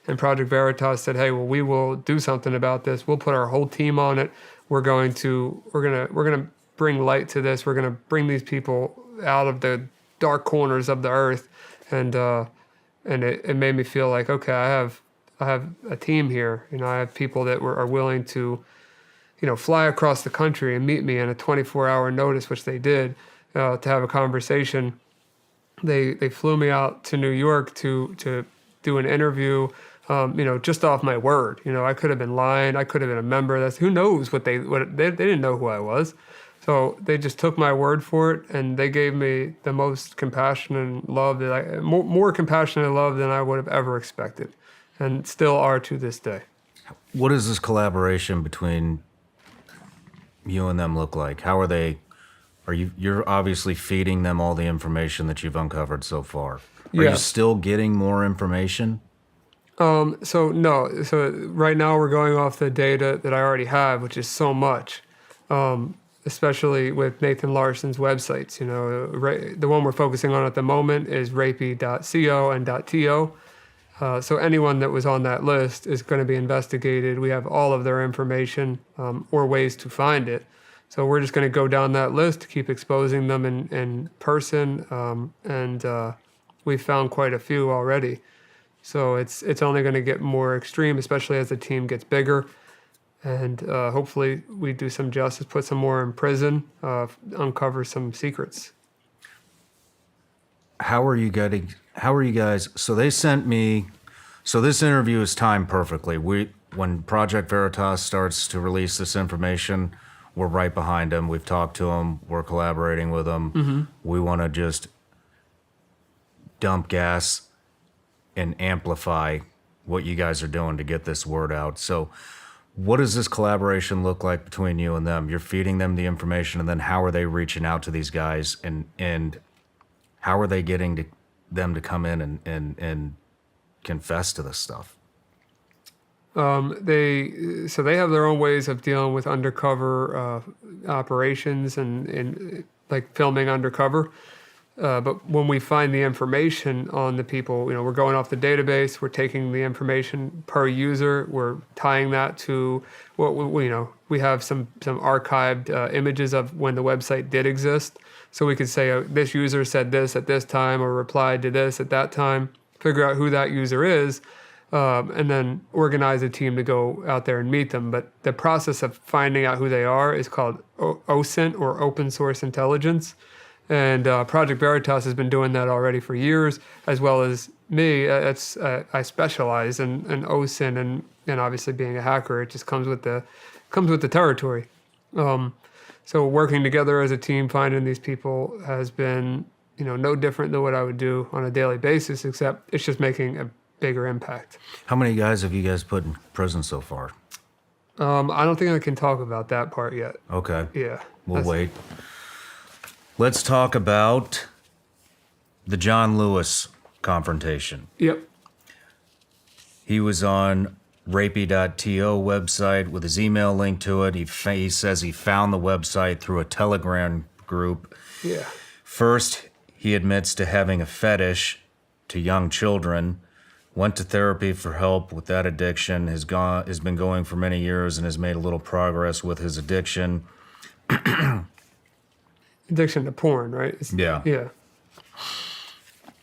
And Project Veritas said, hey, well, we will do something about this. We'll put our whole team on it. We're gonna bring light to this. We're gonna bring these people out of the dark corners of the earth, and it made me feel like, okay, I have a team here. I have people that are willing to, fly across the country and meet me in a 24-hour notice, which they did, to have a conversation. They flew me out to New York to do an interview. Just off my word. I could have been lying. I could have been a member. Who knows what they didn't know who I was. So they just took my word for it, and they gave me the most compassion and love more compassion and love than I would have ever expected, and still are to this day. What does this collaboration between you and them look like? How are they? You're obviously feeding them all the information that you've uncovered so far. Are you still getting more information? So right now we're going off the data that I already have, which is so much, especially with Nathan Larson's websites. The one we're focusing on at the moment is rapey.co and .to. So anyone that was on that list is going to be investigated. We have all of their information, or ways to find it. So we're just going to go down that list, keep exposing them in person, and we've found quite a few already. So it's only going to get more extreme, especially as the team gets bigger. And hopefully we do some justice, put some more in prison, uncover some secrets. How are you guys? So they sent me. So this interview is timed perfectly. When Project Veritas starts to release this information, we're right behind them. We've talked to them. We're collaborating with them. Mm-hmm. We want to just dump gas and amplify what you guys are doing to get this word out. So what does this collaboration look like between you and them? You're feeding them the information, and then how are they reaching out to these guys, and how are they getting them to come in and confess to this stuff? They have their own ways of dealing with undercover operations and like filming undercover. But when we find the information on the people, we're going off the database, we're taking the information per user, we're tying that to what we have some archived images of when the website did exist. So we could say this user said this at this time or replied to this at that time, figure out who that user is, and then organize a team to go out there and meet them. But the process of finding out who they are is called OSINT, or Open Source Intelligence. And Project Veritas has been doing that already for years, as well as me. I specialize in OSINT, and obviously being a hacker, it just comes with the territory. So working together as a team, finding these people has been, no different than what I would do on a daily basis, except it's just making a bigger impact. How many guys have you guys put in prison so far? I don't think I can talk about that part yet. Okay. Yeah. We'll wait. Let's talk about the John Lewis confrontation. Yep. He was on rapey.to website with his email link to it. He says he found the website through a Telegram group. Yeah. First, he admits to having a fetish to young children, went to therapy for help with that addiction, has been going for many years and has made a little progress with his addiction. Addiction to porn, right? Yeah. Yeah.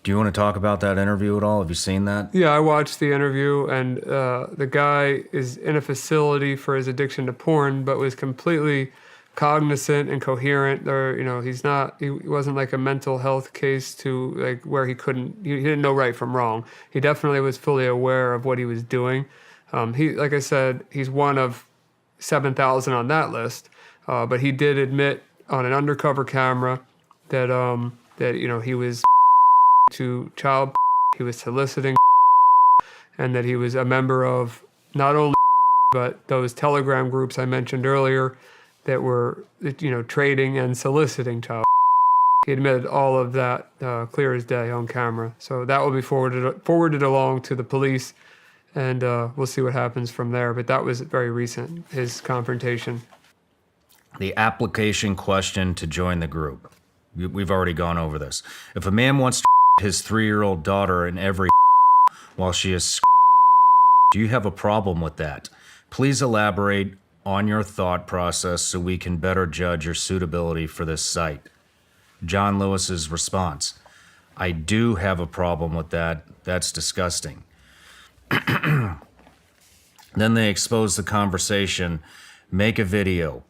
Do you want to talk about that interview at all? Have you seen that? Yeah, I watched the interview, and the guy is in a facility for his addiction to porn, but was completely cognizant and coherent. There, he wasn't like a mental health case to like where he didn't know right from wrong. He definitely was fully aware of what he was doing. Like I said, he's one of 7,000 on that list, but he did admit on an undercover camera that he was to child, he was soliciting, and that he was a member of not only but those Telegram groups I mentioned earlier that were trading and soliciting child. He admitted all of that clear as day on camera. So that will be forwarded along to the police, and we'll see what happens from there. But that was very recent, his confrontation. The application question to join the group. We've already gone over this. If a man wants to his 3-year-old daughter in every while she is, do you have a problem with that? Please elaborate on your thought process so we can better judge your suitability for this site. John Lewis's response: I do have a problem with that. That's disgusting. Then they expose the conversation, make a video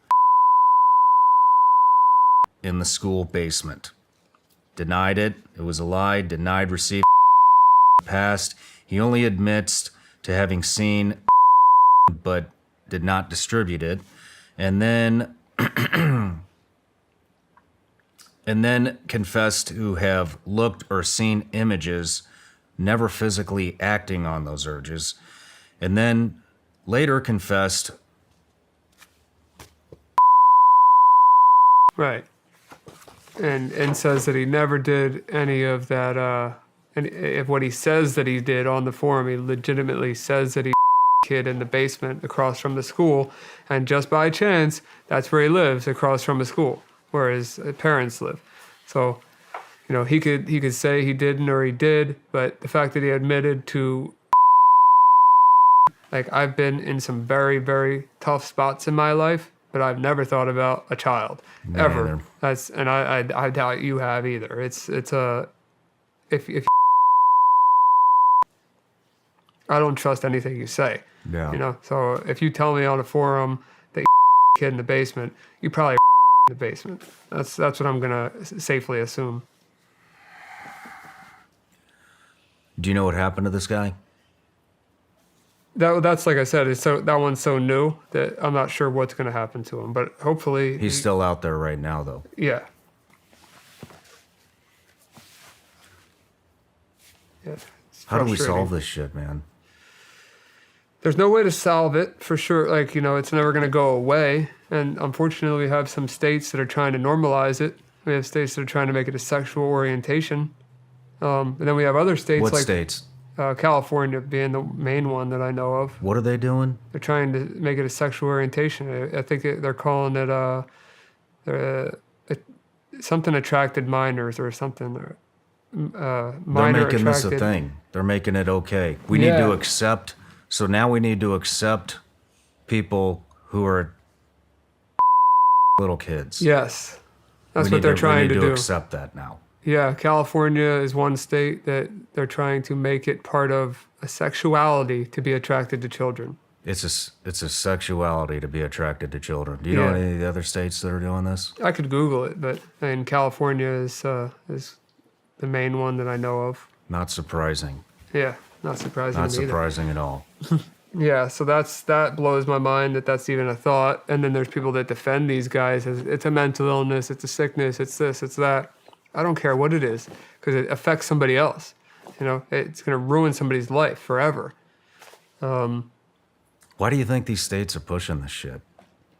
in the school basement. Denied it. It was a lie. Denied receipt. Passed. He only admits to having seen but did not distribute it. And then confessed to have looked or seen images, never physically acting on those urges. And then later confessed. Right. And says that he never did any of that. And if what he says that he did on the forum, he legitimately says that he kid in the basement across from the school, and just by chance, that's where he lives, across from a school where his parents live. So, he could say he didn't or he did, but the fact that he admitted to, like, I've been in some very, very tough spots in my life, but I've never thought about a child ever. Either. I doubt you have either. If I don't trust anything you say. Yeah. So if you tell me on a forum that kid in the basement, you probably in the basement. That's what I'm gonna safely assume. Do you know what happened to this guy? That's like I said, that one's so new that I'm not sure what's going to happen to him, but hopefully He's still out there right now, though. Yeah. How do we solve this shit, man? There's no way to solve it for sure. Like, it's never going to go away. And unfortunately, we have some states that are trying to normalize it. We have states that are trying to make it a sexual orientation. And then we have other states What like states? California being the main one that I know of. What are they doing? They're trying to make it a sexual orientation. I think they're calling it something attracted minors or something. They're making this a thing. They're making it okay. We need to accept. So now we need to accept people who are little kids. Yes. That's what they're trying we to need to do. accept that now. Yeah, California is one state that they're trying to make it part of a sexuality to be attracted to children. It's a sexuality to be attracted to children. Do you know Yeah. any of the other states that are doing this? I could Google it, but California is the main one that I know of. Not surprising. Yeah, not surprising. Not to me either. surprising at all. Yeah, so that blows my mind that that's even a thought. And then there's people that defend these guys as it's a mental illness, it's a sickness, it's this, it's that. I don't care what it is because it affects somebody else. You know, it's going to ruin somebody's life forever. Why do you think these states are pushing this shit?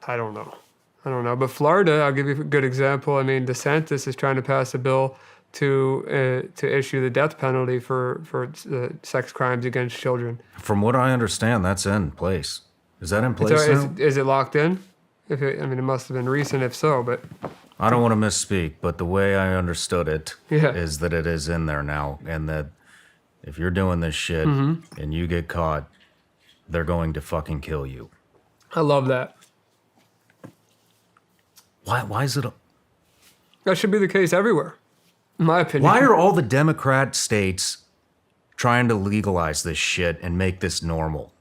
I don't know. But Florida, I'll give you a good example. I mean, DeSantis is trying to pass a bill to issue the death penalty for sex crimes against children. From what I understand, that's in place. Is that in place So now? is it locked in? It must have been recent if so, but I don't want to misspeak, but the way I understood it Yeah. is that it is in there now, and that if you're doing this shit Mm-hmm. and you get caught, they're going to fucking kill you. I love that. Why is it? That should be the case everywhere, in my opinion. Why are all the Democrat states trying to legalize this shit and make this normal?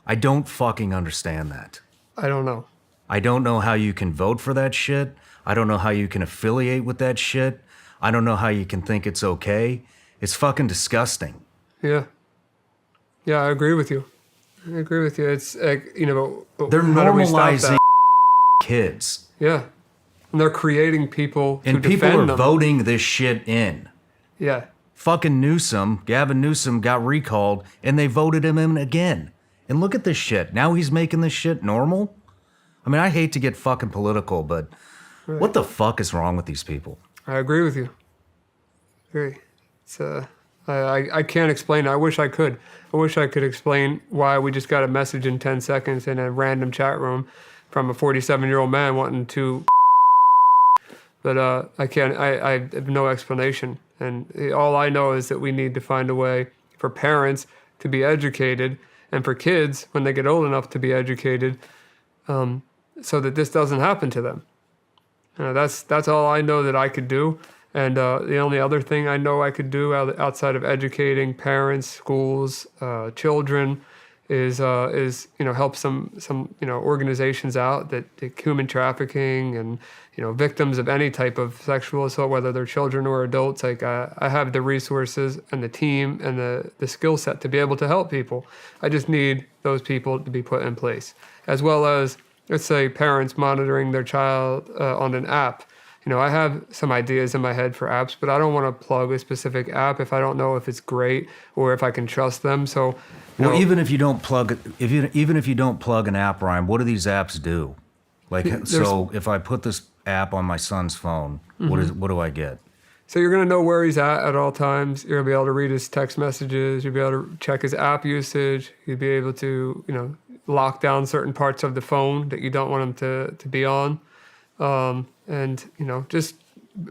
I don't fucking understand that. I don't know. I don't know how you can vote for that shit. I don't know how you can affiliate with that shit. I don't know how you can think it's okay. It's fucking disgusting. Yeah. Yeah, I agree with you. It's like, but They're how do we stop normalizing that? kids. Yeah. And they're creating people And to people defend are them. voting this shit in. Yeah. Fucking Gavin Newsom got recalled and they voted him in again. And look at this shit. Now he's making this shit normal? I mean, I hate to get fucking political, but what the fuck is wrong with these people? I agree with you. Agree. It's I can't explain. I wish I could. I wish I could explain why we just got a message in 10 seconds in a random chat room from a 47-year-old man wanting to. But I can't. I have no explanation. And all I know is that we need to find a way for parents to be educated and for kids when they get old enough to be educated, so that this doesn't happen to them. That's all I know that I could do. And the only other thing I know I could do outside of educating parents, schools, children, is help some organizations out that human trafficking and victims of any type of sexual assault, whether they're children or adults. Like I have the resources and the team and the skill set to be able to help people. I just need those people to be put in place, as well as, let's say, parents monitoring their child on an app. I have some ideas in my head for apps, but I don't want to plug a specific app if I don't know if it's great or if I can trust them. So, Well, even if you don't plug an app, Ryan, what do these apps do? Like, so if I put this app on my son's phone, what do I get? So you're going to know where he's at all times. You're going to be able to read his text messages. You'll be able to check his app usage. You'll be able to, lock down certain parts of the phone that you don't want him to be on. And just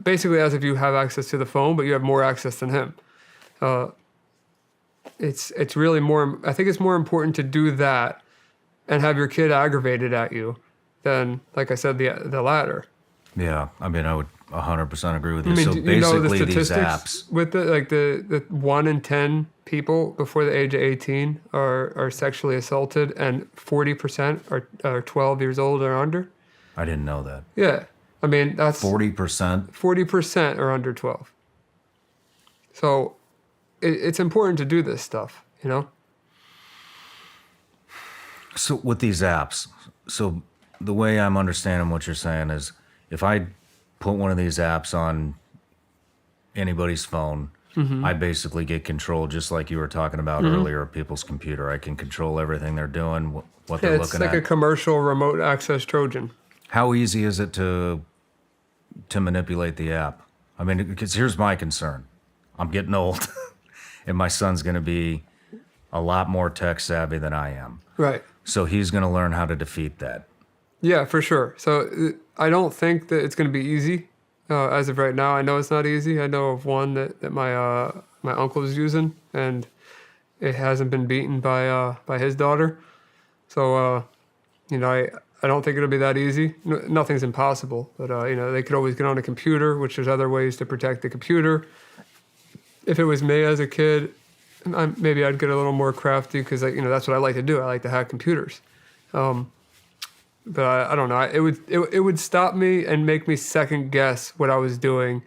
basically as if you have access to the phone, but you have more access than him. It's really more, I think it's more important to do that and have your kid aggravated at you than, like I said, the latter. Yeah, I mean, I would 100% agree with you. I mean, So do you know the basically, these statistics apps. with the 1 in 10 people before the age of 18 are sexually assaulted, and 40% are 12 years old or under? I didn't know that. Yeah. I mean, that's 40%. 40% are under 12. So it's important to do this stuff, So with these apps, so the way I'm understanding what you're saying is, if I put one of these apps on anybody's phone, I basically get control, just like you were talking about earlier, of people's computer. I can control everything they're doing, what they're It's looking like at. a commercial remote access Trojan. How easy is it to manipulate the app? I mean, because here's my concern. I'm getting old, and my son's going to be a lot more tech savvy than I am. Right. So he's going to learn how to defeat that. Yeah, for sure. So I don't think that it's going to be easy as of right now. I know it's not easy. I know of one that my my uncle is using, and it hasn't been beaten by his daughter. So I don't think it'll be that easy. Nothing's impossible, but they could always get on a computer, which there's other ways to protect the computer. If it was me as a kid, maybe I'd get a little more crafty because that's what I like to do. I like to hack computers. But I don't know. It would stop me and make me second guess what I was doing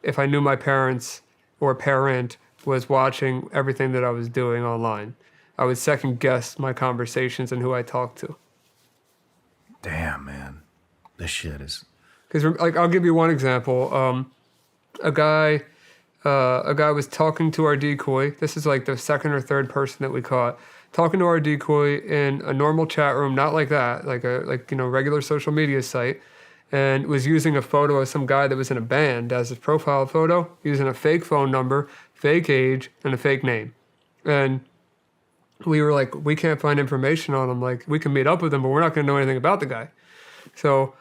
if I knew my parents or parent was watching everything that I was doing online. I would second guess my conversations and who I talked to. Damn, man. This shit is... Because I'll give you one example. A guy was talking to our decoy. This is like the second or third person that we caught. Talking to our decoy in a normal chat room, not like that, like regular social media site, and was using a photo of some guy that was in a band as his profile photo, using a fake phone number, fake age, and a fake name. And we were like, we can't find information on him. Like, we can meet up with him, but we're not going to know anything about the guy. So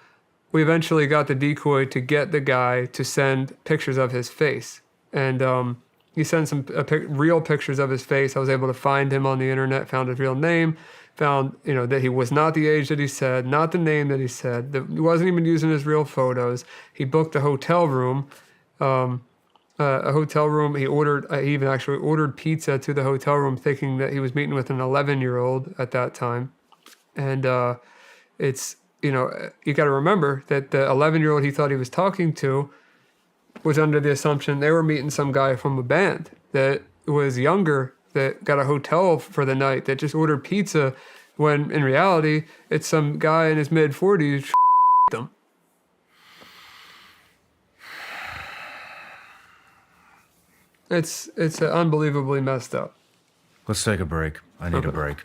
we eventually got the decoy to get the guy to send pictures of his face. And he sent some real pictures of his face. I was able to find him on the internet, found his real name, found that he was not the age that he said, not the name that he said, that he wasn't even using his real photos. He booked a hotel room. He ordered. He even actually ordered pizza to the hotel room, thinking that he was meeting with an 11-year-old at that time. And it's you got to remember that the 11-year-old he thought he was talking to was under the assumption they were meeting some guy from a band that was younger, that got a hotel for the night, that just ordered pizza, when in reality it's some guy in his mid-40s them. It's unbelievably messed up. Let's take a break. I need a break.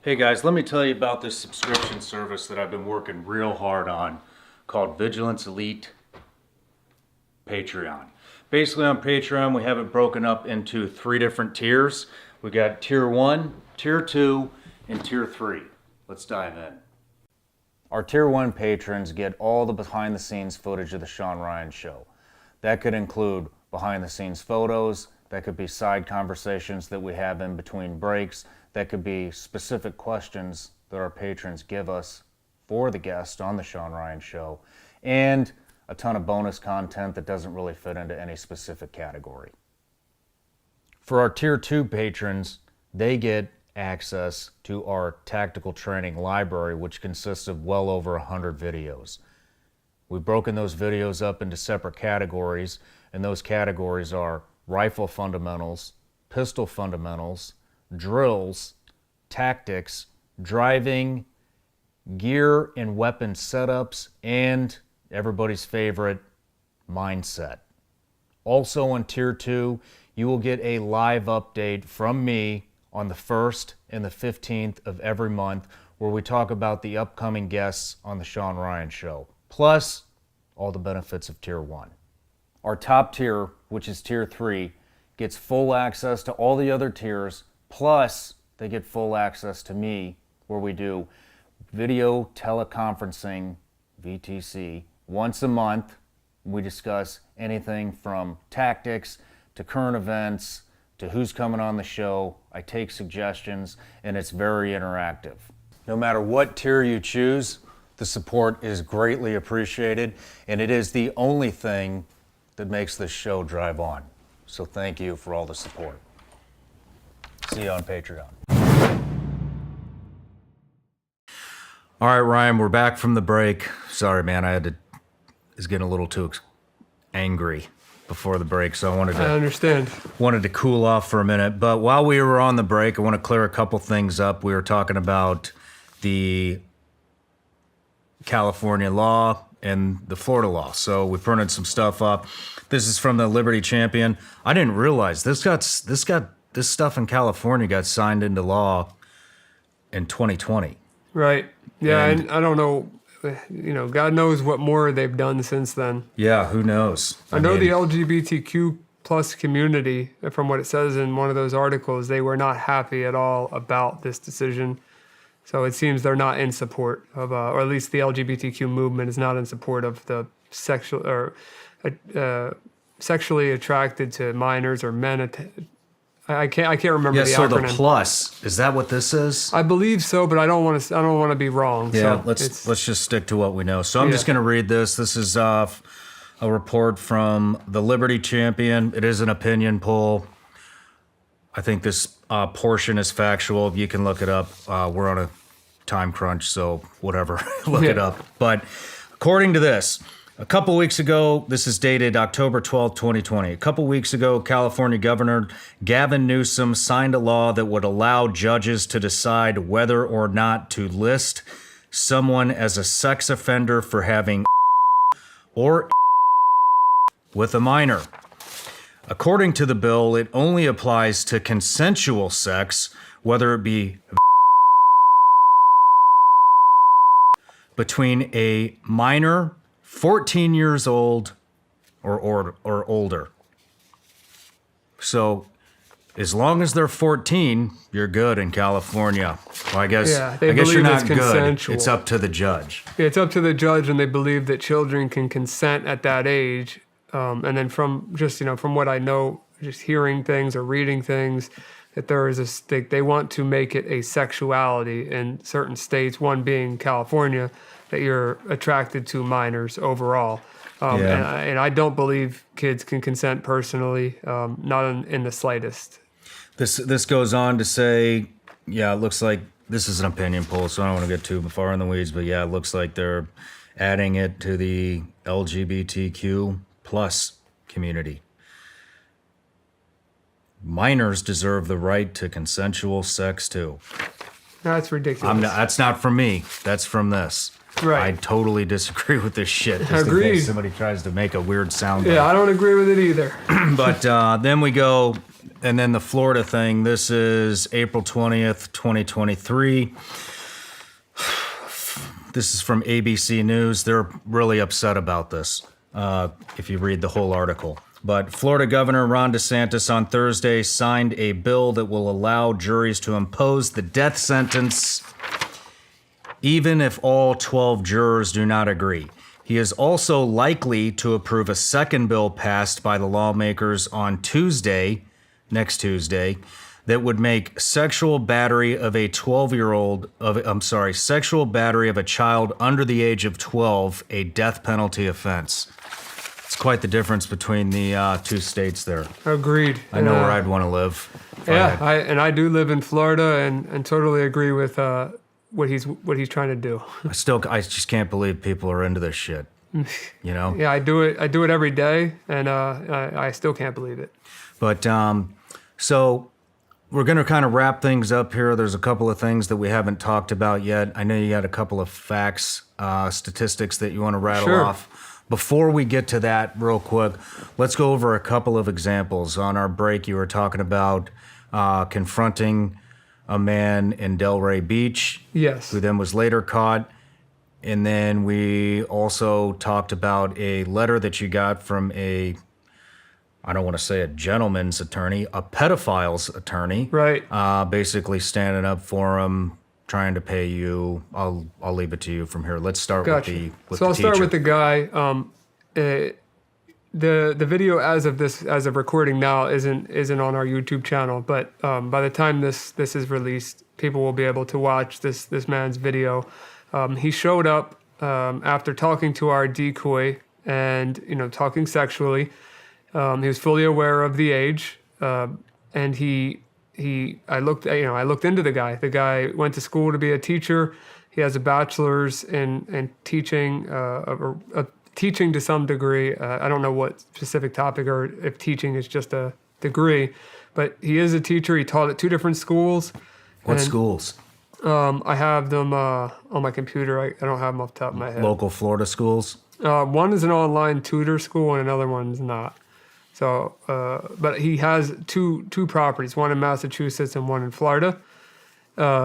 Hey guys, let me tell you about this subscription service that I've been working real hard on called Vigilance Elite Patreon. Basically on Patreon, we have it broken up into 3 different tiers. We got tier 1, tier 2, and tier 3. Let's dive in. Our tier 1 patrons get all the behind the scenes footage of the Sean Ryan Show. That could include behind the scenes photos, that could be side conversations that we have in between breaks, that could be specific questions that our patrons give us for the guest on the Sean Ryan Show, and a ton of bonus content that doesn't really fit into any specific category. For our tier 2 patrons, they get access to our tactical training library, which consists of well over 100 videos. We've broken those videos up into separate categories, and those categories are rifle fundamentals, pistol fundamentals, drills, tactics, driving, gear and weapon setups, and everybody's favorite, mindset. Also on tier 2, you will get a live update from me on the 1st and the 15th of every month, where we talk about the upcoming guests on the Sean Ryan Show, plus all the benefits of tier 1. Our top tier, which is tier 3, gets full access to all the other tiers, plus they get full access to me, where we do video teleconferencing, VTC, once a month. We discuss anything from tactics to current events to who's coming on the show. I take suggestions, and it's very interactive. No matter what tier you choose, the support is greatly appreciated, and it is the only thing that makes this show drive on. So thank you for all the support. See you on Patreon. All right, Ryan, we're back from the break. Sorry, man, I was getting a little too angry before the break, so I understand. Wanted to cool off for a minute. But while we were on the break, I want to clear a couple things up. We were talking about the California law and the Florida law. So we printed some stuff up. This is from the Liberty Champion. I didn't realize this stuff in California got signed into law in 2020. Right. Yeah, and I don't know. God knows what more they've done since then. Yeah, who knows? I know the LGBTQ plus community, from what it says in one of those articles, they were not happy at all about this decision. So it seems they're not in support of, or at least the LGBTQ movement is not in support of the sexually attracted to minors or men I can't remember Yeah, the so acronym. the plus, is that what this is? I believe so, but I don't want to be wrong. Yeah, so let's just stick to what we know. So I'm just Yeah. going to read this. This is a report from the Liberty Champion. It is an opinion poll. I think this portion is factual. You can look it up. We're on a time crunch, so whatever, look it Yeah. up. But according to this, a couple weeks ago, this is dated October 12th, 2020. A couple weeks ago, California Governor Gavin Newsom signed a law that would allow judges to decide whether or not to list someone as a sex offender for having or with a minor. According to the bill, it only applies to consensual sex, whether it be between a minor 14 years old or older. So as long as they're 14, you're good in California. Well, I guess they you're believe not it's good. consensual. It's up to the judge. It's up to the judge, and they believe that children can consent at that age. And then from what I know, just hearing things or reading things, that there is they want to make it a sexuality in certain states, one being California, that you're attracted to minors overall. And I don't believe kids can consent personally, not in the slightest. This goes on to say, yeah, it looks like this is an opinion poll, so I don't want to get too far in the weeds, but yeah, it looks like they're adding it to the LGBTQ plus community. Minors deserve the right to consensual sex too. That's ridiculous. That's not from me. That's from this. Right. I totally disagree with this shit. Just Agreed. in case somebody tries to make a weird sound. Yeah, I don't agree with it either. But then we go, and then the Florida thing. This is April 20th, 2023. This is from ABC News. They're really upset about this, if you read the whole article. But Florida Governor Ron DeSantis on Thursday signed a bill that will allow juries to impose the death sentence even if all 12 jurors do not agree. He is also likely to approve a second bill passed by the lawmakers on next Tuesday, that would make sexual battery of a child under the age of 12 a death penalty offense. It's quite the difference between the two states there. Agreed. I know where I'd want to live. I do live in Florida and totally agree with what he's trying to do. I just can't believe people are into this shit. You know? Yeah, I do it every day, and I still can't believe it. But so we're going to kind of wrap things up here. There's a couple of things that we haven't talked about yet. I know you got a couple of facts, statistics that you want to rattle Sure. off. Before we get to that real quick, let's go over a couple of examples. On our break, you were talking about confronting a man in Delray Beach, Yes. who then was later caught. And then we also talked about a letter that you got from I don't want to say a gentleman's attorney, a pedophile's attorney. Right. Basically standing up for him, trying to pay you. I'll leave it to you from here. Let's start Gotcha. with So the I'll start teacher. with the guy. The video as of recording now isn't on our YouTube channel, but by the time this is released, people will be able to watch this man's video. He showed up after talking to our decoy and talking sexually. He was fully aware of the age, and I looked into the guy. The guy went to school to be a teacher. He has a bachelor's in teaching, teaching to some degree. I don't know what specific topic or if teaching is just a degree, but he is a teacher. He taught at 2 different schools. What And, schools? I have them on my computer. I don't have them off the top of my head. Local Florida schools? One is an online tutor school and another one's not. So, but he has two properties, one in Massachusetts and one in Florida.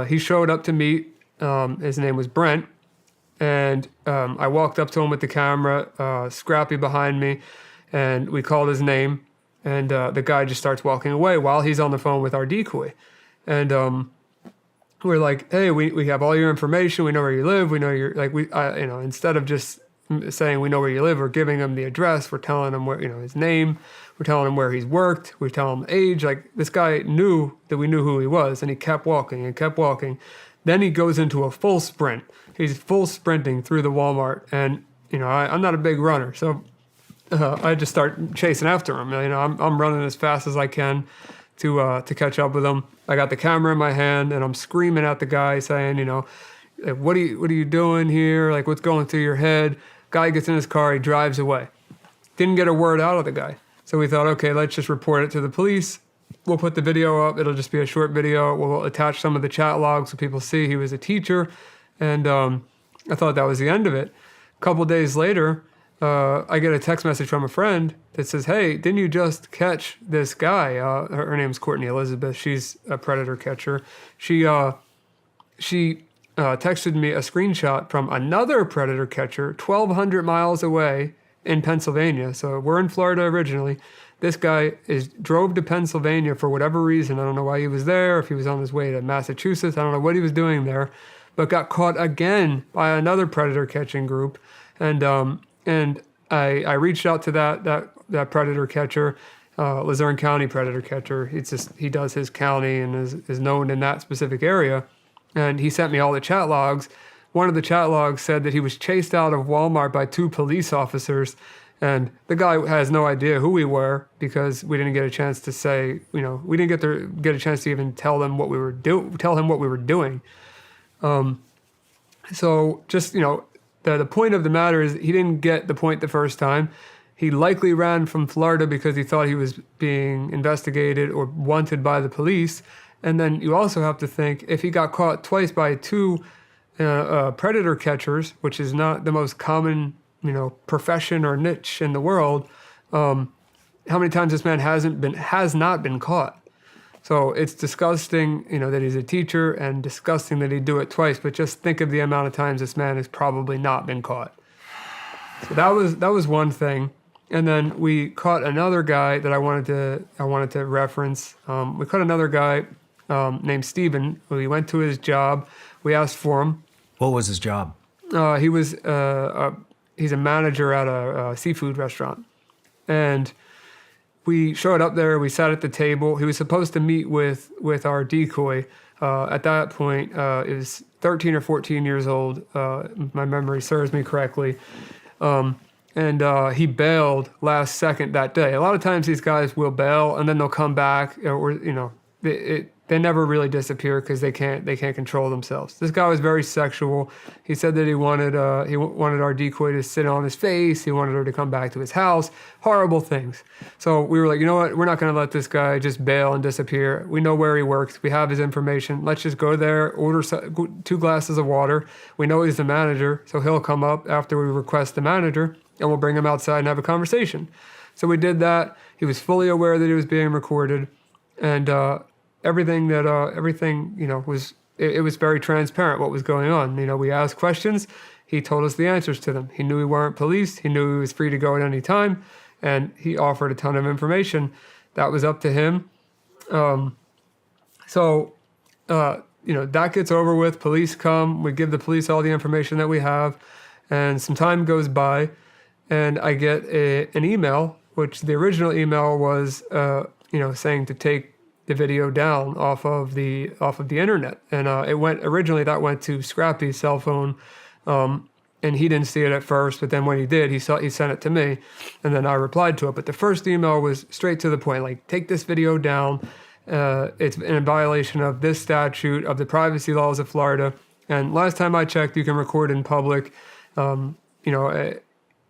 He showed up to meet. His name was Brent. And I walked up to him with the camera, Scrappy behind me, and we called his name. And the guy just starts walking away while he's on the phone with our decoy. And we're like, hey, we have all your information. We know where you live. We know you're like, instead of just saying we know where you live. We're giving him the address. We're telling him where, his name. We're telling him where he's worked. We're telling him age. Like, this guy knew that we knew who he was, and he kept walking and kept walking. Then he goes into a full sprint. He's full sprinting through the Walmart, and I'm not a big runner, so I just start chasing after him. I'm running as fast as I can to catch up with him. I got the camera in my hand, and I'm screaming at the guy, saying, like, what are you doing here? Like, what's going through your head? Guy gets in his car, he drives away. Didn't get a word out of the guy. So we thought, okay, let's just report it to the police. We'll put the video up. It'll just be a short video. We'll attach some of the chat logs so people see he was a teacher. And I thought that was the end of it. A couple days later, I get a text message from a friend that says, hey, didn't you just catch this guy? Her name's Courtney Elizabeth. She's a predator catcher. She texted me a screenshot from another predator catcher 1,200 miles away in Pennsylvania. So we're in Florida originally. This guy drove to Pennsylvania for whatever reason. I don't know why he was there, if he was on his way to Massachusetts. I don't know what he was doing there, but got caught again by another predator catching group. And I reached out to that predator catcher, Luzerne County predator catcher. He does his county and is known in that specific area. And he sent me all the chat logs. One of the chat logs said that he was chased out of Walmart by 2 police officers. And the guy has no idea who we were because we didn't get a chance to say, we didn't get a chance to even tell him what we were doing. So just, the point of the matter is he didn't get the point the first time. He likely ran from Florida because he thought he was being investigated or wanted by the police. And then you also have to think, if he got caught twice by 2 predator catchers, which is not the most common, profession or niche in the world, how many times this man has not been caught? So it's disgusting, that he's a teacher, and disgusting that he'd do it twice. But just think of the amount of times this man has probably not been caught. So that was one thing. And then we caught another guy that I wanted to reference. We caught another guy named Steven. We went to his job. We asked for him. What was his job? He's a manager at a seafood restaurant. And we showed up there. We sat at the table. He was supposed to meet with our decoy. At that point, it was 13 or 14 years old. My memory serves me correctly. And he bailed last second that day. A lot of times these guys will bail and then they'll come back, or they never really disappear because they can't control themselves. This guy was very sexual. He said that he wanted our decoy to sit on his face. He wanted her to come back to his house. Horrible things. So we were like, you know what? We're not going to let this guy just bail and disappear. We know where he works. We have his information. Let's just go there, order 2 glasses of water. We know he's the manager, so he'll come up after we request the manager, and we'll bring him outside and have a conversation. So we did that. He was fully aware that he was being recorded, and everything was very transparent what was going on. We asked questions. He told us the answers to them. He knew we weren't police. He knew he was free to go at any time, and he offered a ton of information. That was up to him. That gets over with. Police come. We give the police all the information that we have, and some time goes by, and I get an email, which the original email was, saying to take the video down off of the internet, and that went to Scrappy's cell phone, and he didn't see it at first, but then when he did, he sent it to me, and then I replied to it. But the first email was straight to the point, like, take this video down. It's in violation of this statute, of the privacy laws of Florida, and last time I checked, you can record in public. You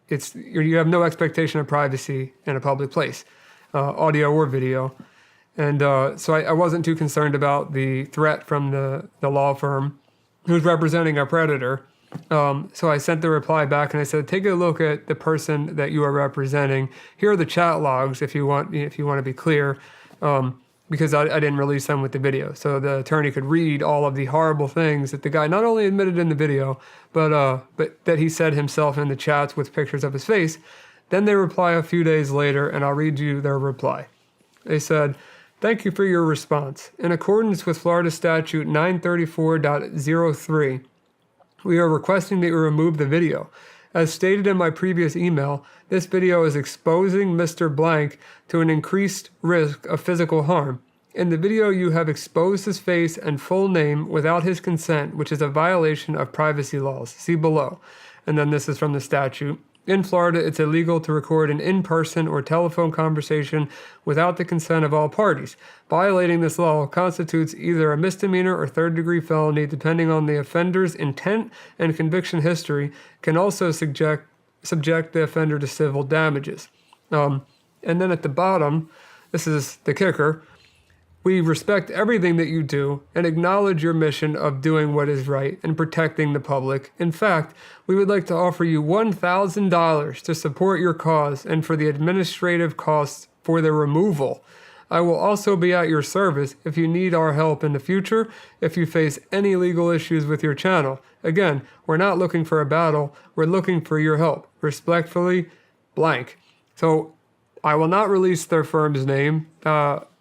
have no expectation of privacy in a public place, audio or video. And so I wasn't too concerned about the threat from the law firm who's representing our predator. So I sent the reply back and I said, take a look at the person that you are representing. Here are the chat logs if you want to be clear, because I didn't release them with the video. So the attorney could read all of the horrible things that the guy not only admitted in the video, but that he said himself in the chats with pictures of his face. Then they reply a few days later, and I'll read you their reply. They said, thank you for your response. In accordance with Florida Statute 934.03, we are requesting that you remove the video, As stated in my previous email, this video is exposing Mr. Blank to an increased risk of physical harm. In the video, you have exposed his face and full name without his consent, which is a violation of privacy laws. See below. And then this is from the statute. In Florida, it's illegal to record an in-person or telephone conversation without the consent of all parties. Violating this law constitutes either a misdemeanor or third-degree felony, depending on the offender's intent and conviction history, can also subject the offender to civil damages. And then at the bottom, this is the kicker. We respect everything that you do and acknowledge your mission of doing what is right and protecting the public. In fact, we would like to offer you $1,000 to support your cause and for the administrative costs for the removal. I will also be at your service if you need our help in the future, if you face any legal issues with your channel. Again, we're not looking for a battle, we're looking for your help. Respectfully, Blank. So I will not release their firm's name.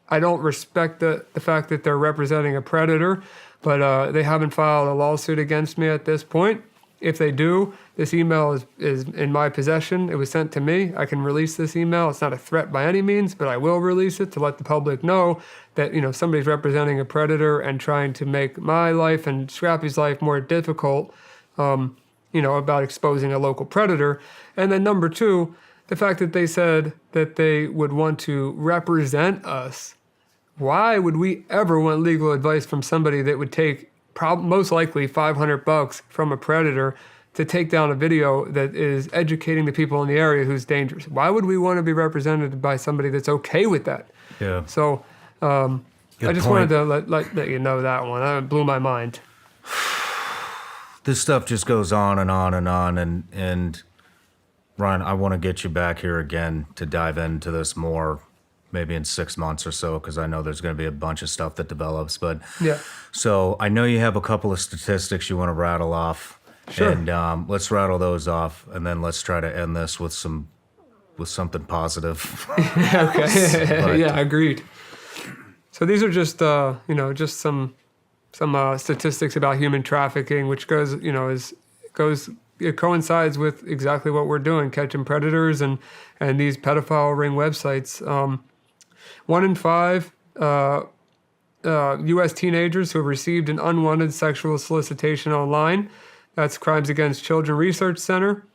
I don't respect the fact that they're representing a predator, but they haven't filed a lawsuit against me at this point. If they do, this email is in my possession. It was sent to me. I can release this email. It's not a threat by any means, but I will release it to let the public know that, somebody's representing a predator and trying to make my life and Scrappy's life more difficult, about exposing a local predator. And then number two, the fact that they said that they would want to represent us. Why would we ever want legal advice from somebody that would take most likely $500 from a predator to take down a video that is educating the people in the area who's dangerous? Why would we want to be represented by somebody that's okay with that? Yeah. So I just wanted to let you know that one. That blew my mind. This stuff just goes on and on and on. And Ryan, I want to get you back here again to dive into this more, maybe in 6 months or so, because I know there's going to be a bunch of stuff that develops. But yeah. So I know you have a couple of statistics you want to rattle off. Sure. And let's rattle those off, and then let's try to end this with something positive. Okay. Yeah, agreed. So these are just just some statistics about human trafficking, which it coincides with exactly what we're doing, catching predators and these pedophile ring websites. 1 in 5 U.S. teenagers who have received an unwanted sexual solicitation online. That's Crimes Against Children Research Center.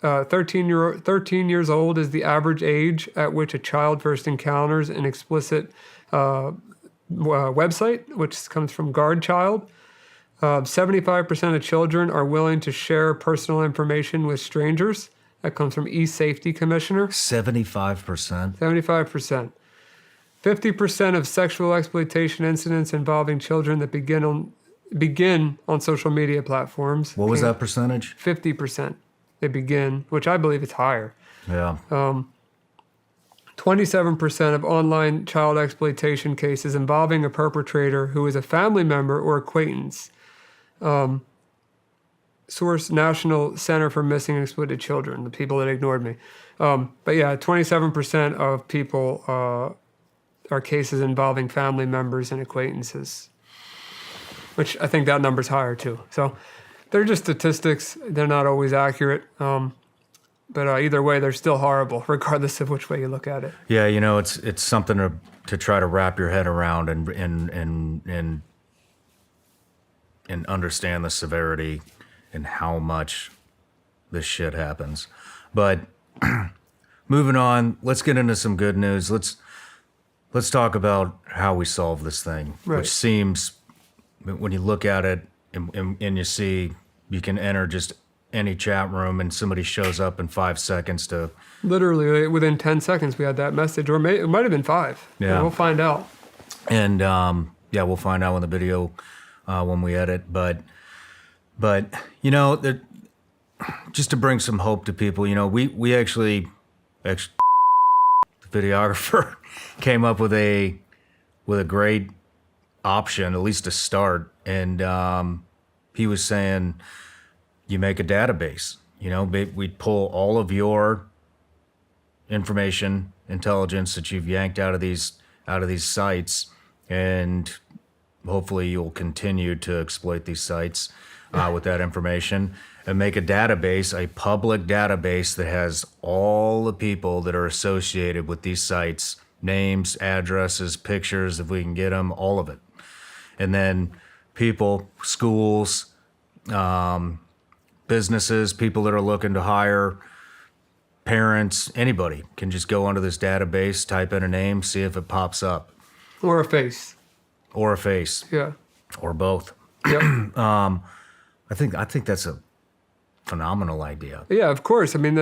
13 years old is the average age at which a child first encounters an explicit website, which comes from Guard Child. 75% of children are willing to share personal information with strangers. That comes from eSafety Commissioner. 75%? 75%. 50% of sexual exploitation incidents involving children that begin on social media platforms. What was that percentage? 50%. They begin, which I believe is higher. Yeah. 27% of online child exploitation cases involving a perpetrator who is a family member or acquaintance. Source: National Center for Missing and Exploited Children, the people that ignored me. But yeah, 27% of people are cases involving family members and acquaintances, which I think that number's higher too. So they're just statistics. They're not always accurate. But either way, they're still horrible, regardless of which way you look at it. Yeah, it's something to try to wrap your head around and understand the severity and how much this shit happens. But moving on, let's get into some good news. Let's talk about how we solve this thing, right. Which seems, when you look at it and you see you can enter just any chat room and somebody shows up in 5 seconds to... Literally, within 10 seconds, we had that message, or it might have been 5. Yeah. We'll find out. And, we'll find out in the video when we edit. But just to bring some hope to people, we actually the videographer came up with a great option, at least to start. And he was saying, you make a database. We'd pull all of your information, intelligence that you've yanked out of these sites, and hopefully you'll continue to exploit these sites with that information. and make a database, a public database that has all the people that are associated with these sites, names, addresses, pictures, if we can get them, all of it. And then people, schools, businesses, people that are looking to hire, parents, anybody can just go onto this database, type in a name, see if it pops up. Or a face. Or a face. Yeah. Or both. Yep. I think that's a phenomenal idea. Yeah, of course. I mean,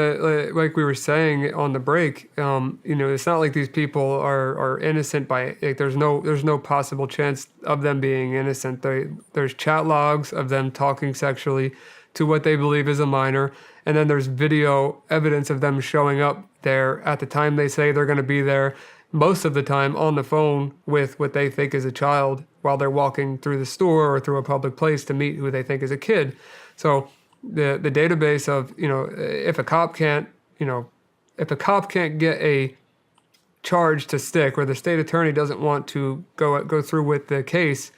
like we were saying on the break, it's not like these people are innocent by like, there's no possible chance of them being innocent. There's chat logs of them talking sexually to what they believe is a minor, and then there's video evidence of them showing up there at the time they say they're going to be there, most of the time on the phone with what they think is a child while they're walking through the store or through a public place to meet who they think is a kid. So the database of, if a cop can't get a charge to stick, or the state attorney doesn't want to go through with the case,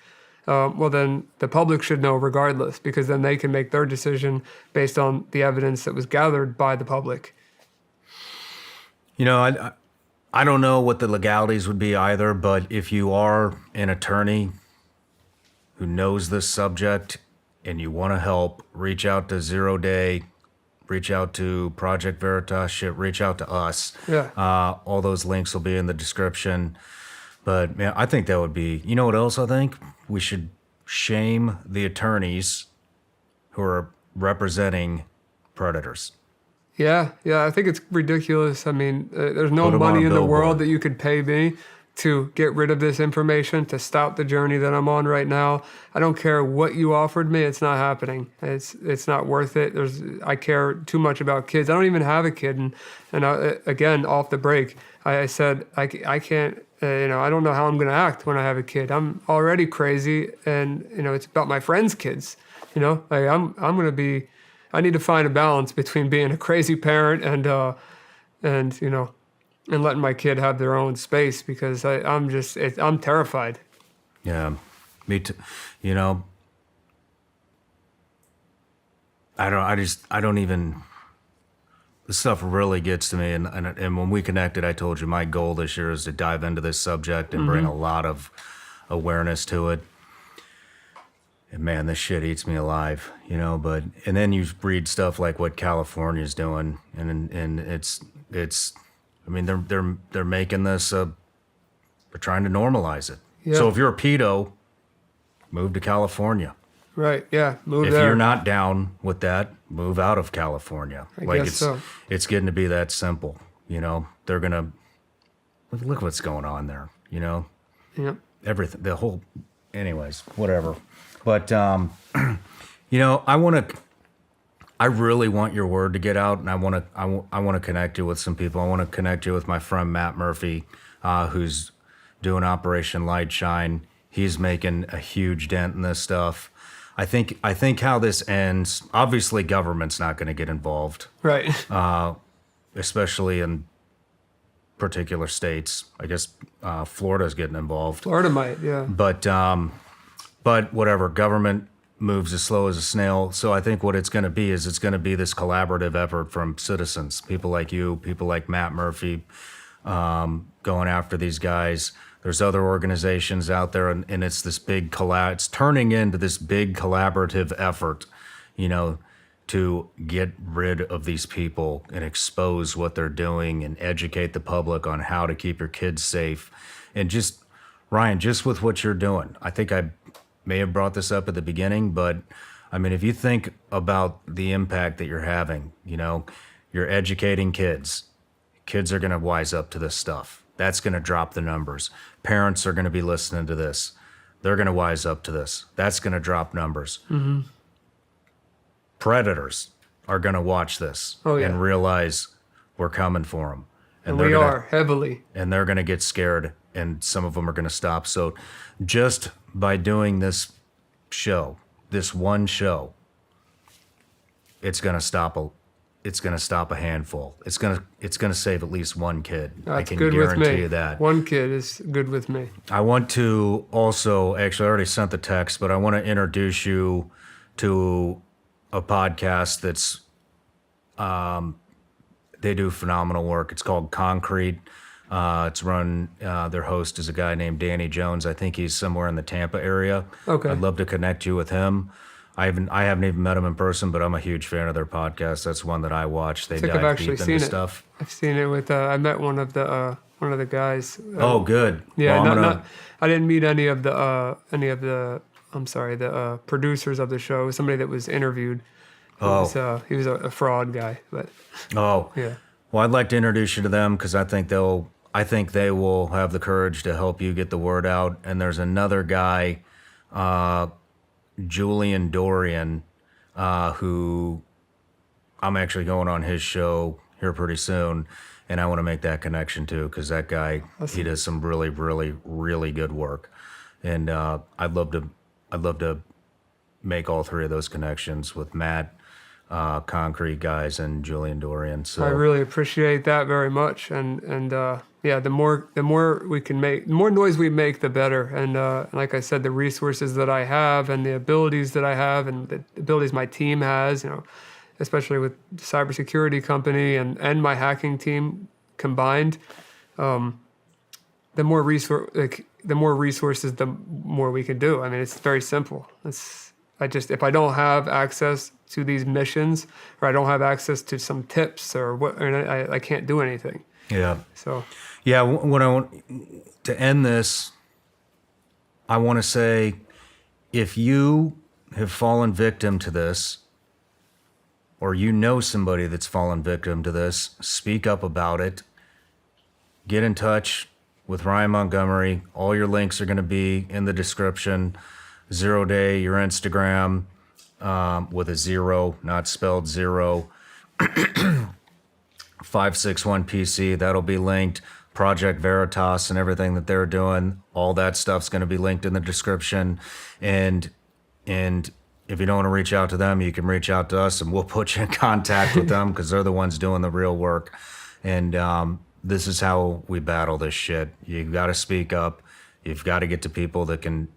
well, then the public should know regardless, because then they can make their decision based on the evidence that was gathered by the public. I don't know what the legalities would be either, but if you are an attorney who knows this subject and you want to help, reach out to Zero Day, reach out to Project Veritas, reach out to us. Yeah. All those links will be in the description. But man, I think that would be, you know what else I think? We should shame the attorneys who are representing predators. Yeah, I think it's ridiculous. I mean, there's no Put 'em on money a in the world billboard. that you could pay me to get rid of this information, to stop the journey that I'm on right now. I don't care what you offered me. It's not happening. It's not worth it. I care too much about kids. I don't even have a kid. And again, off the break, I said, I can't, I don't know how I'm going to act when I have a kid. I'm already crazy. And, it's about my friends' kids. I'm going to be, I need to find a balance between being a crazy parent and letting my kid have their own space, because I'm terrified. Yeah, me too. I don't even, this stuff really gets to me. And when we connected, I told you my goal this year is to dive into this subject and bring a lot of awareness to it. And man, this shit eats me alive, and then you read stuff like what California's doing, and it's, I mean, they're making this, they're trying to normalize it. Yeah. So if you're a pedo, move to California. Right, yeah, move If there. you're not down with that, move out of California. I guess so. It's getting to be that simple, They're gonna, look what's going on there, Yep. Everything, the whole, anyways, whatever. But, I really want your word to get out, and I want to connect you with some people. I want to connect you with my friend Matt Murphy, who's doing Operation Light Shine. He's making a huge dent in this stuff. I think how this ends, obviously government's not going to get involved, Right. especially in particular states. I guess Florida's getting involved. Florida might, yeah. But whatever, government moves as slow as a snail. So I think what it's going to be is it's going to be this collaborative effort from citizens, people like you, people like Matt Murphy, going after these guys. There's other organizations out there, and it's this big it's turning into this big collaborative effort, to get rid of these people and expose what they're doing and educate the public on how to keep your kids safe. And just, Ryan, just with what you're doing, I think I may have brought this up at the beginning, but I mean, if you think about the impact that you're having, you're educating kids. Kids are going to wise up to this stuff. That's going to drop the numbers. Parents are going to be listening to this. They're going to wise up to this. That's going to drop numbers. Mm-hmm. Predators are going to watch this and realize we're coming for them. And we are heavily. And they're going to get scared, and some of them are going to stop. So just by doing this show, this one show, it's going to stop a handful. It's going to save at least one kid. That's I can good with guarantee me. you that. One kid is good with me. I want to also, actually I already sent the text, but I want to introduce you to a podcast that's they do phenomenal work. It's called Concrete. It's run. Their host is a guy named Danny Jones. I think he's somewhere in the Tampa area. Okay. I'd love to connect you with him. I haven't even met him in person, but I'm a huge fan of their podcast. That's one that I watch. They I think I've dive actually deep seen into it. stuff. I've seen it with. I met one of the guys. Oh, good. Yeah, Well, not, I didn't meet any of the. I'm sorry, the producers of the show. It was somebody that was interviewed. He was a fraud guy, but Oh, yeah. Well, I'd like to introduce you to them because I think they will have the courage to help you get the word out. And there's another guy, Julian Dorian, who I'm actually going on his show here pretty soon, and I want to make that connection too because that guy he does some really, really, really good work, and I'd love to make all three of those connections with Matt, Concrete guys, and Julian Dorian. So I really appreciate that very much, and yeah, the more we can make, the more noise we make, the better. And like I said, the resources that I have, and the abilities that I have, and the abilities my team has, especially with the cybersecurity company and my hacking team combined, the more resources, the more we can do. I mean, it's very simple. If I don't have access to these missions, or I don't have access to some tips or what, I can't do anything. yeah. So Yeah, what I want to end this, I want to say, if you have fallen victim to this, or you know somebody that's fallen victim to this, speak up about it. Get in touch with Ryan Montgomery. All your links are going to be in the description. 0 Day, your Instagram, with a 0, not spelled 0. 561PC, that'll be linked. Project Veritas and everything that they're doing, all that stuff's going to be linked in the description. And if you don't want to reach out to them, you can reach out to us and we'll put you in contact with them because they're the ones doing the real work. And this is how we battle this shit. You've got to speak up. You've got to get to people that can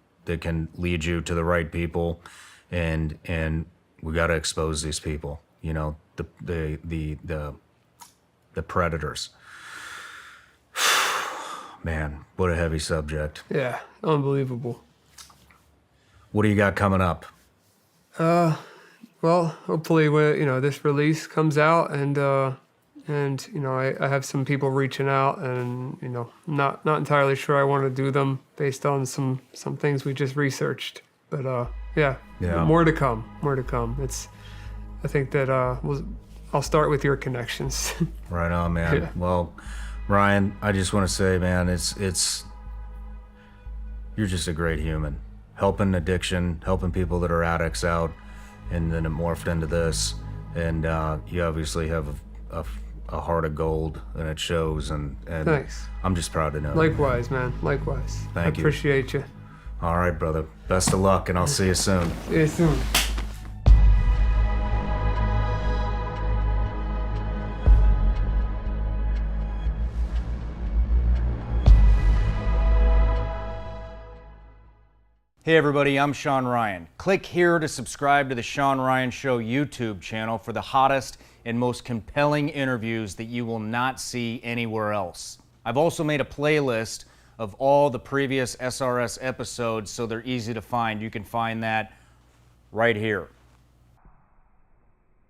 lead you to the right people, and we got to expose these people. The predators. Man, what a heavy subject. yeah, unbelievable. What do you got coming up? Well, hopefully, when this release comes out, and I have some people reaching out, and not entirely sure I want to do them based on some things we just researched, but yeah, more to come. I think that I'll start with your connections. Right on, man. Yeah. Well, Ryan, I just want to say, man, it's you're just a great human. Helping addiction, helping people that are addicts out, and then it morphed into this. And you obviously have a heart of gold, and it shows. And Thanks. I'm just proud to know. Likewise, man. Likewise. Thank you. I appreciate you. All right, brother. Best of luck, and I'll see you soon. See you soon. Hey everybody, I'm Sean Ryan. Click here to subscribe to the Sean Ryan Show YouTube channel for the hottest and most compelling interviews that you will not see anywhere else. I've also made a playlist of all the previous SRS episodes so they're easy to find. You can find that right here.